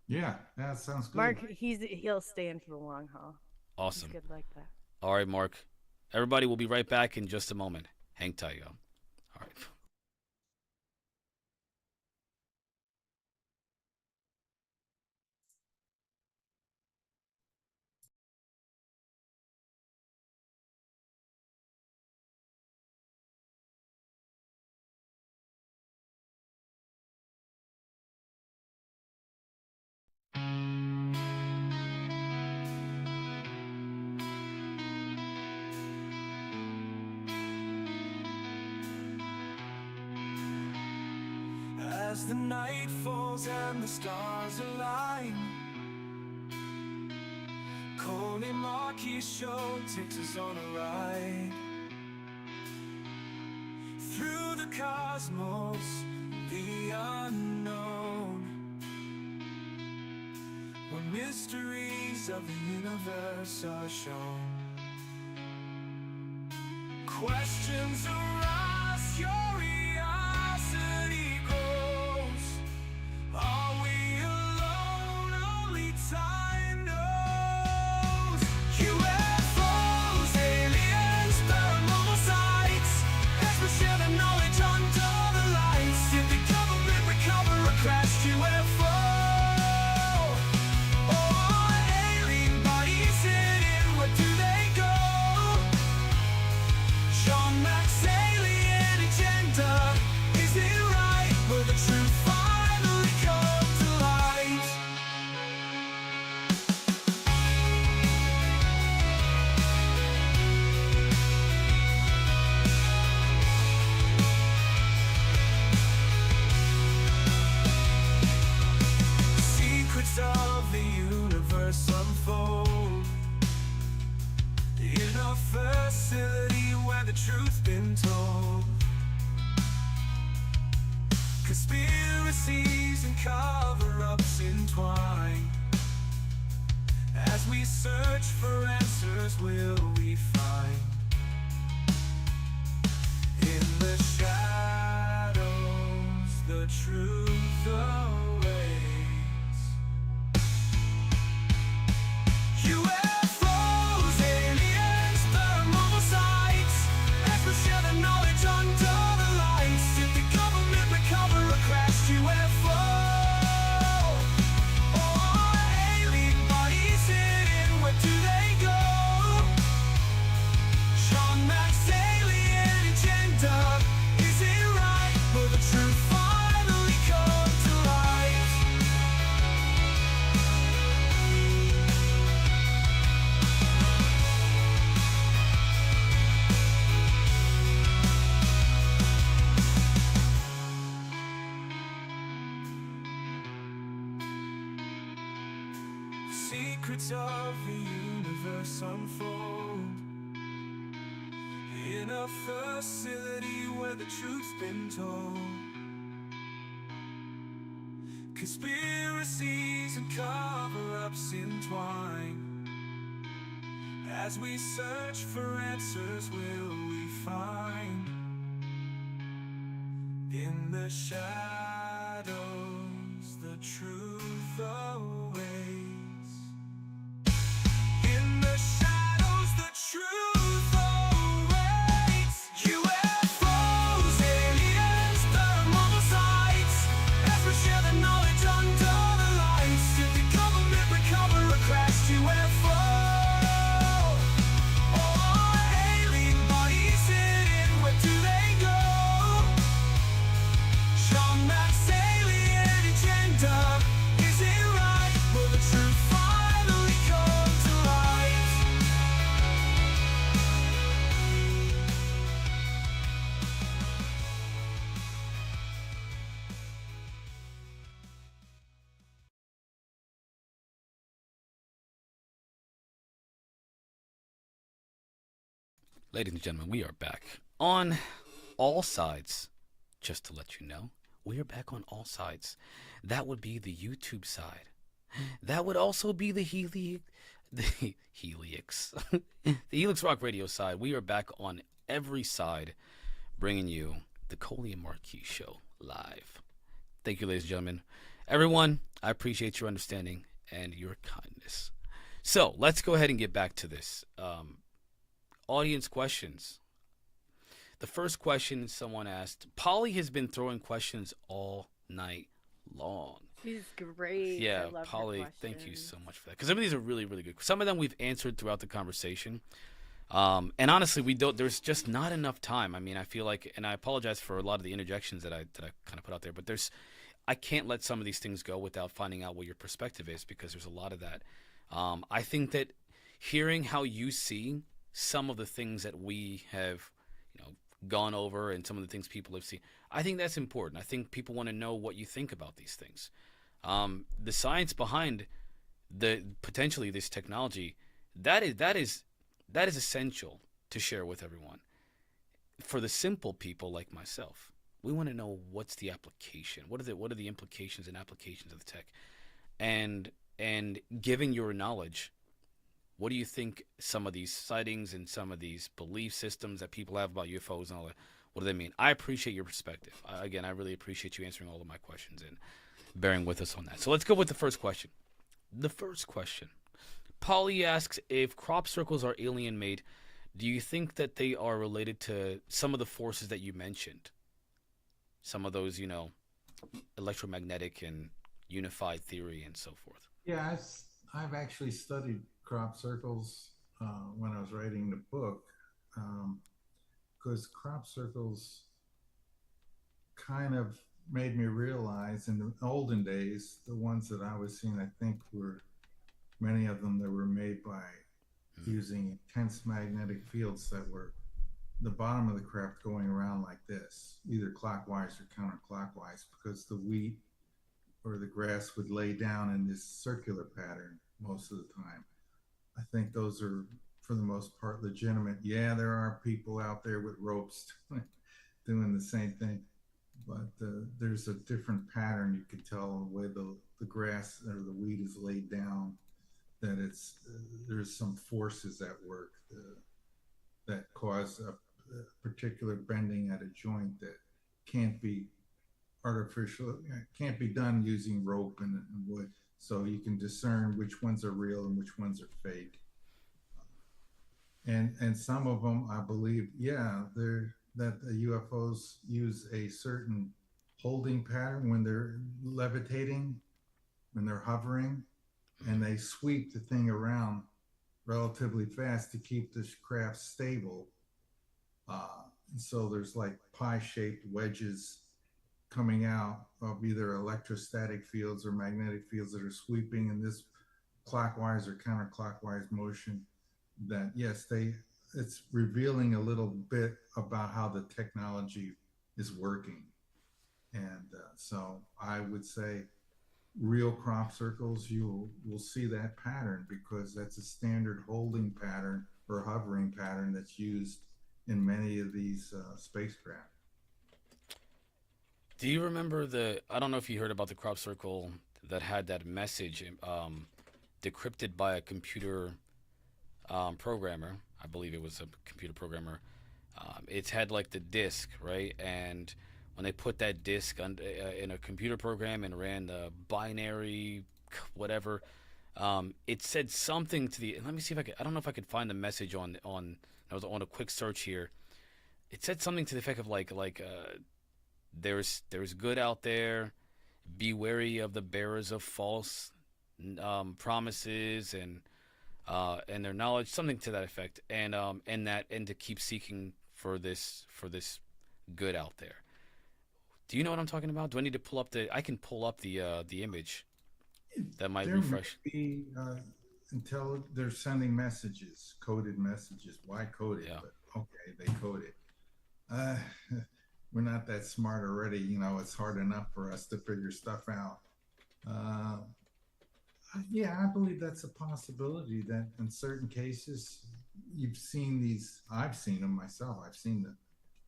Yeah, that sounds good. Mark, he'll stay in for the long haul. Awesome. He's good like that. All right, Mark. Everybody will be right back in just a moment. Hang tight, yo. All right. As the night falls and the stars align, Colin Marquis show takes us on a ride through the cosmos, the unknown, where mysteries of the universe are shown. Questions arise, curiosity grows. Are we alone? Only time knows. UFOs, aliens, paranormal sights. Experts share their knowledge under the lights. Did the government recover a crashed UFO? Or alien bodies hidden? Where do they go? Sean Mack's alien agenda. Is it right? Will the truth finally come to light? Secrets of the universe unfold in a facility where the truth's been told. Conspiracies and cover-ups entwine. As we search for answers, will we find? In the shadows, the truth awaits. UFOs, aliens, paranormal sights. Experts share their knowledge under the lights. Did the government recover a crashed UFO? Or alien bodies hidden? Where do they go? Sean Mack's alien agenda. Is it right? Will the truth finally Secrets of the universe unfold in a facility where the truth's been told. Conspiracies and cover-ups entwine. As we search for answers, will we find in the shadows the truth awaits? In the shadows, the truth awaits. UFOs, aliens, thermal sights. As we share the knowledge under the lights, did the government recover a crashed UFO? Or alien bodies hidden, where do they go? Sean Mack's alien agenda, is it right? Will the truth finally come to light? Ladies and gentlemen, we are back on all sides. Just to let you know, we are back on all sides. That would be the YouTube side. That would also be the Helix, the Helix Rock Radio side. We are back on every side, bringing you the Coley and Marquis Show live. Thank you, ladies and gentlemen. Everyone, I appreciate your understanding and your kindness. So let's go ahead and get back to this. Audience questions. The first question someone asked, Polly has been throwing questions all night long. She's great. Yeah, I love her Polly, thank you questions. so much for that. Because some of these are really, really good. Some of them we've answered throughout the conversation. And honestly, there's just not enough time. I mean, I feel like, and I apologize for a lot of the interjections that I kind of put out there, but I can't let some of these things go without finding out what your perspective is, because there's a lot of that. I think that hearing how you see some of the things that we have, gone over, and some of the things people have seen, I think that's important. I think people want to know what you think about these things. The science behind potentially this technology, that is essential to share with everyone. For the simple people like myself, we want to know what's the application. What are the implications and applications of the tech, and giving your knowledge. What do you think some of these sightings and some of these belief systems that people have about UFOs and all that, what do they mean? I appreciate your perspective. Again, I really appreciate you answering all of my questions and bearing with us on that. So let's go with the first question. The first question. Polly asks, if crop circles are alien made, do you think that they are related to some of the forces that you mentioned? Some of those, electromagnetic and unified theory and so forth. Yeah, I've actually studied crop circles when I was writing the book, because crop circles kind of made me realize in the olden days, the ones that I was seeing, I think were many of them that were made by using intense magnetic fields that were the bottom of the craft going around like this, either clockwise or counterclockwise, because the wheat or the grass would lay down in this circular pattern most of the time. I think those are, for the most part, legitimate. Yeah, there are people out there with ropes doing the same thing, but there's a different pattern. You can tell the way the grass or the wheat is laid down, that there's some forces at work that cause a particular bending at a joint that can't be artificial, can't be done using rope and wood. So you can discern which ones are real and which ones are fake. And some of them, I believe, that the UFOs use a certain holding pattern when they're levitating, when they're hovering, and they sweep the thing around relatively fast to keep this craft stable. And so there's like pie-shaped wedges coming out of either electrostatic fields or magnetic fields that are sweeping in this clockwise or counterclockwise motion. That yes, it's revealing a little bit about how the technology is working. And so I would say real crop circles, you will see that pattern because that's a standard holding pattern or hovering pattern that's used in many of these spacecraft. Do you remember the? I don't know if you heard about the crop circle that had that message decrypted by a computer programmer. I believe it was a computer programmer. It's had like the disk, right? And when they put that disk in a computer program and ran the binary, whatever, it said something to the. Let me see if I could. I don't know if I could find the message on. I was on a quick search here. It said something to the effect of there's good out there. Be wary of the bearers of false promises and their knowledge, something to that effect, and to keep seeking for this good out there. Do you know what I'm talking about? Do I need to pull up the? I can pull up the image that might There refresh. may be until they're sending messages, coded messages. Why code it? Yeah. But okay, they code it. Uh, we're not that smart already. It's hard enough for us to figure stuff out. Uh, yeah, I believe that's a possibility that in certain cases you've seen these. I've seen them myself. I've seen the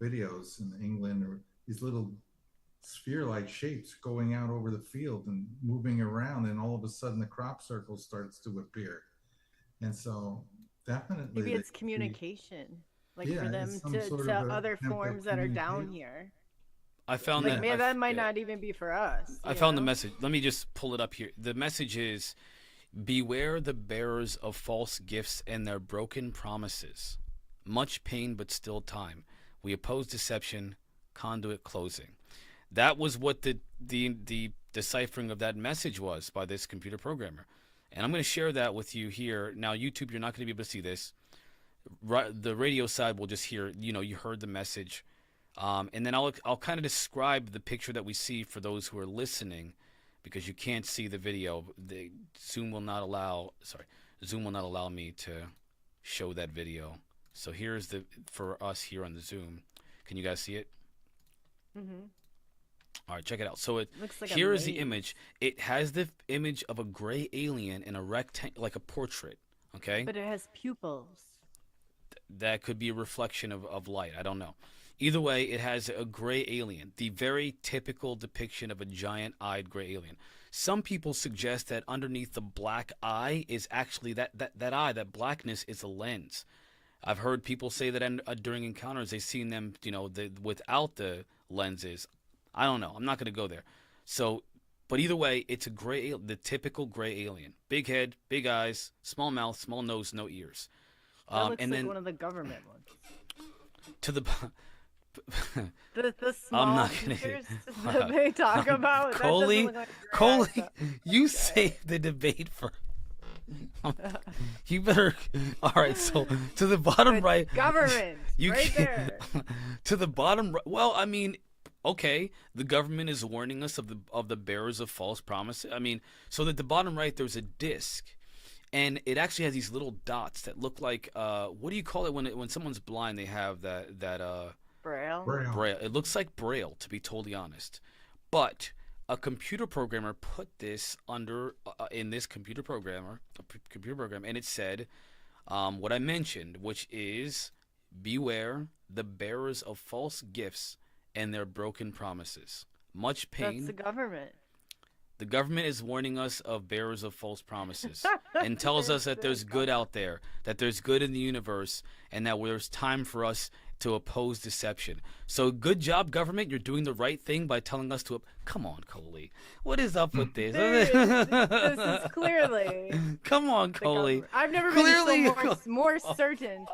videos in England or these little sphere-like shapes going out over the field and moving around, and all of a sudden the crop circle starts to appear. And so definitely Maybe they it's communication, like yeah, for them it's some to sort to of other attempt at forms that are down communication. here. I found Like, that. man, that might not even be for us. I you found the know? message. Let me just pull it up here. The message is: beware the bearers of false gifts and their broken promises. Much pain, but still time. We oppose deception. Conduit closing. That was what the deciphering of that message was by this computer programmer. And I'm going to share that with you here. Now, YouTube, you're not going to be able to see this. The radio side will just hear, you heard the message. And then I'll kind of describe the picture that we see for those who are listening, because you can't see the video. Zoom will not allow me to show that video. So here's for us here on the Zoom. Can you guys see it? Mhm. All right, check it out. So Looks like a here is the maze. image. It has the image of a gray alien in a rectangle, like a portrait. Okay, But it has pupils. that could be a reflection of light. I don't know. Either way, it has a gray alien, the very typical depiction of a giant-eyed gray alien. Some people suggest that underneath the black eye is actually that eye, that blackness is a lens. I've heard people say that during encounters they've seen them, without the lenses. I don't know. I'm not going to go there. So, but either way, it's the typical gray alien. Big head, big eyes, small mouth, small nose, no ears. That looks And like then one of the government ones. to the The small I'm not gonna features that they talk about. that doesn't Coley, look like a gray Coley, eye, you save the debate for. You better. All right, so to the bottom It's right, government, you right can't- there. to the bottom right. Well, I mean, okay, the government is warning us of the bearers of false promises. I mean, so at the bottom right, there's a disc, and it actually has these little dots that look like what do you call it when someone's blind? They have that Braille. Braille. Braille. It looks like Braille, to be totally honest. But a computer programmer put this under in this computer program, and it said what I mentioned, which is beware the bearers of false gifts and their broken promises. Much That's pain. the government. The government is warning us of bearers of false promises and tells us that there's good out there, that there's good in the universe, and that there's time for us to oppose deception. So good job, government. You're doing the right thing by telling us to. Come on, Coley. What is up with this? This is clearly Come on, the Coley. government. I've never Clearly- been so more certain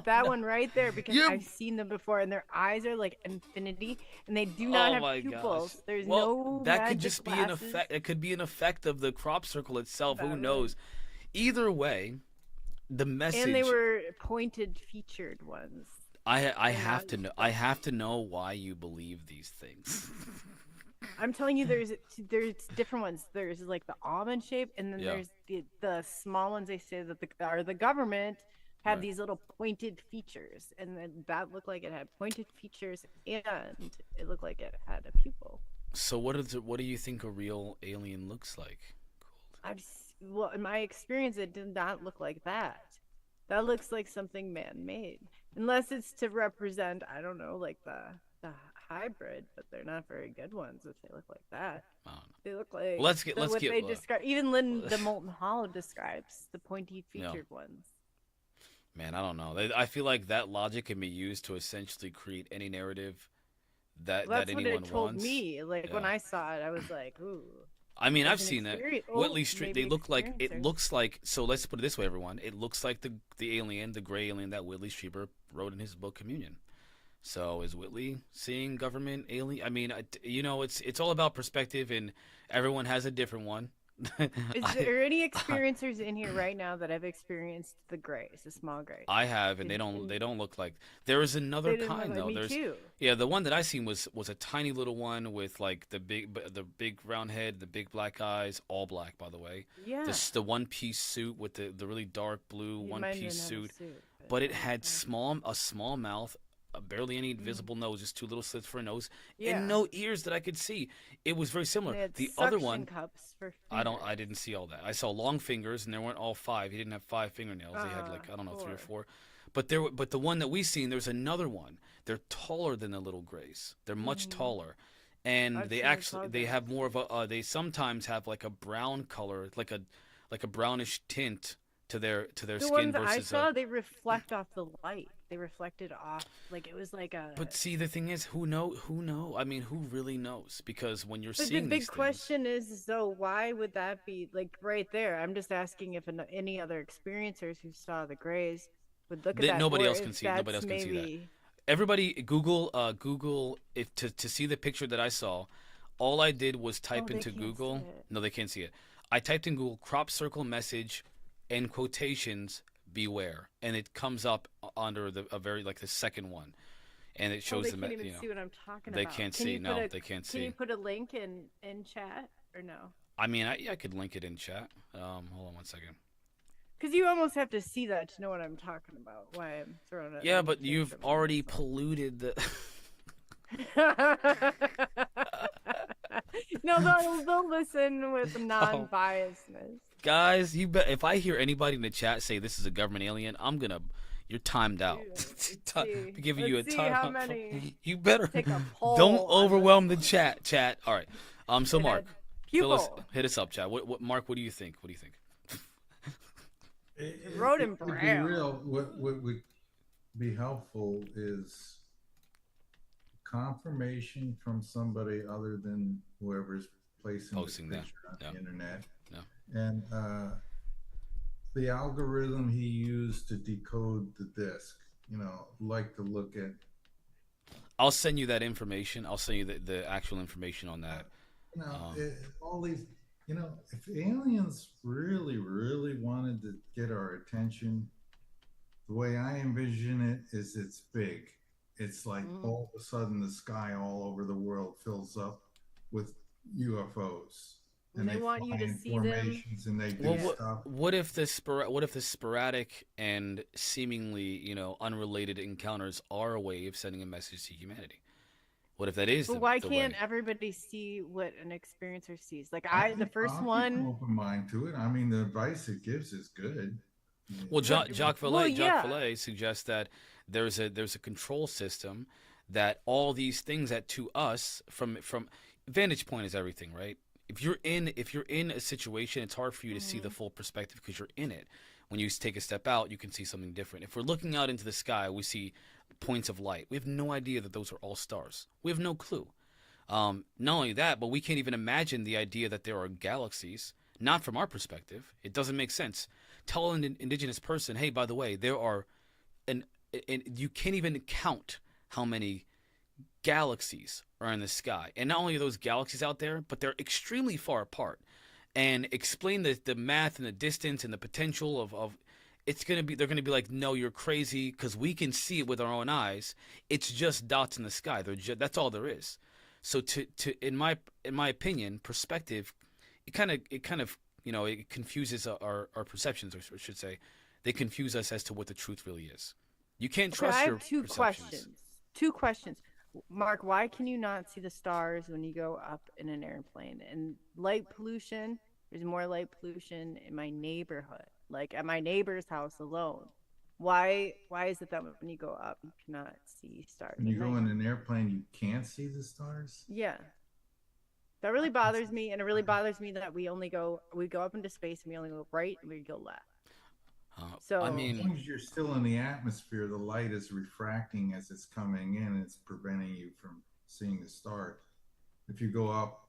that one right there, because You're- I've seen them before, and their eyes are like infinity, and they do not Oh have my pupils. gosh. There's Well, no that could magic just be an glasses. effect. It could be an effect of the crop circle itself. Who Probably. knows? Either way, the message. And they were pointed, featured ones. I have to know. I have to know why you believe these things. I'm telling you, there's different ones. There's like the almond shape, and then Yeah. there's the small ones. They say that the government had Right. these little pointed features, and then that looked like it had pointed features, and it looked like it had a pupil. So what do you think a real alien looks like? Well, in my experience, it did not look like that. That looks like something man-made, unless it's to represent, I don't know, like the hybrid, but they're not very good ones if they look like that. I don't know. They look Well, like let's what get they describe. Even the molten hollow describes the pointy yeah. featured ones. Man, I don't know. I feel like that logic can be used to essentially create any narrative that Well, that's what anyone it told wants. me. Like when Yeah. I saw it, I was like, "Ooh." I mean, I've As an seen that. experience, Whitley Street. They maybe look like it experiencers. looks like. So let's put it this way, everyone. It looks like the alien, the gray alien that Whitley Strieber wrote in his book Communion. So is Whitley seeing government alien? I mean, it's all about perspective, and everyone has a different one. Is I, there any experiencers in here right now that have experienced the grays, the small grays? I have, and And they don't look like. There is another they didn't look kind like though. me There's too. yeah, the one that I seen was a tiny little one with like the big round head, the big black eyes, all black by the way. Yeah. The one piece suit with the really dark blue He one might piece have been suit, a suit, but it yeah, had okay. a small mouth, barely any visible nose, just two little slits for a nose, Yeah. and no ears that I could see. It was very And similar. they had The other suction one, cups for I fingers. didn't see all that. I saw long fingers, and they weren't all five. He didn't have five fingernails. They had like I don't know, three or Four. four. But the one that we seen, there's another one. They're taller than the little grays. They're much taller, and I've seen the tall they grays. have more of a. They sometimes have like a brown color, like a brownish tint to their The skin ones I versus a. saw, they reflect off the light. They reflected off, like it was like a. But see, the thing is, who know? Who know? I mean, who really knows? Because when you're But the seeing big these things, question is, so why would that be like right there? I'm just asking if any other experiencers who saw the grays would look at that, nobody or else can if see it. Nobody that's else can see that. maybe. Everybody Google if to see the picture that I saw. All I did was Oh, type they into can't see Google. it. No, they can't see it. I typed in Google crop circle message and quotations beware, and it comes up under a very like the second one, and it Oh, shows they them. can't even see what I'm talking They about. can't Can see. you put No, a they can't Can you see. put a link in chat or no? I mean, I could link it in chat. Hold on one second. Because you almost have to see that to know what I'm talking about. Why I'm throwing it. Yeah, but you've already polluted the. No, they'll listen with non-biasness. Guys, you bet. If I hear anybody in the chat say this is a government alien, I'm gonna. You're timed out. Let's I'm see. giving you a Let's see time. how many. You better. Take a poll Don't on overwhelm the this chat. Chat. All right. So one. Mark, fill us, Pupil. hit us up, chat. Mark? What do you think? What do you think? Wrote in To be Braille. real, what would be helpful is confirmation from somebody other than whoever's placing Posting the that. picture on Yeah. the internet. Yeah. And the algorithm he used to decode the disc, like to look at. I'll send you that information. I'll send you the actual information on that. All these, if aliens really, really wanted to get our attention, the way I envision it is it's big. It's like all of a sudden the sky all over the world fills up with UFOs. And they want you fly to in see them. formations and they do Well, stuff. what if the sporadic and seemingly unrelated encounters are a way of sending a message to humanity? What if that is But the why the can't way? everybody see what an experiencer sees? Like I'll the keep- first I'll keep one. an open mind to it. I mean, the advice it gives is good. Well, But- Jacques well, Vallée, yeah. Jacques Vallée suggests that there's a control system that all these things that to us from vantage point is everything, right? If you're in a situation, it's hard for you to see the full perspective because you're in it. When you take a step out, you can see something different. If we're looking out into the sky, we see points of light. We have no idea that those are all stars. We have no clue. Not only that, but we can't even imagine the idea that there are galaxies. Not from our perspective. It doesn't make sense. Tell an indigenous person, hey, by the way, there are, and you can't even count how many galaxies are in the sky. And not only are those galaxies out there, but they're extremely far apart. And explain the math and the distance and the potential of they're gonna be like, no, you're crazy, because we can see it with our own eyes. It's just dots in the sky. That's all there is. So in my opinion, perspective, it kind of it confuses our perceptions, or I should say, they confuse us as to what the truth really is. You can't Okay, trust I your have two perceptions. questions. Two questions. Mark, why can you not see the stars when you go up in an airplane? And light pollution, there's more light pollution in my neighborhood, like at my neighbor's house alone. Why is it that when you go up you cannot see stars When at you go night? in an airplane, you can't see the stars. Yeah. That really bothers me, and it really bothers me that we go up into space and we only go right and we go left. I So As mean, long as you're still in the atmosphere, the light is refracting as it's coming in, and it's preventing you from seeing the stars. If you go up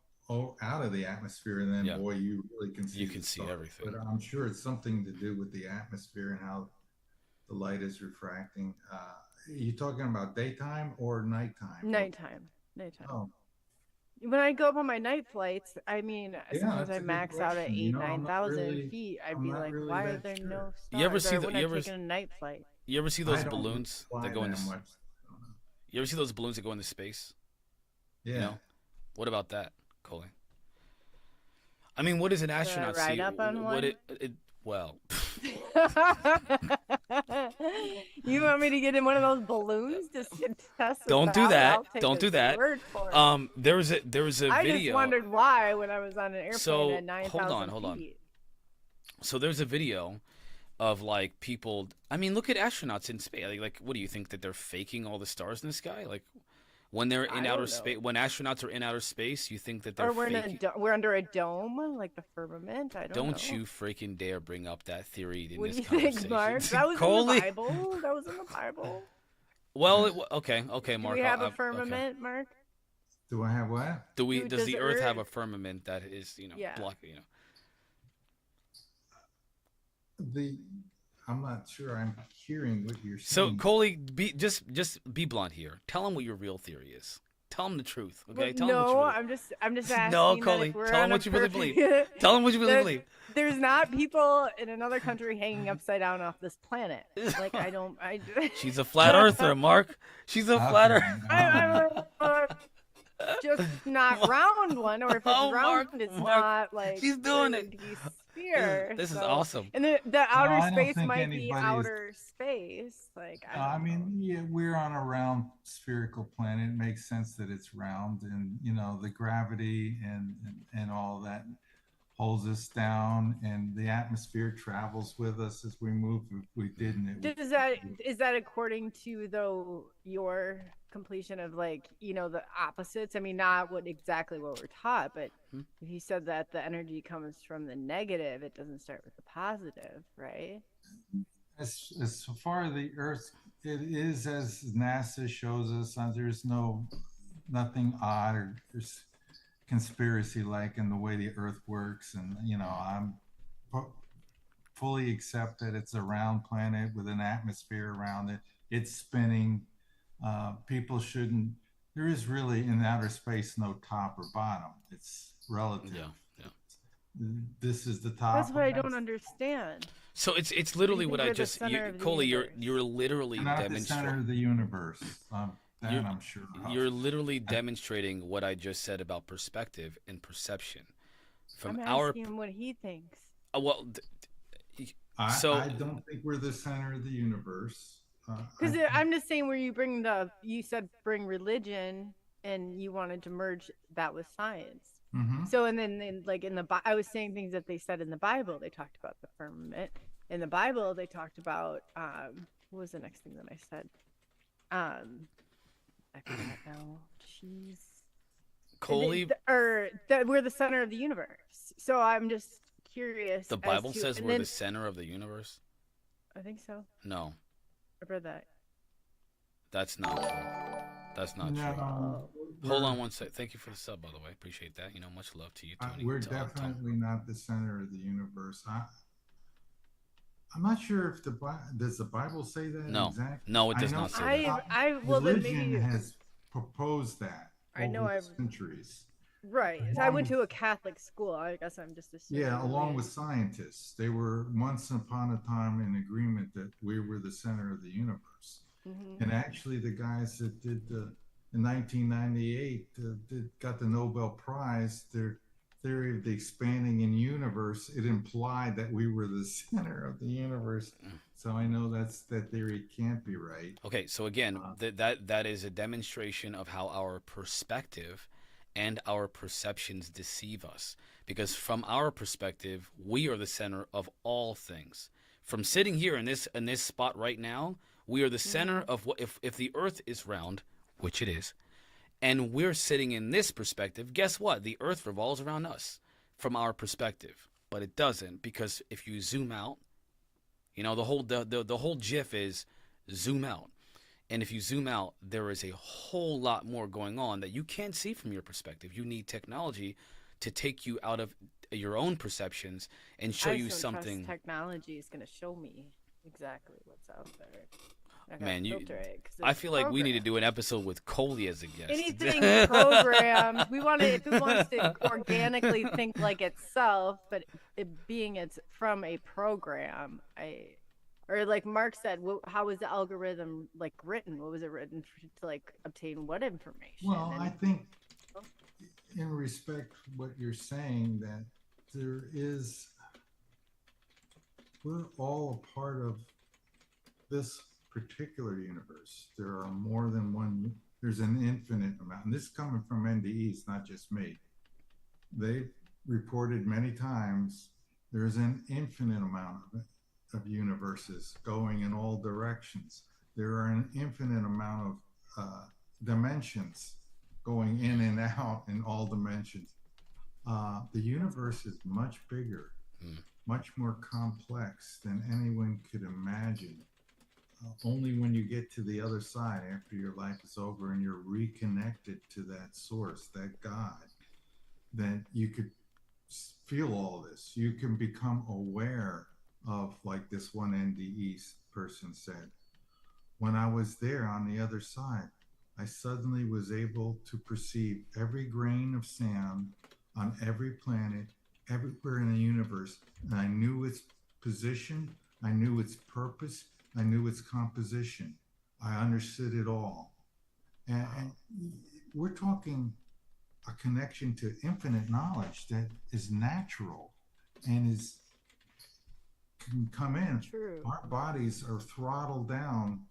out of the atmosphere, and then yeah, boy, you really can see you the can see stars. everything. But I'm sure it's something to do with the atmosphere and how the light is refracting. You talking about daytime or nighttime? nighttime, nighttime. Oh, When I go up on my night flights, I mean, yeah, sometimes that's I a good max out at question. 8, 9,000 feet. I'd I'm be not like, really why are that there sure. no You ever stars? see Or the when you I've ever taken a night flight. you ever see I those don't balloons fly that go that into much. I don't know. you ever see those balloons that go into space? Yeah. You know? What about that, Coley? I mean, what does an astronaut ride see? up on What one? well, You want me to get in one of those balloons just to test this don't do out? that. I'll take Don't do his that. word for it. There was a I just video. wondered why when I was on an airplane So at 9,000 hold on. feet. So there's a video of like people. I mean, look at astronauts in space. Like, what do you think that they're faking all the stars in the sky? Like, when they're in I outer don't space, know. when astronauts are in outer space, you think that they're Or we're in faking? we're under a dome, like the firmament. I don't Don't know. you freaking dare bring up that theory in What do this you conversation. think, Mark? That was in Coley. the Bible. That was in the Bible. Well, okay, Do Mark. we have a okay. firmament, Mark? Do I have what? Does Does the the Earth have a Earth- firmament that is, Yeah. blocking? I'm not sure I'm hearing what you're So saying. Coley, just be blunt here. Tell him what your real theory is. Tell him the truth, okay? Well, Tell him what you no, really... I'm just asking No, that Coley, if we're tell him on a what you really perfect- believe. Tell him what you really that believe. There's not people in another country hanging upside down off this planet. Like I She's a flat earther, Mark. She's a flat earther. I'm just not round one, or if it's Oh, round, Mark, it's Mark, not like she's doing it. 3D sphere. This is so- awesome. And the outer I don't space think might be anybody is- outer space. Like I I don't mean, know. yeah, we're on a round spherical planet. It makes sense that it's round, and the gravity and all that holds us down, and the atmosphere travels with us as we move. If we didn't, it would, Is that according to your completion of the opposites? I mean, not exactly what we're taught, but if you said that the energy comes from the negative, it doesn't start with the positive, right? as far as the Earth, it is as NASA shows us. There's nothing odd or conspiracy like in the way the Earth works, and I'm fully accept that it's a round planet with an atmosphere around it. It's spinning. People shouldn't. There is really in outer space no top or bottom. It's relative. Yeah. This is the top. That's what I don't understand. So it's literally what think I we're the just center of the Coley, universe? you're literally Not the center demonstrating. of the universe. That You're- I'm sure of. You're literally demonstrating what I just said about perspective and perception from I'm our. asking him what he thinks. Well, so- I don't think we're the center of the universe. Because I'm just saying, where you said bring religion, and you wanted to merge that with science. Mhm. So, and then like I was saying things that they said in the Bible. They talked about the firmament. In the Bible, they talked about what was the next thing that I said? I forgot now. Jeez. Coley, Or that we're the center of the universe. So I'm just curious. the as Bible to- says and we're then- the center of the universe. I think so. No, I read that. that's not true. That's not true. No, Hold on one sec. Thank you for the sub, by the way. Appreciate that. Much love to you, Tony. We're Tom. definitely not the center of the universe. I'm not sure if does the Bible say that No. exactly. No, it I does know not say that. Well, then religion maybe has proposed that I know over the I've- centuries. right. So I went to a Catholic school. I guess I'm just assuming. Yeah, along with scientists, they were once upon a time in agreement that we were the center of the universe. Mhm. And actually, the guys that did in 1998 got the Nobel Prize. Their theory of the expanding in universe, it implied that we were the center of the universe. So I know that theory can't be right. Okay, so again, that is a demonstration of how our perspective and our perceptions deceive us. Because from our perspective, we are the center of all things. From sitting here in this spot right now, we are the center of what if the earth is round, which it is, and we're sitting in this perspective, guess what? The earth revolves around us from our perspective. But it doesn't, because if you zoom out, you know, the whole GIF is zoom out. And if you zoom out, there is a whole lot more going on that you can't see from your perspective. You need technology to take you out of your own perceptions and show you something. Technology is going to show me exactly what's out there. Man, I feel like we need to do an episode with Coley as a guest. Anything programmed. If it wants to organically think like itself, but it's from a program. Or like Mark said, how was the algorithm like written? What was it written to like obtain what information? Well, I think in respect to what you're saying, that we're all a part of this particular universe. There are more than one. There's an infinite amount. And this is coming from NDE, it's not just me. They reported many times there's an infinite amount of universes going in all directions. There are an infinite amount of dimensions going in and out in all dimensions. The universe is much bigger, much more complex than anyone could imagine. Only when you get to the other side after your life is over and you're reconnected to that source, that God, then you could feel all this. You can become aware of, like this one NDE person said, when I was there on the other side, I suddenly was able to perceive every grain of sand on every planet, everywhere in the universe. And I knew its position, I knew its purpose, I knew its composition. I understood it all. And we're talking a connection to infinite knowledge that is natural and can come in. True. Our bodies are throttled down.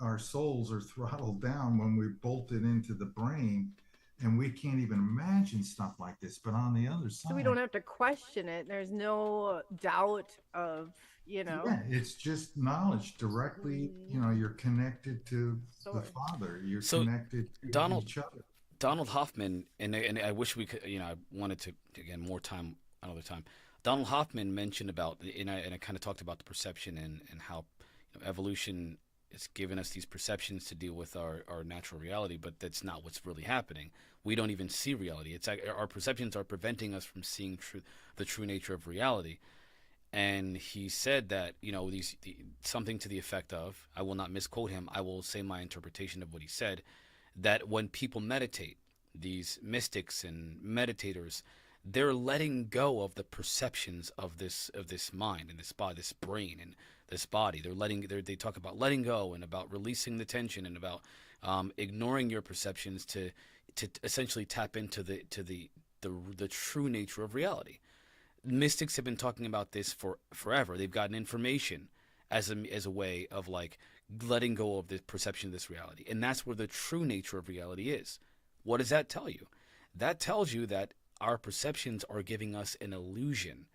Our souls are throttled down when we're bolted into the brain, and we can't even imagine stuff like this. But on the other side, so we don't have to question it. There's no doubt of, yeah, it's just knowledge directly. You're connected to the Father. You're connected to each other. Donald Hoffman, and I wish we could, I wanted to, again, more time another time. Donald Hoffman mentioned about, and I kind of talked about the perception and how evolution has given us these perceptions to deal with our natural reality, but that's not what's really happening. We don't even see reality. It's like our perceptions are preventing us from seeing the true nature of reality. And he said that, something to the effect of, I will not misquote him, I will say my interpretation of what he said, that when people meditate, these mystics and meditators, they're letting go of the perceptions of this mind and this body, this brain and this body. They talk about letting go and about releasing the tension and about ignoring your perceptions to essentially tap into the true nature of reality. Mystics have been talking about this for forever. They've gotten information as a way of like letting go of the perception of this reality. And that's where the true nature of reality is. What does that tell you? That tells you that our perceptions are giving us an illusion.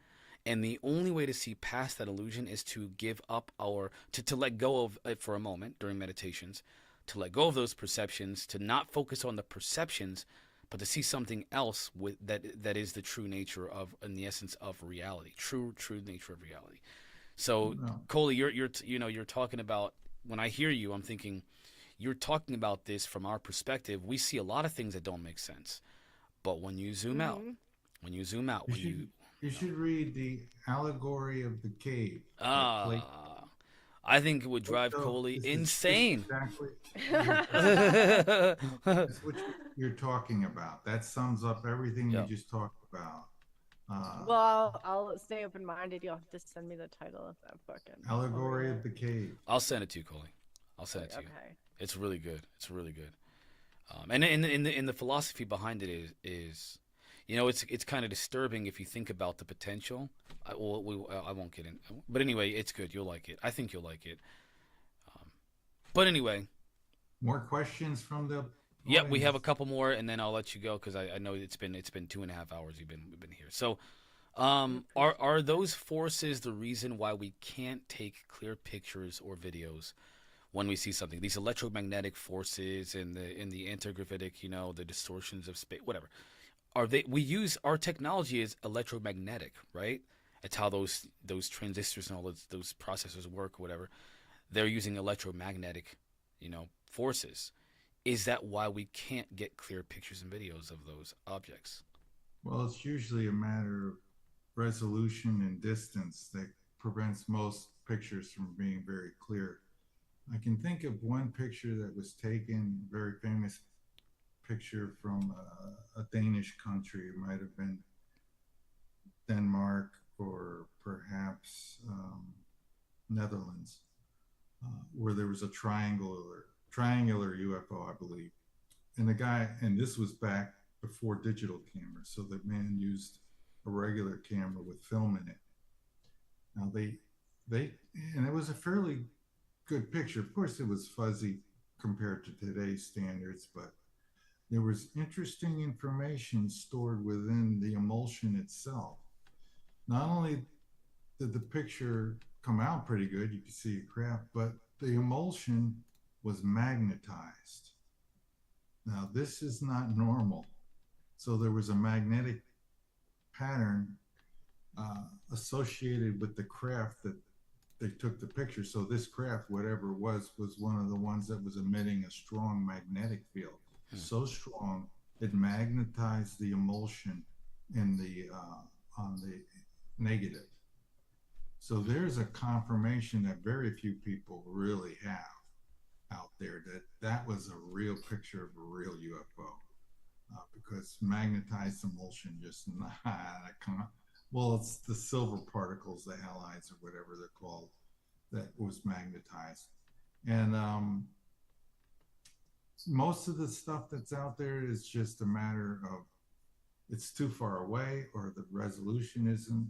And the only way to see past that illusion is to give up to let go of it for a moment during meditations, to let go of those perceptions, to not focus on the perceptions, but to see something else that is the true nature of, in the essence of reality, true nature of reality. So, Coley, you're talking about, when I hear you, I'm thinking, you're talking about this from our perspective. We see a lot of things that don't make sense, but when you zoom out, you should read the Allegory of the Cave. I think it would drive Coley insane. Exactly. That's what you're talking about. That sums up everything you just talked about. Well, I'll stay open-minded. You'll have to send me the title of that book. Allegory of the Cave. I'll send it to you, Coley. I'll send it to you. It's really good. And in the philosophy behind it is You know, it's kind of disturbing if you think about the potential. I won't get in, but anyway, it's good. You'll like it. I think you'll like it. But anyway, More questions from the yeah, we have a audience? couple more, and then I'll let you go because I know it's been 2.5 hours we've been here. So, I are those forces the reason why we can't take clear pictures or videos when we see something? These electromagnetic forces and the antigravitic, the distortions of space, whatever. Are they? We use our technology is electromagnetic, right? It's how those transistors and all those processors work, or whatever. They're using electromagnetic, forces. Is that why we can't get clear pictures and videos of those objects? Well, it's usually a matter of resolution and distance that prevents most pictures from being very clear. I can think of one picture that was taken, very famous picture from a Danish country. It might have been Denmark or perhaps Netherlands, where there was a triangular UFO, I believe. And the guy, and this was back before digital cameras, so the man used a regular camera with film in it. Now they, and it was a fairly good picture. Of course, it was fuzzy compared to today's standards, but there was interesting information stored within the emulsion itself. Not only did the picture come out pretty good, you could see a craft, but the emulsion was magnetized. Now, this is not normal. So there was a magnetic pattern associated with the craft that they took the picture. So this craft, whatever it was one of the ones that was emitting a strong magnetic field. So strong, it magnetized the emulsion in the on the negative. So there's a confirmation that very few people really have out there that that was a real picture of a real UFO, because magnetized emulsion just not. Well, it's the silver particles, the halides or whatever they're called, that was magnetized. And most of the stuff that's out there is just a matter of it's too far away, or the resolution isn't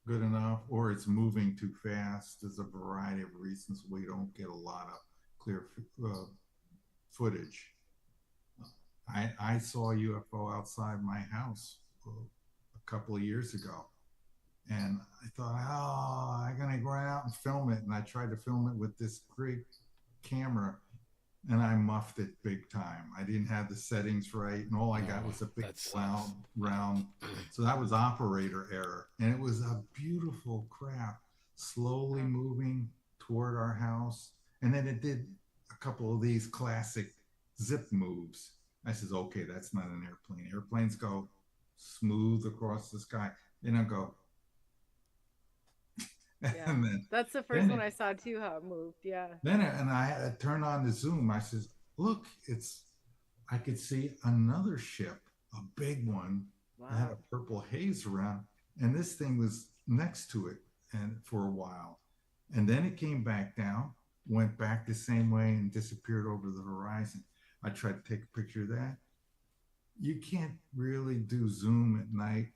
good enough, or it's moving too fast. There's a variety of reasons we don't get a lot of clear footage. I saw a UFO outside my house a couple of years ago, and I thought, oh, I'm gonna go out and film it. And I tried to film it with this great camera, and I muffed it big time. I didn't have the settings right, and all I got was a big round. So that was operator error, and it was a beautiful craft, slowly moving toward our house, and then it did a couple of these classic zip moves. I says, okay, that's not an airplane. Airplanes go smooth across the sky. They don't go. Yeah, And then, that's the first one I saw too. How it moved. Yeah. and I had to turn on the zoom. I says, look, I could see another ship, a big one that had Wow. a purple haze around, and this thing was next to it and for a while. And then it came back down, went back the same way and disappeared over the horizon. I tried to take a picture of that. You can't really do zoom at night.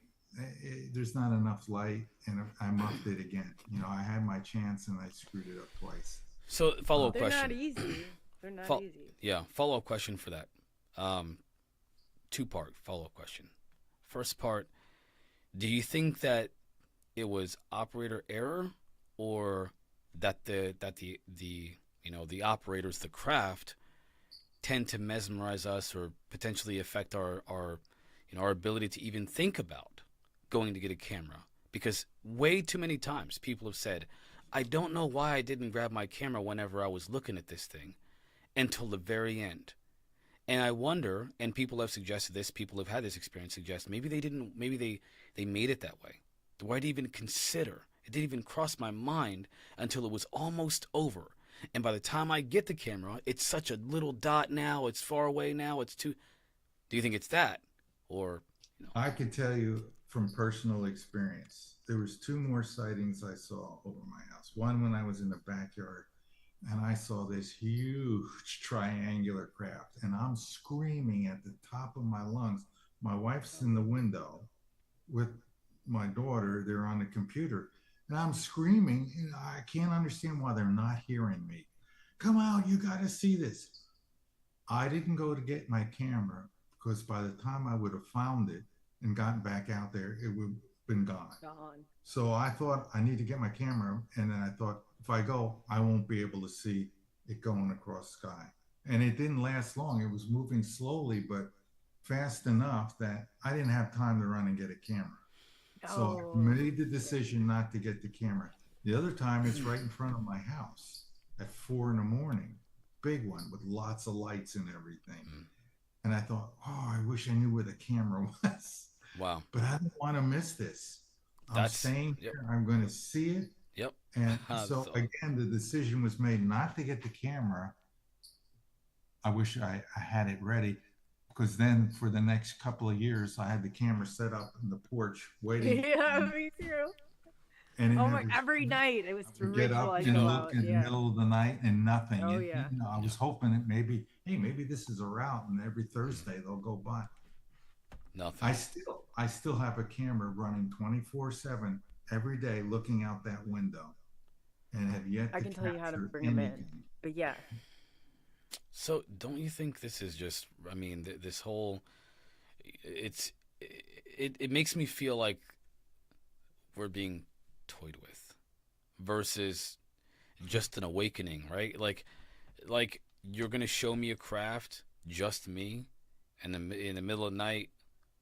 There's not enough light, and I muffed it again. I had my chance and I screwed it up twice. So follow up They're question. not easy. They're not easy. Yeah, follow up question for that. Two-part follow up question. First part: do you think that it was operator error, or that the operators, the craft, tend to mesmerize us or potentially affect our ability to even think about going to get a camera? Because way too many times people have said, I don't know why I didn't grab my camera whenever I was looking at this thing until the very end. And I wonder, and people have suggested this, people have had this experience, suggest maybe they didn't, maybe they made it that way. Why did I even consider? It didn't even cross my mind until it was almost over. And by the time I get the camera, it's such a little dot now, it's far away now, it's too. Do you think it's that? Or, I could tell you from personal experience, there was two more sightings I saw over my house. One when I was in the backyard, and I saw this huge triangular craft, and I'm screaming at the top of my lungs. My wife's in the window with my daughter. They're on the computer, and I'm screaming, and I can't understand why they're not hearing me. Come out, you got to see this. I didn't go to get my camera because by the time I would have found it and gotten back out there, it would have been gone. Gone. So I thought I need to get my camera, and then I thought if I go, I won't be able to see it going across the sky. And it didn't last long. It was moving slowly, but fast enough that I didn't have time to run and get a camera. So I made the decision not to get the camera. The other time, it's right in front of my house at 4 a.m, big one with lots of lights and everything. And I thought, oh, I wish I knew where the camera was. Wow. But I don't want to miss this. I'm staying here. I'm going to see it. Yep. And so again, the decision was made not to get the camera. I wish I had it ready, because then for the next couple of years, I had the camera set up in the porch waiting. Yeah, me too. And every night it was to get up and look in the middle of the night and nothing. Oh, and, yeah. You know, I was hoping that maybe, hey, maybe this is a route, and every Thursday they'll go by. Nothing. I still have a camera running 24/7 every day, looking out that window, and have yet to I can tell you how to capture bring them in, anything. but yeah. So don't you think this is just, I mean, this whole, it makes me feel like we're being toyed with versus just an awakening, right? Like you're going to show me a craft, just me, and in the middle of the night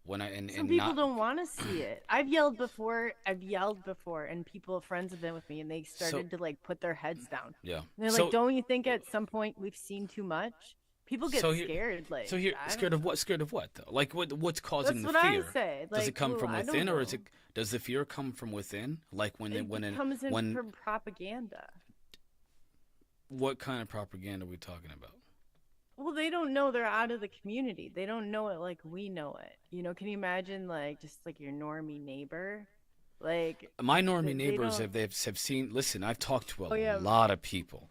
when Some people don't want to see it. I've yelled before, and friends have been with me, and they started to like put their heads down. Yeah. And they're like, don't you think at some point we've seen too much? People get scared. Like, scared of what? Scared of what though? Like what's causing That's the what fear? I say. Like, does it come from within, or does does the fear come from within? Like when it comes in from propaganda. What kind of propaganda are we talking about? Well, they don't know they're out of the community. They don't know it like we know it. You know, can you imagine like just like your normie neighbor? Like my normie neighbors have seen. Listen, I've talked to a lot of people,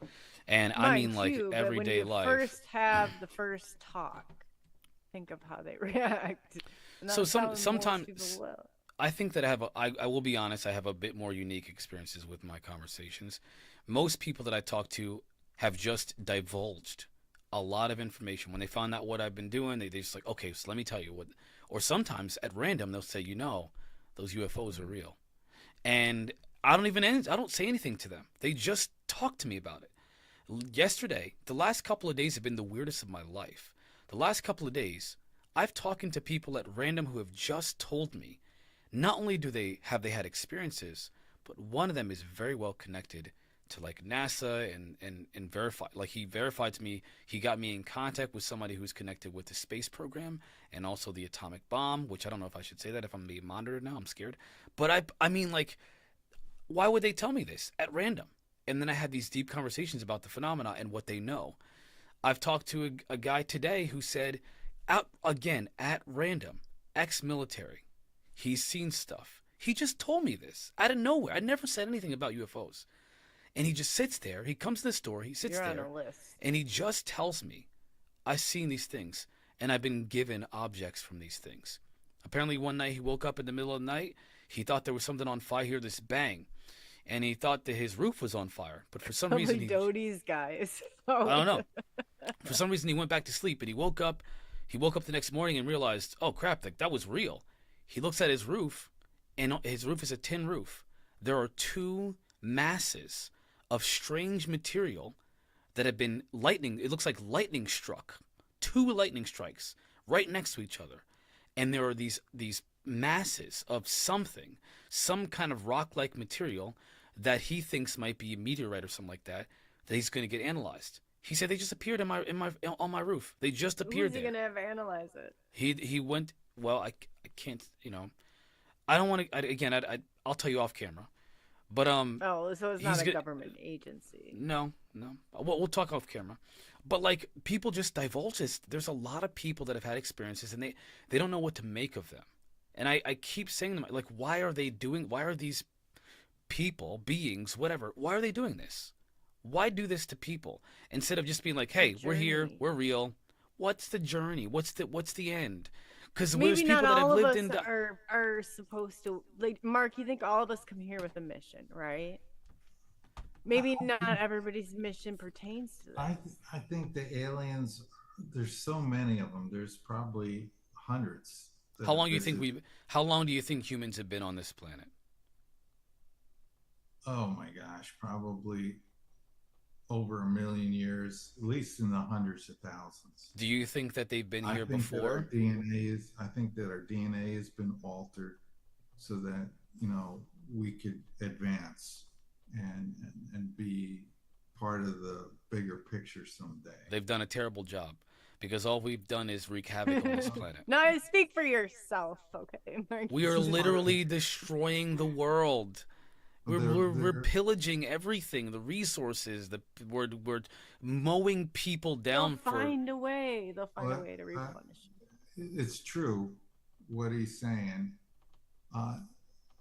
and I mean like everyday life. When you first have the first talk, think of how they react. So sometimes I think that I will be honest. I have a bit more unique experiences with my conversations. Most people that I talk to have just divulged a lot of information. When they found out what I've been doing, they just like, okay, so let me tell you what. Or sometimes at random they'll say, you know, those UFOs are real, and I don't say anything to them. They just talk to me about it. Yesterday, the last couple of days have been the weirdest of my life. The last couple of days, I've talking to people at random who have just told me, not only do they had experiences, but one of them is very well connected to like NASA and verify, like he verified to me, he got me in contact with somebody who's connected with the space program and also the atomic bomb, which I don't know if I should say that if I'm being monitored now. I'm scared. But I mean, like, why would they tell me this at random? And then I had these deep conversations about the phenomena and what they know. I've talked to a guy today who said, out again at random, ex-military, he's seen stuff. He just told me this out of nowhere. I never said anything about UFOs. And he just sits there. He comes to the store. He sits there. And he just tells me, I've seen these things. And I've been given objects from these things. Apparently one night he woke up in the middle of the night. He thought there was something on fire. He heard this bang. And he thought that his roof was on fire. But for some reason... Doty's guys. I don't know. For some reason he went back to sleep. And he woke up. He woke up the next morning and realized, oh crap, that was real. He looks at his roof. And his roof is a tin roof. There are two masses of strange material that have been it looks like lightning struck. Two lightning strikes right next to each other. And there are these masses of something, some kind of rock-like material that he thinks might be a meteorite or something like that he's going to get analyzed. He said they just appeared on my roof. They just appeared there. Who's he going to have analyze it? He went, well, I can't, you know, I don't want to, I'll tell you off camera. But oh, so it's not a government agency. No. We'll talk off camera. But like people just divulge this. There's a lot of people that have had experiences and they don't know what to make of them. And I keep saying to them, like, why are these people, beings, whatever, why are they doing this? Why do this to people? Instead of just being like, hey, we're here, we're real. What's the journey? What's the end? Because there's Maybe not people that have all of lived us in the. are supposed to, like, Mark, you think all of us come here with a mission, right? Maybe not everybody's mission pertains to I this. I think the aliens. There's so many of them. There's probably hundreds that How have long do you think visited. we? How long do you think humans have been on this planet? Oh my gosh, probably over 1 million years, at least in the hundreds of thousands. Do you think that they've been I here think that our before? DNA is. I think that our DNA has been altered so that we could advance and be part of the bigger picture someday. They've done a terrible job because all we've done is wreak havoc on this planet. No, speak for yourself, okay, Mark? We are This is part of literally destroying the world. We're, They're, we're, we're they're, pillaging everything, the resources. We're mowing people down They'll for. find a way. They'll find a Well, way to replenish. it's true what he's saying. Uh,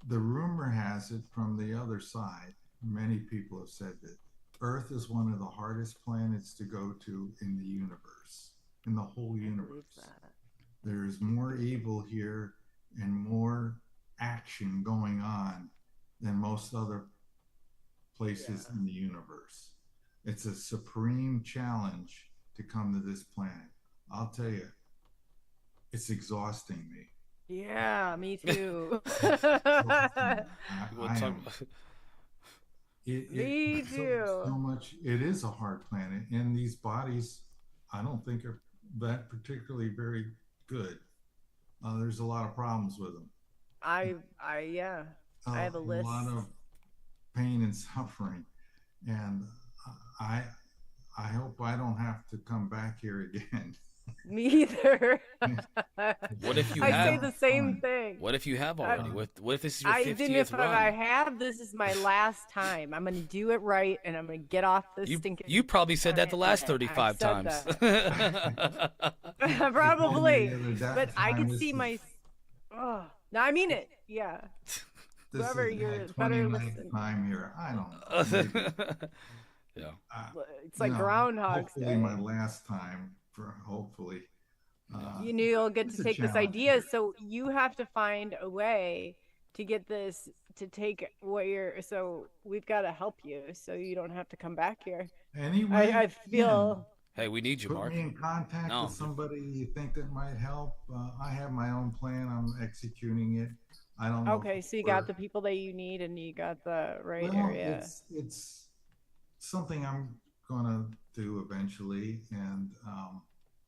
the rumor has it from the other side. Many people have said that Earth is one of the hardest planets to go to in the universe, in the whole I believe universe. that. There's more evil here and more action going on than most other places in the universe. It's a supreme challenge to come to this planet. I'll tell you, it's exhausting me. Yeah, me too. We'll I talk. am. Me too. So much. It is a hard planet, and these bodies, I don't think are that particularly very good. There's a lot of problems with them. Yeah. I have a list. lot of pain and suffering, and I I hope I don't have to come back here again. Me either. What if you I say have? the same thing. What if you have already? What if this is your I didn't. 50th If run? I have, this is my last time. I'm gonna do it right, and I'm gonna get off this You, stinking. you probably said that the last planet. 35 I times. said that. Probably, but I could see my. Oh, no, I mean it. Yeah. This Whoever is you're my better 29th listen. time here. I don't know. Maybe, Yeah. It's like Groundhog's hopefully Day. my last time. Hopefully. You'll get it's to a take this challenge idea. here. So you have to find a way to get this to take what you're. So we've got to help you, so you don't have to come back here. Anyway, I feel. Hey, we need you, put Mark. me in contact No. with somebody you think that might help. I have my own plan. I'm executing it. I don't know. Okay, so you got the people that you need, and you got the right Well, area. it's something I'm gonna do eventually, and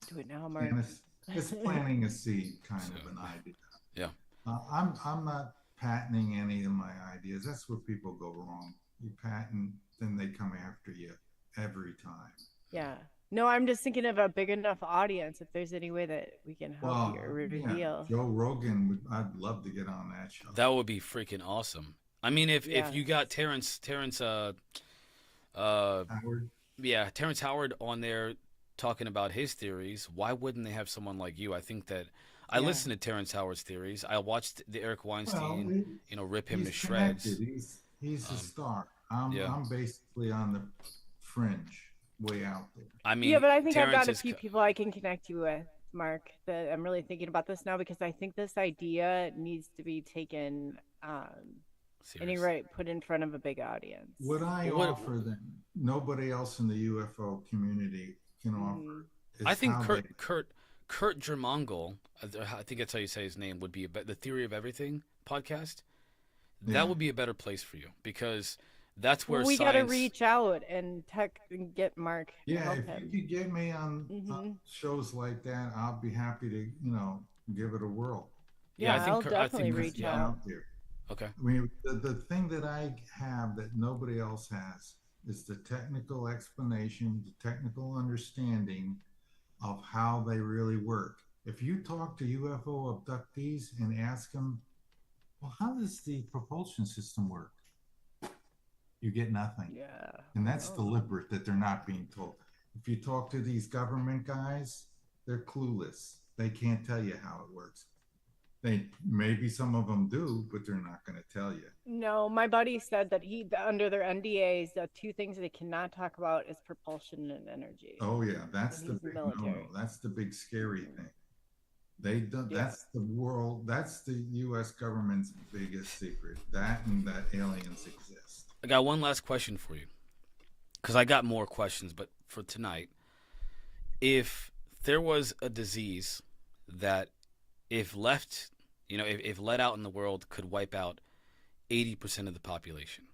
Do it now, Mark. and it's planting a seed, kind of an idea. Yeah. I'm not patenting any of my ideas. That's where people go wrong. You patent, then they come after you every time. Yeah. No, I'm just thinking of a big enough audience. If there's any way that we can help Well, you or yeah, reveal. Joe Rogan, I'd love to get on that show. That would be freaking awesome. I mean, if you got Terrence Howard, Terrence Howard on there talking about his theories, why wouldn't they have someone like you? I think that I Yeah. listened to Terrence Howard's theories. I watched the Eric well, Weinstein, rip him to he's shreds. connected. He's a star. I'm yeah. I'm basically on the fringe, way out there. I mean, Yeah, but I think I've Terrence got a is few people I can connect you with, Mark. That I'm really thinking about this now because I think this idea needs to be taken serious. put in front of a big audience. What I What- offer that nobody else in the UFO community can offer is I think how Kurt Jermongel, I think that's how you say his name, would be the Theory of Everything podcast. Yeah. That would be a better place for you because that's where we science. got to reach out and get Mark. To Yeah, help if him. you could get me on Mhm. shows like that, I'll be happy to, give it a whirl. Yeah, I Yeah, think I'll Kurt- I definitely think reach yeah. out. there. Okay. I mean, the thing that I have that nobody else has is the technical explanation, the technical understanding of how they really work. If you talk to UFO abductees and ask them, well, how does the propulsion system work? You get nothing. Yeah. And that's Oh. deliberate that they're not being told. If you talk to these government guys, they're clueless. They can't tell you how it works. Maybe some of them do, but they're not going to tell you. No, my buddy said that under their NDAs, the two things they cannot talk about is propulsion and energy. Oh yeah, that's And the he's big military. no-no. That's the big scary thing. They don't. Yeah. That's the world. That's the U.S. government's biggest secret. That and that aliens exist. I got one last question for you, because I got more questions, but for tonight, if there was a disease that, if left, if let out in the world, could wipe out 80% of the population,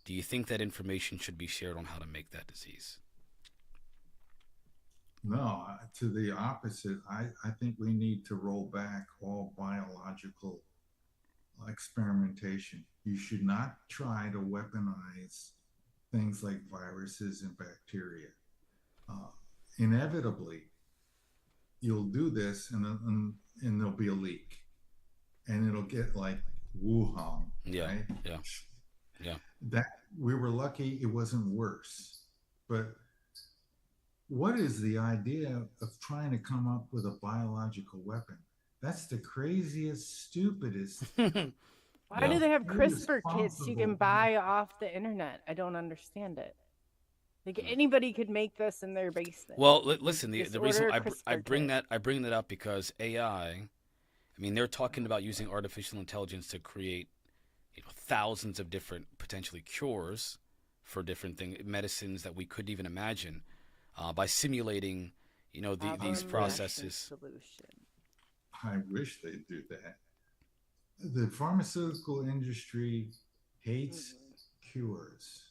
do you think that information should be shared on how to make that disease? No, to the opposite. I think we need to roll back all biological experimentation. You should not try to weaponize things like viruses and bacteria. Uh, Inevitably, you'll do this, and there'll be a leak, and it'll get like Wuhan, Yeah, right? yeah, yeah. That we were lucky it wasn't worse. But what is the idea of trying to come up with a biological weapon? That's the craziest, stupidest, Why Yeah. do they have CRISPR kits you can irresponsible. buy off the internet? I don't understand it. Like anybody could make this in their basement. Well, listen, Just the reason order a I CRISPR bring kit. that up because AI. I mean, they're talking about using artificial intelligence to create, thousands of different potentially cures for different medicines that we couldn't even imagine, by simulating, these Problem reaction processes. solution. I wish they'd do that. The pharmaceutical industry hates cures.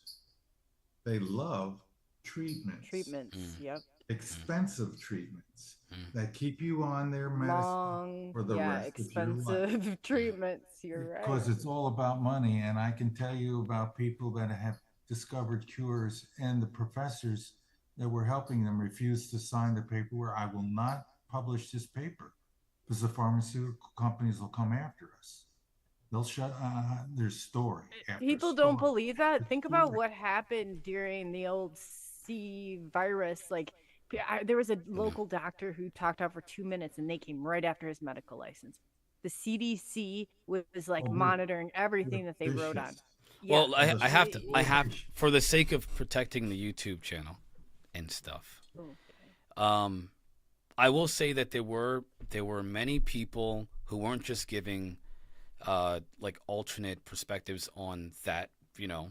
They love treatments, Treatments. Yep. expensive treatments that keep you on their medicine Long, for the rest of your life. expensive treatments. You're right. Because it's all about money. And I can tell you about people that have discovered cures, and the professors that were helping them refused to sign the paperwork. I will not publish this paper because the pharmaceutical companies will come after us. They'll shut their story. People don't believe that. Think about what happened during the old C virus. Like, there was a local doctor who talked out for 2 minutes, and they came right after his medical license. The CDC was like monitoring everything that they wrote on. Yeah. Well, I have for the sake of protecting the YouTube channel and stuff. I will say that there were many people who weren't just giving like alternate perspectives on that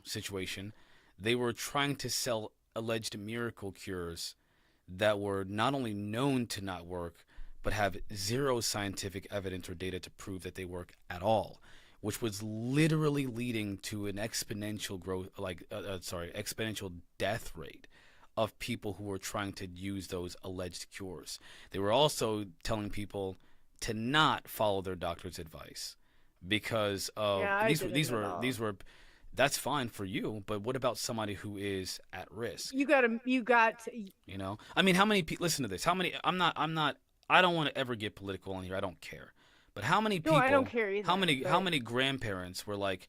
situation. They were trying to sell alleged miracle cures that were not only known to not work, but have zero scientific evidence or data to prove that they work at all, which was literally leading to an exponential growth, exponential death rate of people who were trying to use those alleged cures. They were also telling people to not follow their doctor's advice because of these were that's fine for you, but what about somebody who is at risk? You got I mean, how many people listen to this? How many I don't want to ever get political on here. I don't care. But how many people I don't care either, how many grandparents were like,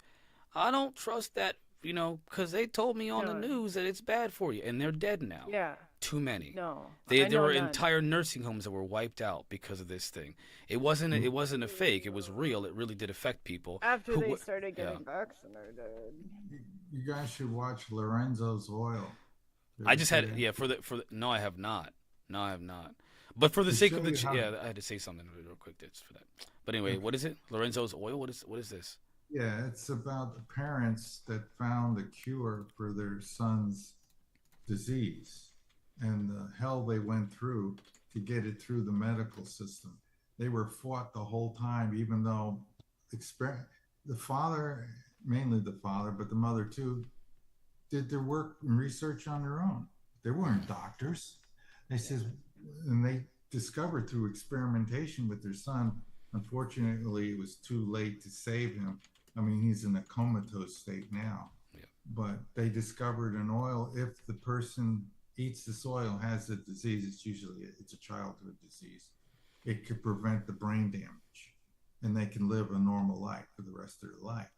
I don't trust that, because they told me on the news that it's bad for you, and they're dead now. Yeah. Too many. No. There were entire nursing homes that were wiped out because of this thing. It wasn't a fake. It was real. It really did affect people. After they started getting vaccinated. You guys should watch Lorenzo's Oil. I just had no, I have not. No, I have not. But for the sake of I had to say something real quick just for that. But anyway, what is it? Lorenzo's Oil? What is this? Yeah, it's about the parents that found a cure for their son's disease and the hell they went through to get it through the medical system. They were fought the whole time, even though the father, mainly the father, but the mother too, did their work and research on their own. They weren't doctors. And they discovered through experimentation with their son. Unfortunately, it was too late to save him. I mean, he's in a comatose state now. Yeah. But they discovered an oil. If the person eats this oil, has a disease, it's a childhood disease. It could prevent the brain damage, and they can live a normal life for the rest of their life.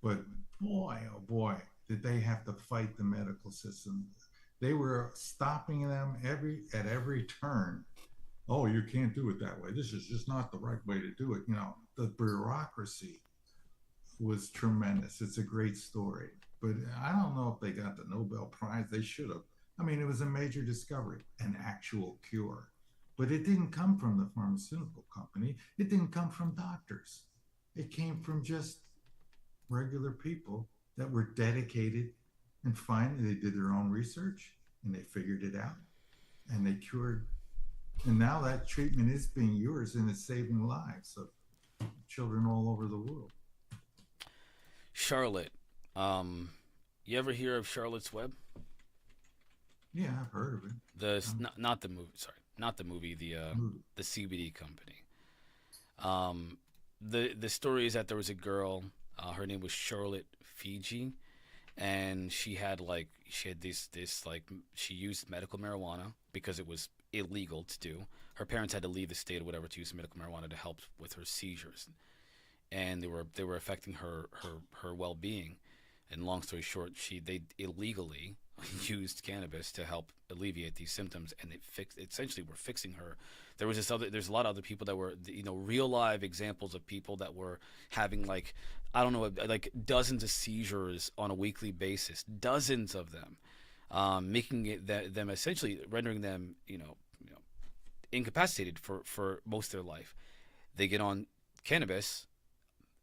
But boy, oh boy, did they have to fight the medical system. They were stopping them at every turn. Oh, you can't do it that way. This is just not the right way to do it. The bureaucracy was tremendous. It's a great story. But I don't know if they got the Nobel Prize. They should have. I mean, it was a major discovery, an actual cure. But it didn't come from the pharmaceutical company. It didn't come from doctors. It came from just regular people that were dedicated, and finally they did their own research and they figured it out and they cured. And now that treatment is being used and it's saving lives of children all over the world. Charlotte, you ever hear of Charlotte's Web? Yeah, I've heard of it. Not the movie. Sorry, not the movie. The CBD company. The story is that there was a girl. Her name was Charlotte Fiji, and she had she used medical marijuana because it was illegal to do. Her parents had to leave the state or whatever to use medical marijuana to help with her seizures, and they were affecting her well being. And long story short, they illegally used cannabis to help alleviate these symptoms, and essentially were fixing her. There's a lot of other people that were, real live examples of people that were having I don't know, like dozens of seizures on a weekly basis, dozens of them, making them essentially rendering them, incapacitated for most of their life. They get on cannabis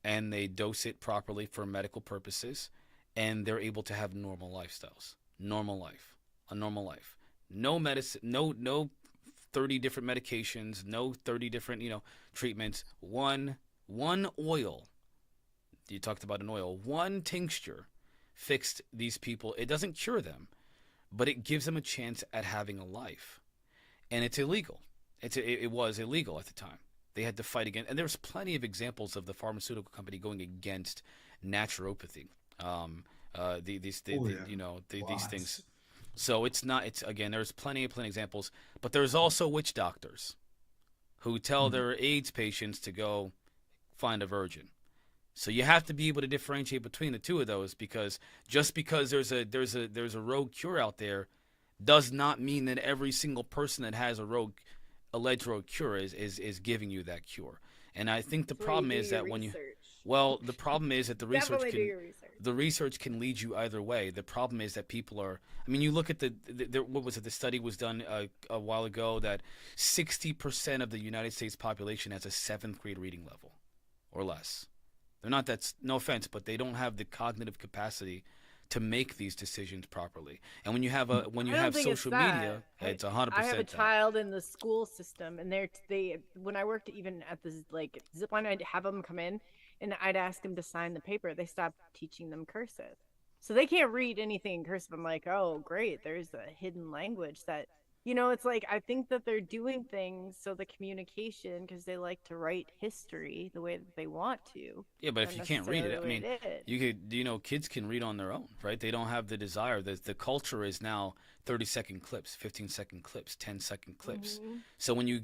and they dose it properly for medical purposes, and they're able to have normal lifestyles, a normal life, no medicine, no 30 different medications, no 30 different, treatments. One oil. You talked about an oil. One tincture fixed these people. It doesn't cure them, but it gives them a chance at having a life. And it's illegal. It was illegal at the time. They had to fight against, and there's plenty of examples of the pharmaceutical company going against naturopathy. These things. So it's again, there's plenty of examples, but there's also witch doctors who tell their AIDS patients to go find a virgin. So you have to be able to differentiate between the two of those, because just because there's a rogue cure out there does not mean that every single person that has a alleged rogue cure is giving you that cure. And I think the problem is that the problem is that the research can lead you either way. The problem is that people are. I mean, you look at what was it? The study was done a while ago that 60% of the United States population has a 7th grade reading level or less. They're not. That's no offense, but they don't have the cognitive capacity to make these decisions properly. And when you have social media, it's 100%. I have a child in the school system, and when I worked even at the Zipline, I'd have them come in, and I'd ask them to sign the paper. They stopped teaching them cursive, so they can't read anything in cursive. I'm like, oh great, there's a hidden language that. It's like I think that they're doing things so the communication, because they like to write history the way that they want to. Yeah, but if you can't read it, I mean, you could, kids can read on their own, right? They don't have the desire. The culture is now 30-second clips, 15-second clips, 10-second clips. Mm-hmm. So when you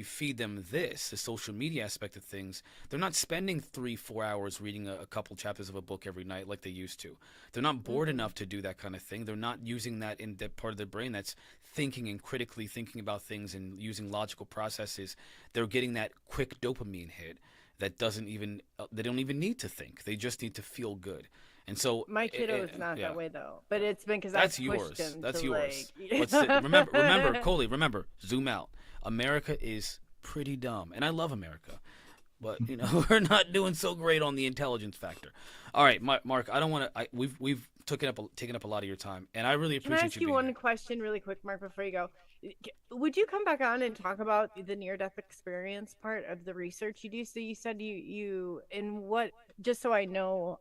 feed them the social media aspect of things, they're not spending 3-4 hours reading a couple chapters of a book every night like they used to. They're not bored enough to do that kind of thing. They're not using that in that part of their brain that's thinking and critically thinking about things and using logical processes. They're getting that quick dopamine hit that they don't even need to think. They just need to feel good. And so my kiddo is not that way though, but it's been because that's yours. That's yours. Remember, Coley. Remember, zoom out. America is pretty dumb, and I love America, but we're not doing so great on the intelligence factor. All right, Mark. I don't want to. We've taken up a lot of your time, and I really appreciate you. Can I ask you one question really quick, Mark, before you go? Would you come back on and talk about the near-death experience part of the research you do? So you said you in what? Just so I know,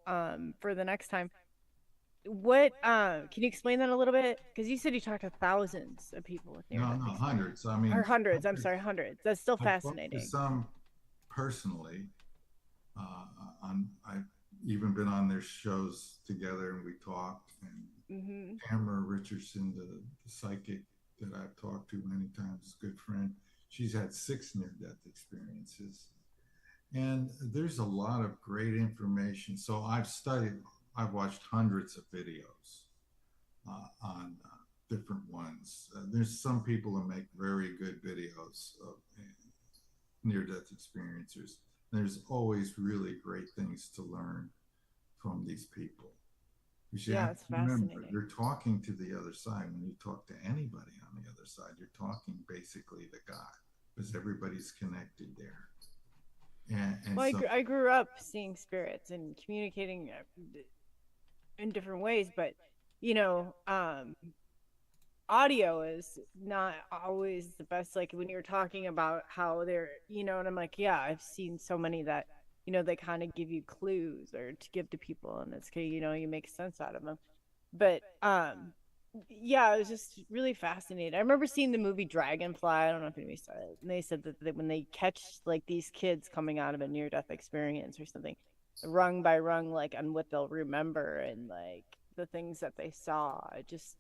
for the next time, what? Can you explain that a little bit? Because you said you talked to thousands of people with near-death experience. Hundreds. I mean, or hundreds. I'm sorry, hundreds. That's still fascinating. Some personally, I've even been on their shows together, and we talked. And Tamara Richardson, the psychic that I've talked to many times, a good friend, she's had 6 near-death experiences. And there's a lot of great information. So I've watched hundreds of videos on different ones. There's some people who make very good videos of near-death experiencers. There's always really great things to learn from these people. It's fascinating. You're talking to the other side. When you talk to anybody on the other side, you're talking basically to God. because everybody's connected there. And Well, so, I grew up seeing spirits and communicating in different ways, but you know, audio is not always the best. Like when you're talking about how they're, and I'm like, yeah, I've seen so many that, they kind of give you clues or to give to people, and it's okay, you make sense out of them. But yeah, it was just really fascinating. I remember seeing the movie Dragonfly. I don't know if anybody saw it. And they said that when they catch like these kids coming out of a near death experience or something, rung by rung, like on what they'll remember and like the things that they saw. It just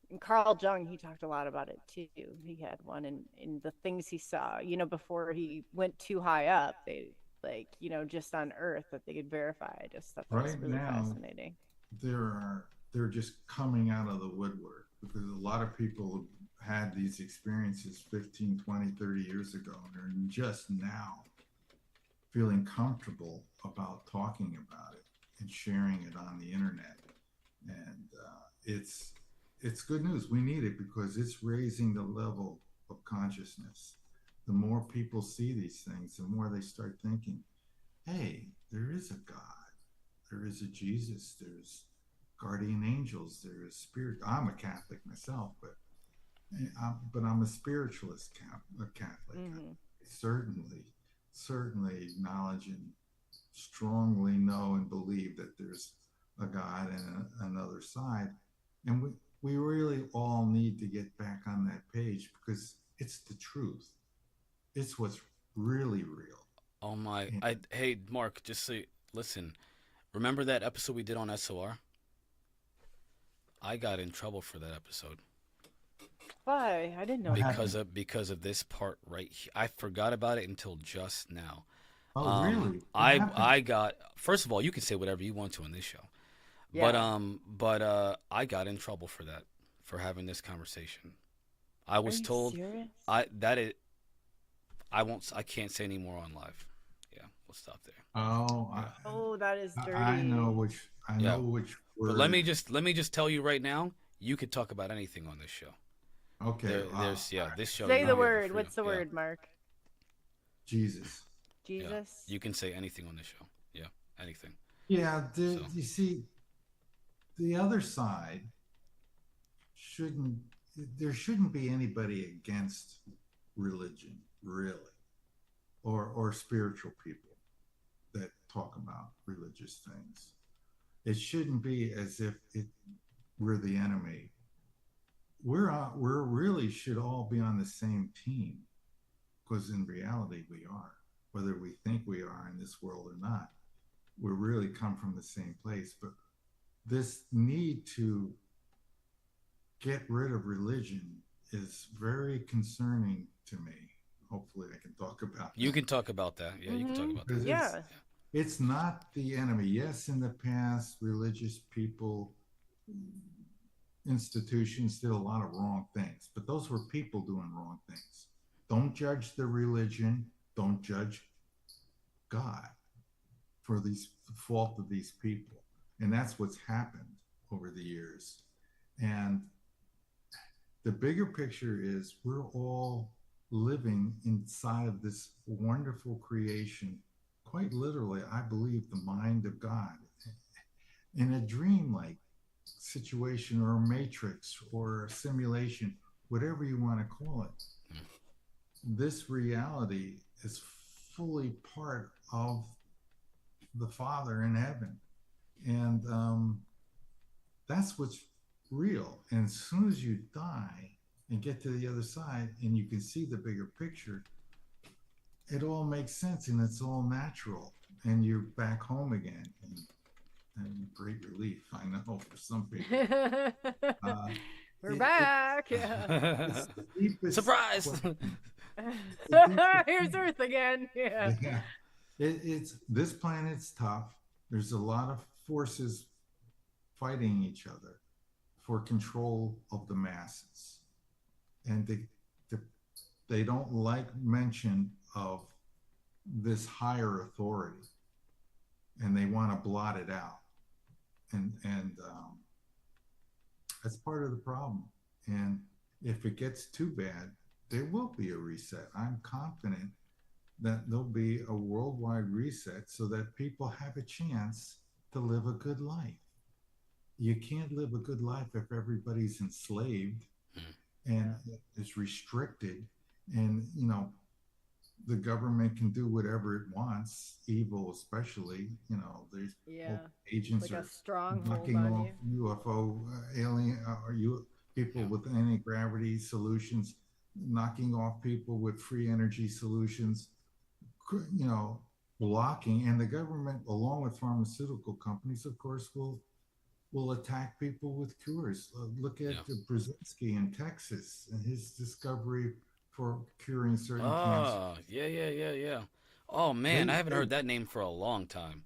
and Carl Jung, he talked a lot about it too. He had one in the things he saw, before he went too high up, they like, just on Earth that they could verify. I just thought that was right really now, fascinating. they're just coming out of the woodwork because a lot of people had these experiences 15, 20, 30 years ago. And they're just now feeling comfortable about talking about it and sharing it on the internet. And it's good news. We need it because it's raising the level of consciousness. The more people see these things, the more they start thinking, hey, there is a God, there is a Jesus, there's guardian angels, there is spirit. I'm a Catholic myself, but I'm a spiritualist, a Catholic. Mm-hmm. Certainly acknowledge and strongly know and believe that there's a God and another side, and we really all need to get back on that page because it's the truth. It's what's really real. Oh my! And Hey, Mark, just so listen. Remember that episode we did on SOR? I got in trouble for that episode Why? I didn't know what that. happened? because of this part right here. I forgot about it until just now. Oh, really? What happened? I got, first of all, you can say whatever you want to on this show, Yeah. but I got in trouble for that, for having this conversation. I Are was you told serious? I can't say any more on live. Yeah, we'll stop there. Oh, Yeah, Oh, that is I know dirty. which yeah. But word. let me just tell you right now, you could talk about anything on this show. Okay, There's yeah, this show Say you the have the word. freedom. What's the Yeah, word, Mark? Jesus. yeah. Jesus? You can say anything on this show. Yeah, anything. Yeah, So you see, the other side shouldn't. There shouldn't be anybody against religion, really, or spiritual people that talk about religious things. It shouldn't be as if we're the enemy. We're really should all be on the same team because in reality we are, whether we think we are in this world or not. We really come from the same place. But this need to get rid of religion is very concerning to me. Hopefully, I can talk about you that can talk about that. Yeah, you can talk about that. because Yeah. it's not the enemy. Yes, in the past, religious people, institutions did a lot of wrong things, but those were people doing wrong things. Don't judge the religion. Don't judge God for the fault of these people. And that's what's happened over the years. And the bigger picture is we're all living inside of this wonderful creation, quite literally, I believe, the mind of God in a dream-like situation or a matrix or a simulation, whatever you want to call it. This reality is fully part of the Father in heaven. And that's what's real. And as soon as you die and get to the other side and you can see the bigger picture, it all makes sense and it's all natural. And you're back home again. And great relief, I know, for some people. We're it, back. Yeah. it's the deepest Surprise! question. The deepest Here's thing. Earth again. Yeah. Yeah. It's this planet's tough. There's a lot of forces fighting each other for control of the masses. And they don't like mention of this higher authority and they want to blot it out. And that's part of the problem. And if it gets too bad, there will be a reset. I'm confident that there'll be a worldwide reset so that people have a chance to live a good life. You can't live a good life if everybody's enslaved Mm. and is restricted, and the government can do whatever it wants, evil especially. There's Yeah. agents Like a are stronghold knocking on off you. UFO alien or you people Yeah. with anti-gravity solutions, knocking off people with free energy solutions, you know, blocking, and the government, along with pharmaceutical companies, of course, will attack people with cures. Look at Yeah. Brzezinski in Texas and his discovery for curing certain cancers. Ah, yeah, yeah, yeah, yeah. Oh man, They, I haven't they heard that name for a long time.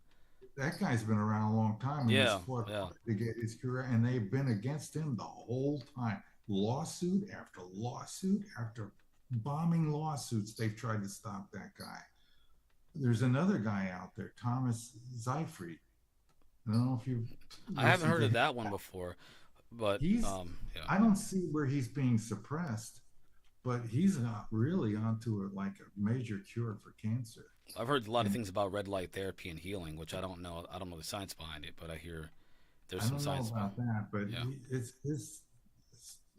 that guy's been around a long time and has Yeah, fought yeah. hard to get his cure, and they've been against him the whole time. Lawsuit after lawsuit after bombing lawsuits, they've tried to stop that guy. There's another guy out there, Thomas Seyfried. I don't know if you've I haven't listened heard to of him. that one before, but He's, yeah. I don't see where he's being suppressed, but he's not really onto it like a major cure for cancer. I've heard a lot of And things about red light therapy and healing, which I don't know. I don't know the science behind it, but I hear there's I some don't know science behind. about that, but Yeah, it's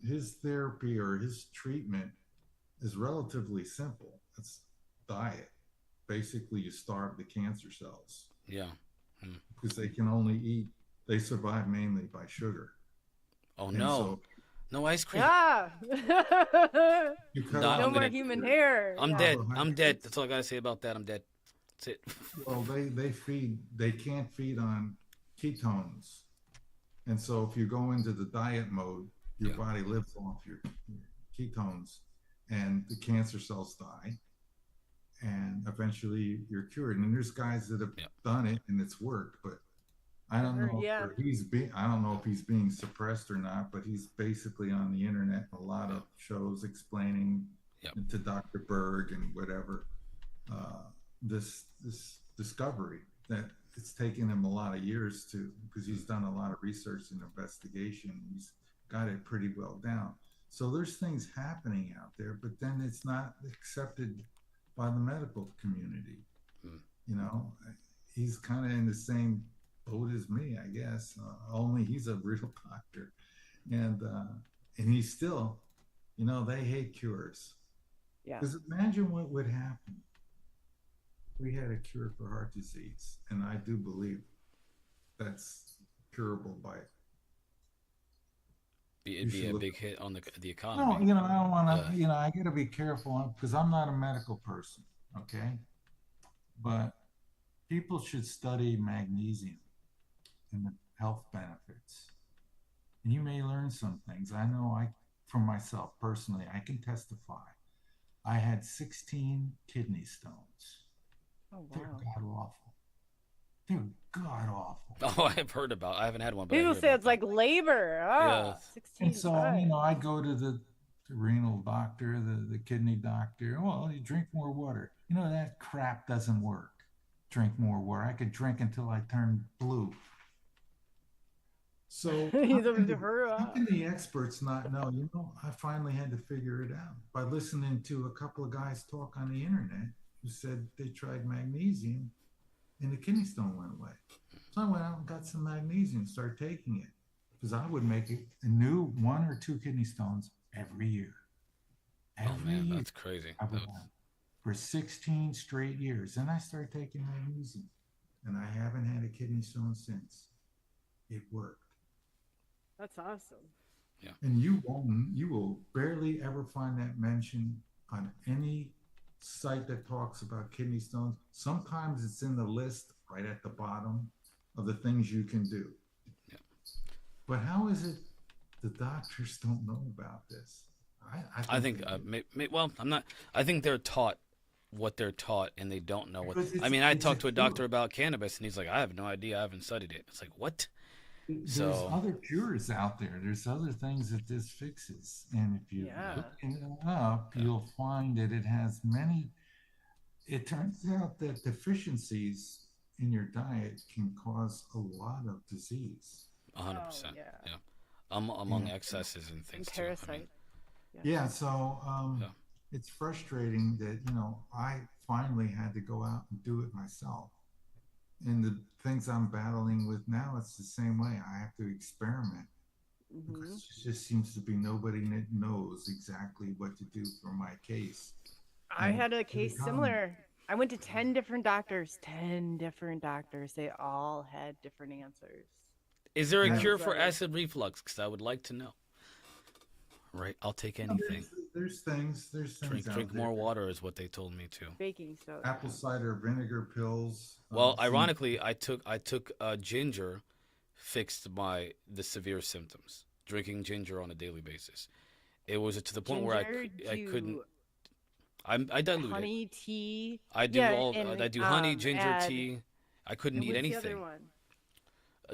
his therapy or his treatment is relatively simple. It's diet. Basically, you starve the cancer cells yeah. Hmm. because they can only eat. They survive mainly by sugar, Oh and no, so no ice cream. Yeah. you cut Nah, No off I'm more gonna. human sugar, hair. I'm Yeah. dead. I'm dead. carbohydrates. That's all I gotta say about that. I'm dead. That's it. Well, they can't feed on ketones, and so if you go into the diet mode, your Yeah, body lives off your ketones, and the cancer cells die, and eventually you're cured. And there's guys that have yeah, done it and it's worked, but I heard, yeah. I don't know if he's being suppressed or not, but he's basically on the internet, a lot yeah, of shows explaining yeah, to Dr. Berg and whatever, uh, this discovery that it's taken him a lot of years to, because he's done a lot of research and investigation. He's got it pretty well down. So there's things happening out there, but then it's not accepted by the medical community. mm, You know, he's kind of in the same boat as me, I guess. Only he's a real doctor, and he's still, they hate cures. Yeah. Because imagine what would happen if we had a cure for heart disease, and I do believe that's curable by. it'd You be should a look. big hit on the No, economy. I don't want Yeah, to. I got to be careful because I'm not a medical person. Okay, but people should study magnesium and the health benefits. And you may learn some things. I know from myself personally, I can testify. I had 16 kidney stones. Oh, They're wow. god awful. They're god awful. Oh, I've heard about. I haven't had one, but I People hear say about it's them. like labor. Yeah, Ah, And 16 so, times. I'd go to the renal doctor, the kidney doctor. Well, you drink more water. That crap doesn't work. Drink more water. I could drink until I turned blue. So He's over to her. how can the experts not know? I finally had to figure it out by listening to a couple of guys talk on the internet who said they tried magnesium and the kidney stone went away. So I went out and got some magnesium, started taking it because I would make a new 1 or 2 kidney stones every year. oh Every man, year that's crazy. I would have for 16 straight years. Then I started taking magnesium and I haven't had a kidney stone since. It worked. That's awesome. And you will barely ever find that mentioned on any site that talks about kidney stones. Sometimes it's in the list right at the bottom of the things you can do. Yeah. But how is it the doctors don't know about this? I think well, I'm not. I think they're taught what they're taught, and they don't know what. Because I mean, I it's a talked to a doctor cure. about cannabis, and he's like, I have no idea. I haven't studied it. It's like, what? There's So other cures out there. There's other things that this fixes. And if you Yeah. look it up, Yeah. you'll find that it has many. It turns out that deficiencies in your diet can cause a lot of disease. 100%. yeah. Yeah. Among Yeah. excesses and And things too. I mean, parasite. Yeah, so Yeah. it's frustrating that, I finally had to go out and do it myself. And the things I'm battling with now, it's the same way. I have to experiment because there just seems to be nobody that knows exactly what to do for my case. I And had a it's case become, similar. I went to 10 different doctors, 10 different doctors. They all had different answers. Is there a I yeah, cure was for like, acid reflux? Because I would like to know. Right, I'll take anything. there's things out Drink there. more water is what they told me to. baking soda. Apple cider vinegar pills. Well, Seem ironically, I took ginger, fixed the severe symptoms. Drinking ginger on a daily basis. It was to the point where Ginger I couldn't. to I dilute it. honey tea. I do Yeah, all. and I do honey, ginger add, tea. I couldn't and eat what's the other anything. one?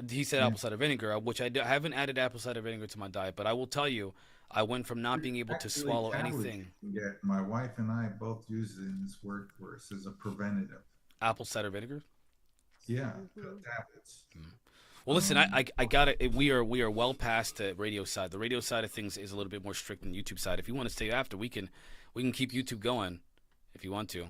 He said Yeah. apple cider vinegar, which I haven't added apple cider vinegar to my diet. But I will tell you, I went from not being able to actually swallow tablets anything. you can get. My wife and I both use it in this workforce as a preventative. Apple cider vinegar. Yeah, tablets. Well, listen, I got it. We are well past the radio side. The radio side of things is a little bit more strict than YouTube side. If you want to stay after, we can keep YouTube going if you want to.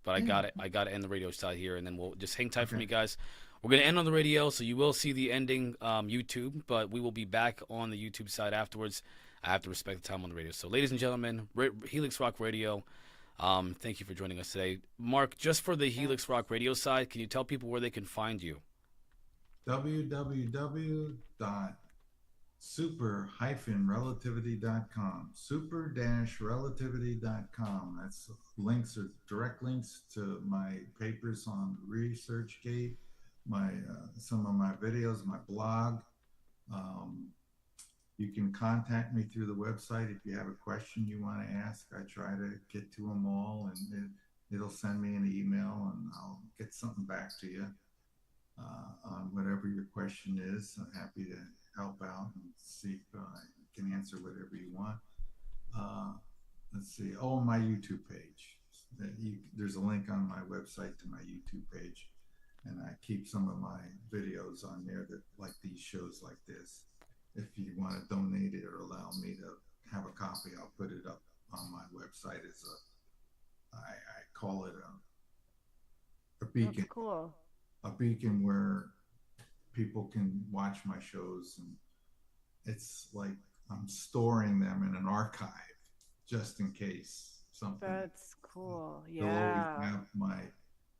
But I got it. I got to end the radio side here, and then we'll just hang tight for me, guys. We're gonna end on the radio, so you will see the ending YouTube, but we will be back on the YouTube side afterwards. I have to respect the time on the radio. So, ladies and gentlemen, Helix Rock Radio. Thank you for joining us today, Mark. Just for the Helix Rock Radio side, can you tell people where they can find you? www.super-relativity.com. Super-relativity.com. That's links or direct links to my papers on ResearchGate, some of my videos, my blog. You can contact me through the website if you have a question you want to ask. I try to get to them all, and it'll send me an email, and I'll get something back to you on whatever your question is. I'm happy to help out and see if I can answer whatever you want. Let's see. Oh, my YouTube page. There's a link on my website to my YouTube page, and I keep some of my videos on there that like these shows like this. If you want to donate it or allow me to have a copy, I'll put it up on my website as I call it a beacon. That's cool. A beacon where people can watch my shows, and it's like I'm storing them in an archive just in case something. That's cool. They'll always Yeah. have my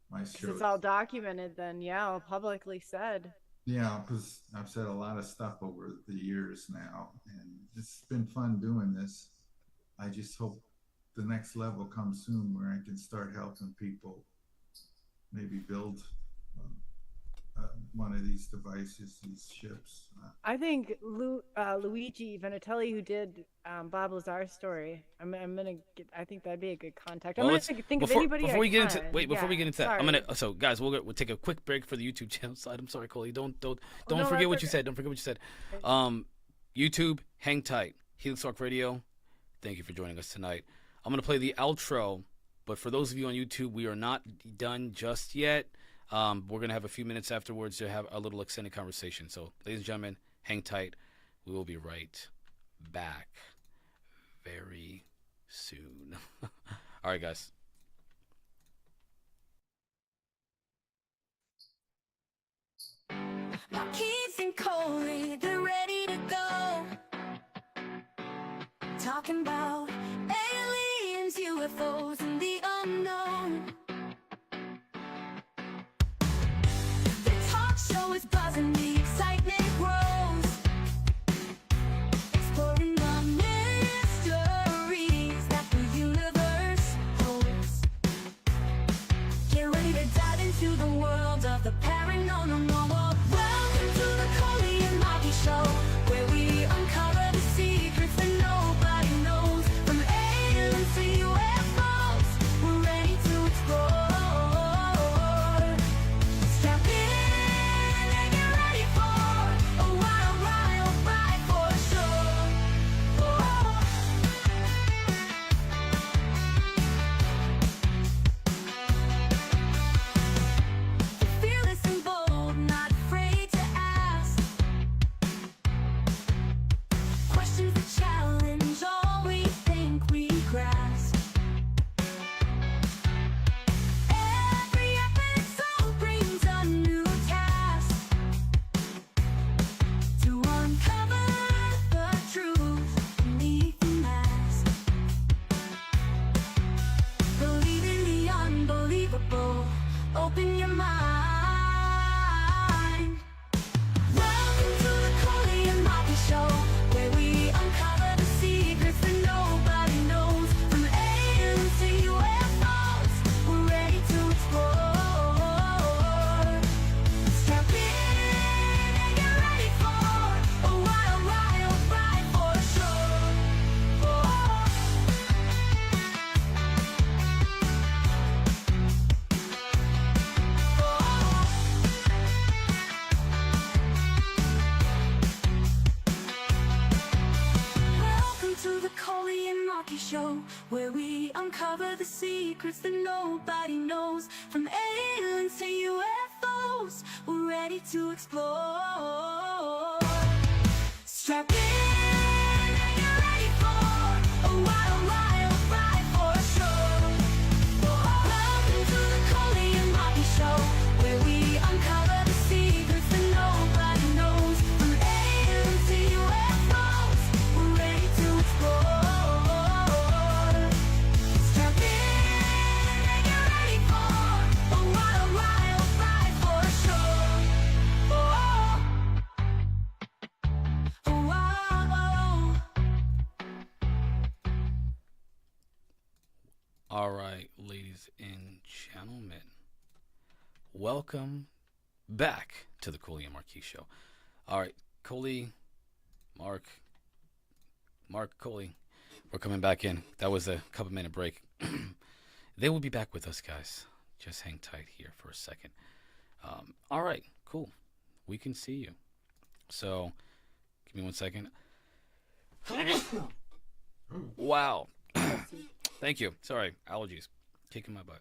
'Cause shows. it's all documented then, yeah, all publicly said. Yeah, because I've said a lot of stuff over the years now, and it's been fun doing this. I just hope the next level comes soon where I can start helping people maybe build one of these devices, these ships. I think Luigi Venatelli, who did Bob Lazar's story, I'm gonna get. I think that'd be a good contact. I'm Well, gonna think of before anybody. we get into can. before we get into that, I'm sorry. gonna. So, guys, we'll take a quick break for the YouTube channel side. I'm sorry, Coley. Don't no, forget what that's you okay. said. Don't forget what you said. YouTube, hang tight. Helix Rock Radio. Thank you for joining us tonight. I'm gonna play the outro, but for those of you on YouTube, we are not done just yet. We're going to have a few minutes afterwards to have a little extended conversation. So, ladies and gentlemen, hang tight. We will be right back very soon. All right, guys. Now Keith and Coley, they're ready to go. Talking about aliens, UFOs, and the unknown. The talk show is buzzing, the excitement grows. Exploring the mysteries that the universe holds. Get ready to dive into the world of the paranormal. Welcome to the Coley and Marty Show, where we uncover the secrets that nobody knows. From aliens to UFOs, we're ready to explore. where we uncover the secrets that nobody knows. From aliens to UFOs, we're ready to explore. Strap in and get ready for a wild, wild ride for sure. Welcome to the Coley and Rocky Show, where we uncover the secrets that nobody knows. From aliens to UFOs, we're ready to explore. Strap in and get ready for a wild, wild ride for sure. Oh, wow. All right, ladies and gentlemen, welcome back to the Coley and Marquis Show. All right, Coley, Mark, Coley, we're coming back in. That was a couple-minute break. They will be back with us, guys. Just hang tight here for a second. All right, cool. We can see you. So, give me 1 second. Wow. Thank you. Sorry, allergies kicking my butt.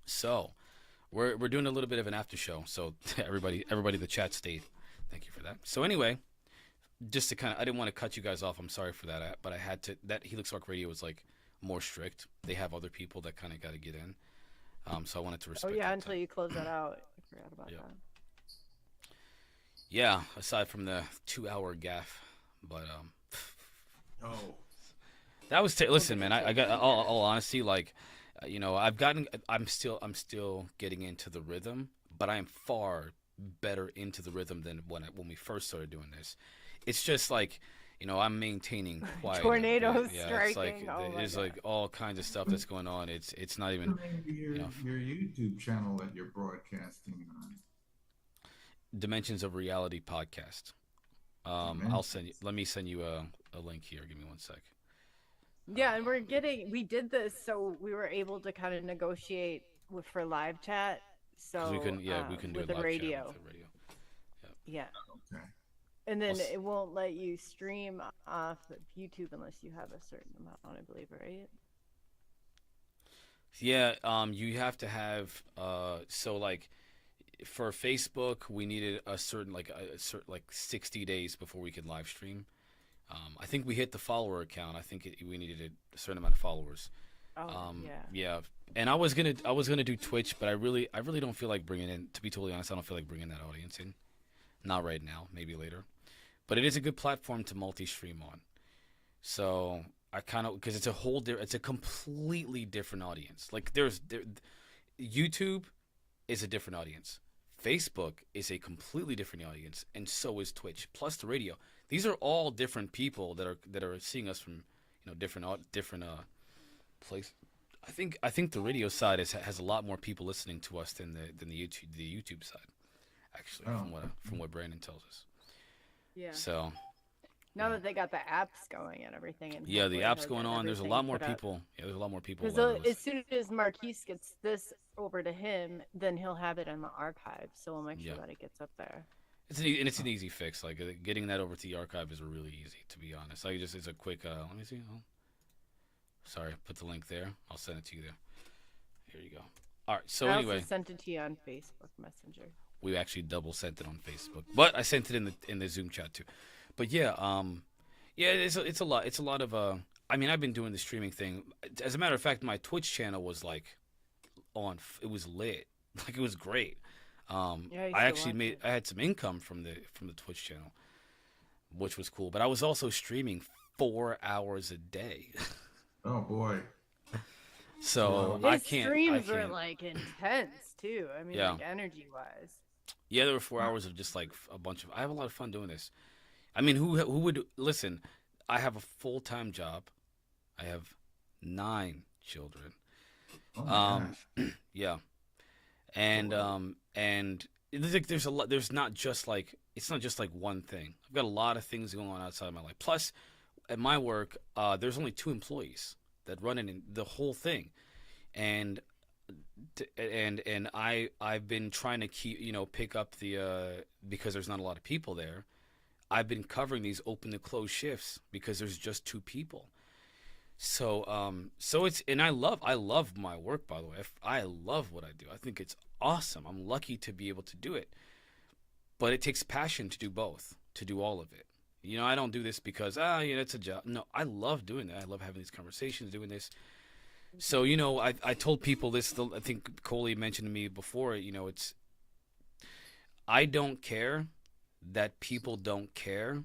So, we're doing a little bit of an after show. So everybody in the chat stayed. Thank you for that. So anyway, just to kind of, I didn't want to cut you guys off. I'm sorry for that, but I had to. That Helix Rock Radio was like more strict. They have other people that kind of got to get in. So I wanted to respect. Oh yeah, that until time. you close that out. I forgot about Yep. that. Yeah, aside from the 2-hour gaff, but Oh, that was listen, man. I got all honesty, like, you know, I'm still getting into the rhythm, but I am far better into the rhythm than when we first started doing this. It's just like, you know, I'm maintaining quiet. Tornadoes Yeah, striking. it's like Oh my there's God. like all kinds of stuff that's going on. It's not even your, you know, your YouTube channel that you're broadcasting on. Dimensions of Reality podcast. I'll send you. Let me send you a link here. Give me 1 sec. Yeah, and we did this so we were able to kind of negotiate for live chat. So 'Cause we couldn't. Yeah, we can do with a the live radio. chat with the radio. Yeah, Okay. and then I'll it won't let you stream off of YouTube unless you have a certain amount, I believe, right? Yeah, you have to have so like for Facebook we needed a certain like 60 days before we could live stream. I think we hit the follower account. I think we needed a certain amount of followers. Oh, yeah. Yeah. And I was gonna do Twitch, but I really don't feel like bringing in. To be totally honest, I don't feel like bringing that audience in. Not right now. Maybe later. But it is a good platform to multi-stream on. So I kind of because it's a completely different audience. Like YouTube is a different audience. Facebook is a completely different audience, and so is Twitch. Plus the radio. These are all different people that are seeing us from different places. I think the radio side has a lot more people listening to us than the YouTube side. Actually, from what Brandon tells us. Yeah. So Now that they got the apps going and everything, and yeah, the hopefully apps he'll going get on. There's a everything lot more put up. people. Yeah, there's a lot more people. Because as soon as Marquise gets this over to him, then he'll have it in the archive. So we'll make sure that it gets up there. It's an easy fix. Like getting that over to the archive is really easy, to be honest. Like it's a quick. Let me see. Oh, sorry, put the link there. I'll send it to you there. Here you go. All right. So I anyway, also sent it to you on Facebook Messenger. we actually double sent it on Facebook, but I sent it in the Zoom chat too. But yeah, yeah, it's a lot. It's a lot of I mean, I've been doing the streaming thing. As a matter of fact, my Twitch channel was like it was lit. Like it was great. Yeah, I actually I had some income from the Twitch channel, which was cool. But I was also streaming 4 hours a day. Oh boy. So His streams were like intense too. I mean, Yeah. like energy wise. Yeah, there were 4 hours of just like a bunch of. I have a lot of fun doing this. I mean, who would listen? I have a full-time job. I have 9 children. Oh my gosh. Yeah, and it's like there's a lot. There's not just like it's not just like one thing. I've got a lot of things going on outside of my life. Plus, at my work, there's only 2 employees that run in the whole thing, and I've been trying to pick up the because there's not a lot of people there. I've been covering these open to close shifts because there's just 2 people. So it's, and I love my work, by the way. I love what I do. I think it's awesome. I'm lucky to be able to do it. But it takes passion to do both, to do all of it. You know, I don't do this because it's a job. No, I love doing that. I love having these conversations, doing this. So, you know, I told people this. I think Coley mentioned to me before. You know, I don't care that people don't care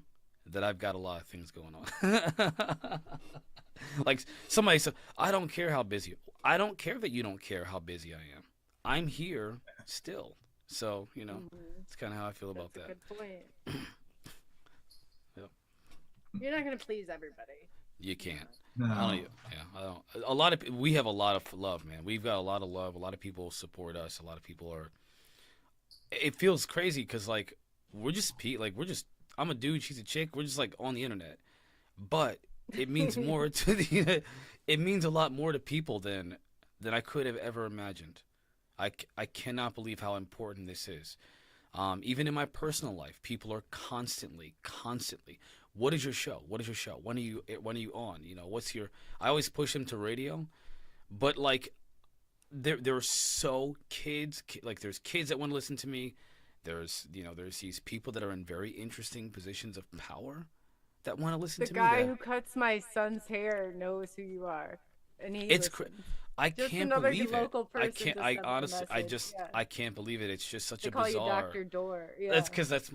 that I've got a lot of things going on. Like somebody said, I don't care how busy. I don't care that you don't care how busy I am. I'm here still. So, you know, that's kind of how I feel about That's a that. good point. Yep. You're not gonna please everybody. You can't. No. I don't. I don't. A lot of we have a lot of love, man. We've got a lot of love. A lot of people support us. A lot of people are. It feels crazy because like we're just we're just. I'm a dude. She's a chick. We're just like on the internet, but it means more to the. It means a lot more to people than I could have ever imagined. I cannot believe how important this is. Even in my personal life, people are constantly. What is your show? What is your show? When are you on? You know, what's your? I always push them to radio, but like, there are so like there's kids that want to listen to me. There's these people that are in very interesting positions of power that want to listen The to me. guy who cuts my son's hair knows who you are, and he It's listens. I Just can't another believe it. local I person can't. just I sent the honestly, message. Yeah. I can't believe it. It's just such They a call bizarre. you Dr. Door. Yeah. That's because that's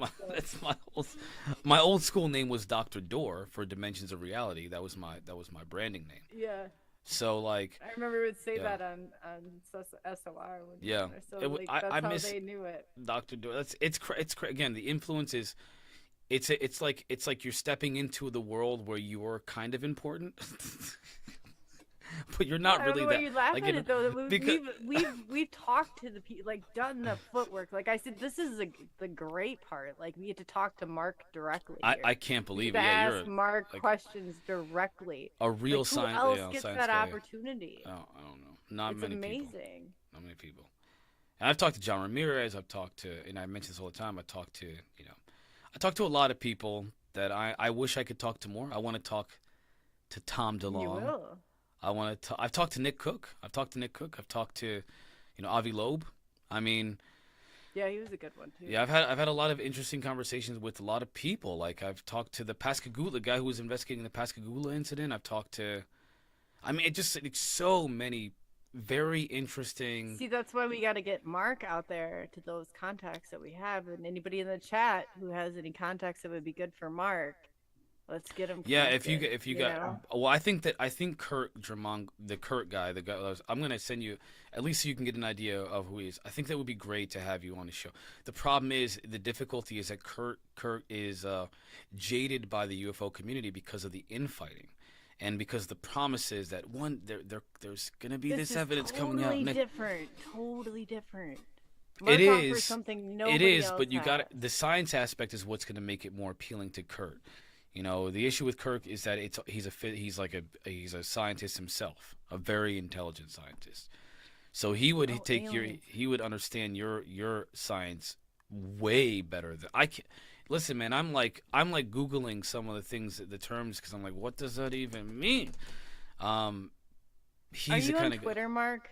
my old school name was Dr. Door for Dimensions of Reality. That was my branding name. Yeah. So like, I remember it would say Yeah. that on SOR. Yeah. So It like, I that's how miss they knew it. Dr. Door. Again, the influence is. It's like you're stepping into the world where you're kind of important, but you're not I don't really know why that. you laugh like, at it though. because We've talked to the people, like done the footwork. Like I said, this is the great part. Like we get to talk to Mark directly. I here. can't believe We've it. Yeah, asked you're Mark like, questions directly. a real Like, who science. else Yeah, gets science that guy. opportunity? I don't know. Not It's many people. amazing. Not many people. And I've talked to John Ramirez. I've talked to, and I mention this all the time. I talk to a lot of people that I wish I could talk to more. I want to talk to Tom You DeLong. will. I've talked to Nick Cook. I've talked to, Avi Loeb. I mean, Yeah, he was a good one too. yeah, I've had a lot of interesting conversations with a lot of people. Like I've talked to the Pascagoula guy who was investigating the Pascagoula incident. I've talked to, I mean, it's so many very interesting. See, that's why we got to get Mark out there to those contacts that we have, and anybody in the chat who has any contacts that would be good for Mark, let's get him. Yeah, connected, if you got, know? well, I think Kurt Dramond, the guy, I'm gonna send you at least so you can get an idea of who he is. I think that would be great to have you on the show. The problem is, the difficulty is that Kurt is jaded by the UFO community because of the infighting, and because the promises that there's gonna be this is evidence coming out. Totally different. It Mark offers is. Something It nobody is, else but you got has. the science aspect is what's going to make it more appealing to Kurt. You know, the issue with Kirk is that he's a scientist himself, a very intelligent scientist. So he would aliens. he would understand your science way better than I can. Listen, man, I'm like Googling some of the things, the terms, because I'm like, what does that even mean? He's Are the you kind on of Twitter, Mark?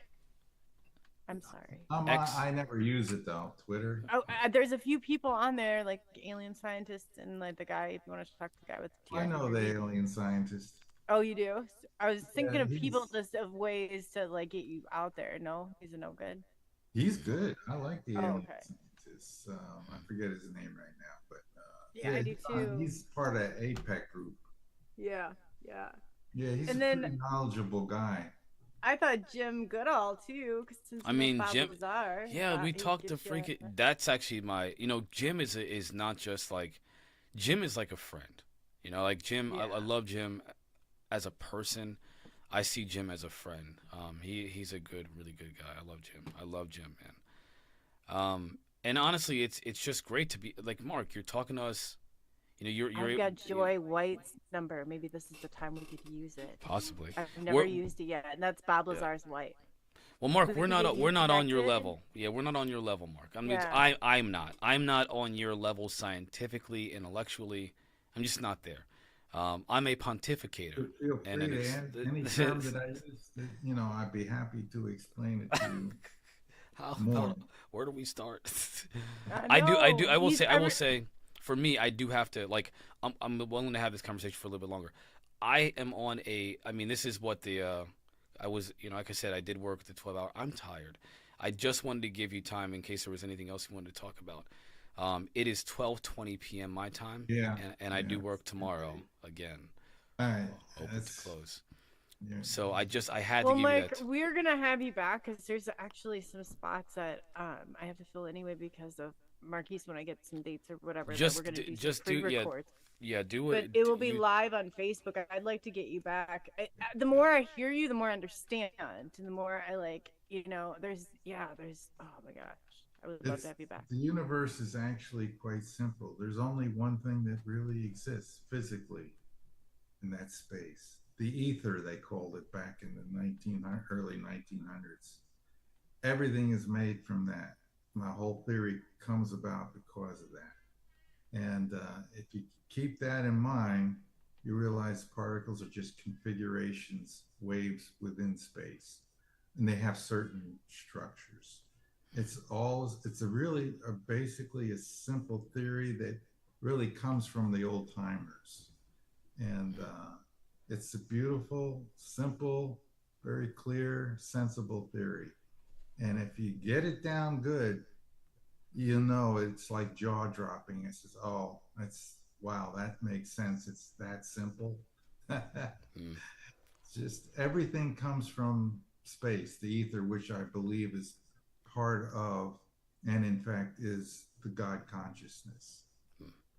I'm sorry. I never use it though. Twitter. Oh, there's a few people on there, like alien scientists and like the guy. If you want to talk to the guy with the I know the TRT. alien scientist. Oh, you do? I was thinking of people he's- just of ways to like get you out there. No, he's a no good. He's good. I like the alien okay. scientist. I forget his name right now, but Yeah, I do too. He's part of that APEC group. Yeah. Yeah, he's And a then- pretty knowledgeable guy. I thought Jim Goodall too, because since I mean, Jim. Lazar, Yeah, we he talked to gives you freaking. a- That's actually my. Jim is not just like. Jim is like a friend. Like Jim. I Yeah. love Jim as a person. I see Jim as a friend. He's a really good guy. I love Jim, man. And honestly, it's just great to be like Mark. You're talking to us. I've got Joy White's number. Maybe this is the time we could use it. Possibly. I've never We're- used it yet, and that's Bob Lazar's White. Well, Mark, We we're can not get you we're not on your connected. level. Yeah, we're not on your level, Mark. I mean, Yeah. I'm not on your level scientifically, intellectually. I'm just not there. I'm a pontificator, Feel and free to it's add any term that I use. That, I'd be happy to explain it to you how more. about where do we start? I I do. know. I will say, for me, I do have to like. I'm willing to have this conversation for a little bit longer. I am on a. I mean, this is what the. I was, like I said, I did work the 12 hour. I'm tired. I just wanted to give you time in case there was anything else you wanted to talk about. It is 12:20 p.m. my time, Yeah, and I do yeah. work tomorrow again. All right, Open to close. yeah. So I had to Well, give you Mike, that. we're gonna have you back because there's actually some spots that I have to fill anyway because of Marquise when I get some dates or whatever that we're gonna do some Just do pre-records. do But it. it will be live on Facebook. I'd like to get you back. The more I hear you, the more I understand, and the more I like. There's. Oh my gosh, I would love to have you back. The universe is actually quite simple. There's only one thing that really exists physically, and that's space. The ether, they called it back in the early 1900s. Everything is made from that. My whole theory comes about because of that. And if you keep that in mind, you realize particles are just configurations, waves within space, and they have certain structures. It's basically a simple theory that really comes from the old timers. And it's a beautiful, simple, very clear, sensible theory. And if you get it down good, it's like jaw dropping. It says, oh, wow, that makes sense. It's that simple. Mm. Just everything comes from space, the ether, which I believe is part of, and in fact is the God consciousness.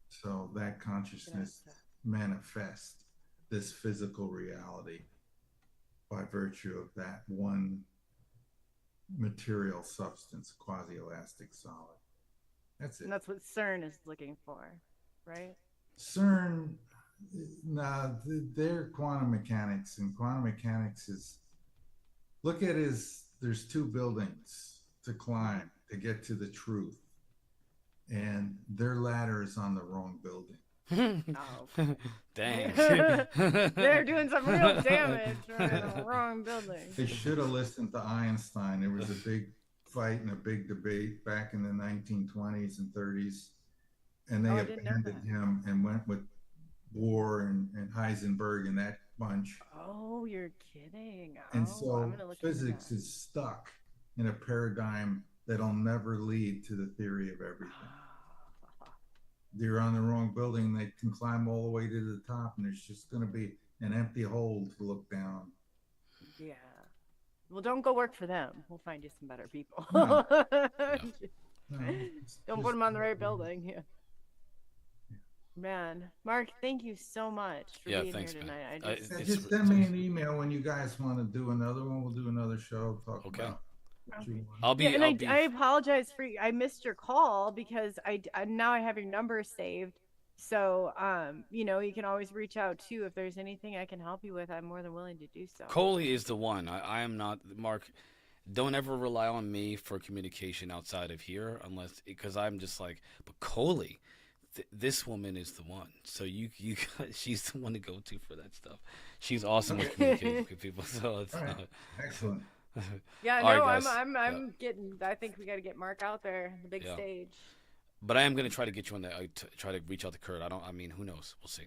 So that consciousness manifests this physical reality by virtue of that one material substance, quasi-elastic solid. That's it. And that's what CERN is looking for, right? CERN, they're quantum mechanics, and quantum mechanics is, look at there's two buildings to climb to get to the truth, and their ladder is on the wrong building. Oh. Dang. They're doing some real damage right in the wrong building. They should have listened to Einstein. There was a big fight and a big debate back in the 1920s and 30s, and they abandoned him and went with Bohr and Heisenberg and that bunch. Oh, you're kidding. And I'm so gonna look physics into is stuck in a paradigm that'll never lead to the theory of everything. They're on the wrong building. They can climb all the way to the top, and there's just going to be an empty hole to look down. Yeah. Well, don't go work for them. We'll find you some better people. No. No, Don't put them on the right building. Yeah. Man, Mark, thank you so much for being thanks, here man. tonight. just send me an email when you guys want to do another one. We'll do another show. Talk about what you want. I'll be. Yeah, and I'll be. I apologize for I missed your call because I now I have your number saved. So you can always reach out too if there's anything I can help you with. I'm more than willing to do so. Coley is the one. I am not Mark. Don't ever rely on me for communication outside of here, because I'm just like. But Coley, this woman is the one. So she's the one to go to for that stuff. She's awesome with communicating with people. So it's Excellent. Yeah, All no, right, guys. I'm getting. I think we got to get Mark out there, the big stage. But I am going to try to get you on that. Try to reach out to Kurt. I mean, who knows? We'll see.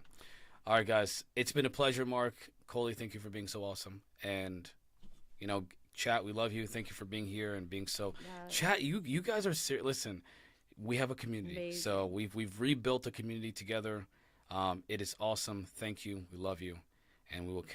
All right, guys. It's been a pleasure, Mark. Coley, thank you for being so awesome. And, chat, we love you. Thank you for being here and being so. Yeah. Chat, you guys are serious. Listen, we have a community. Amazing. So we've rebuilt a community together. It is awesome. Thank you. We love you. And we will catch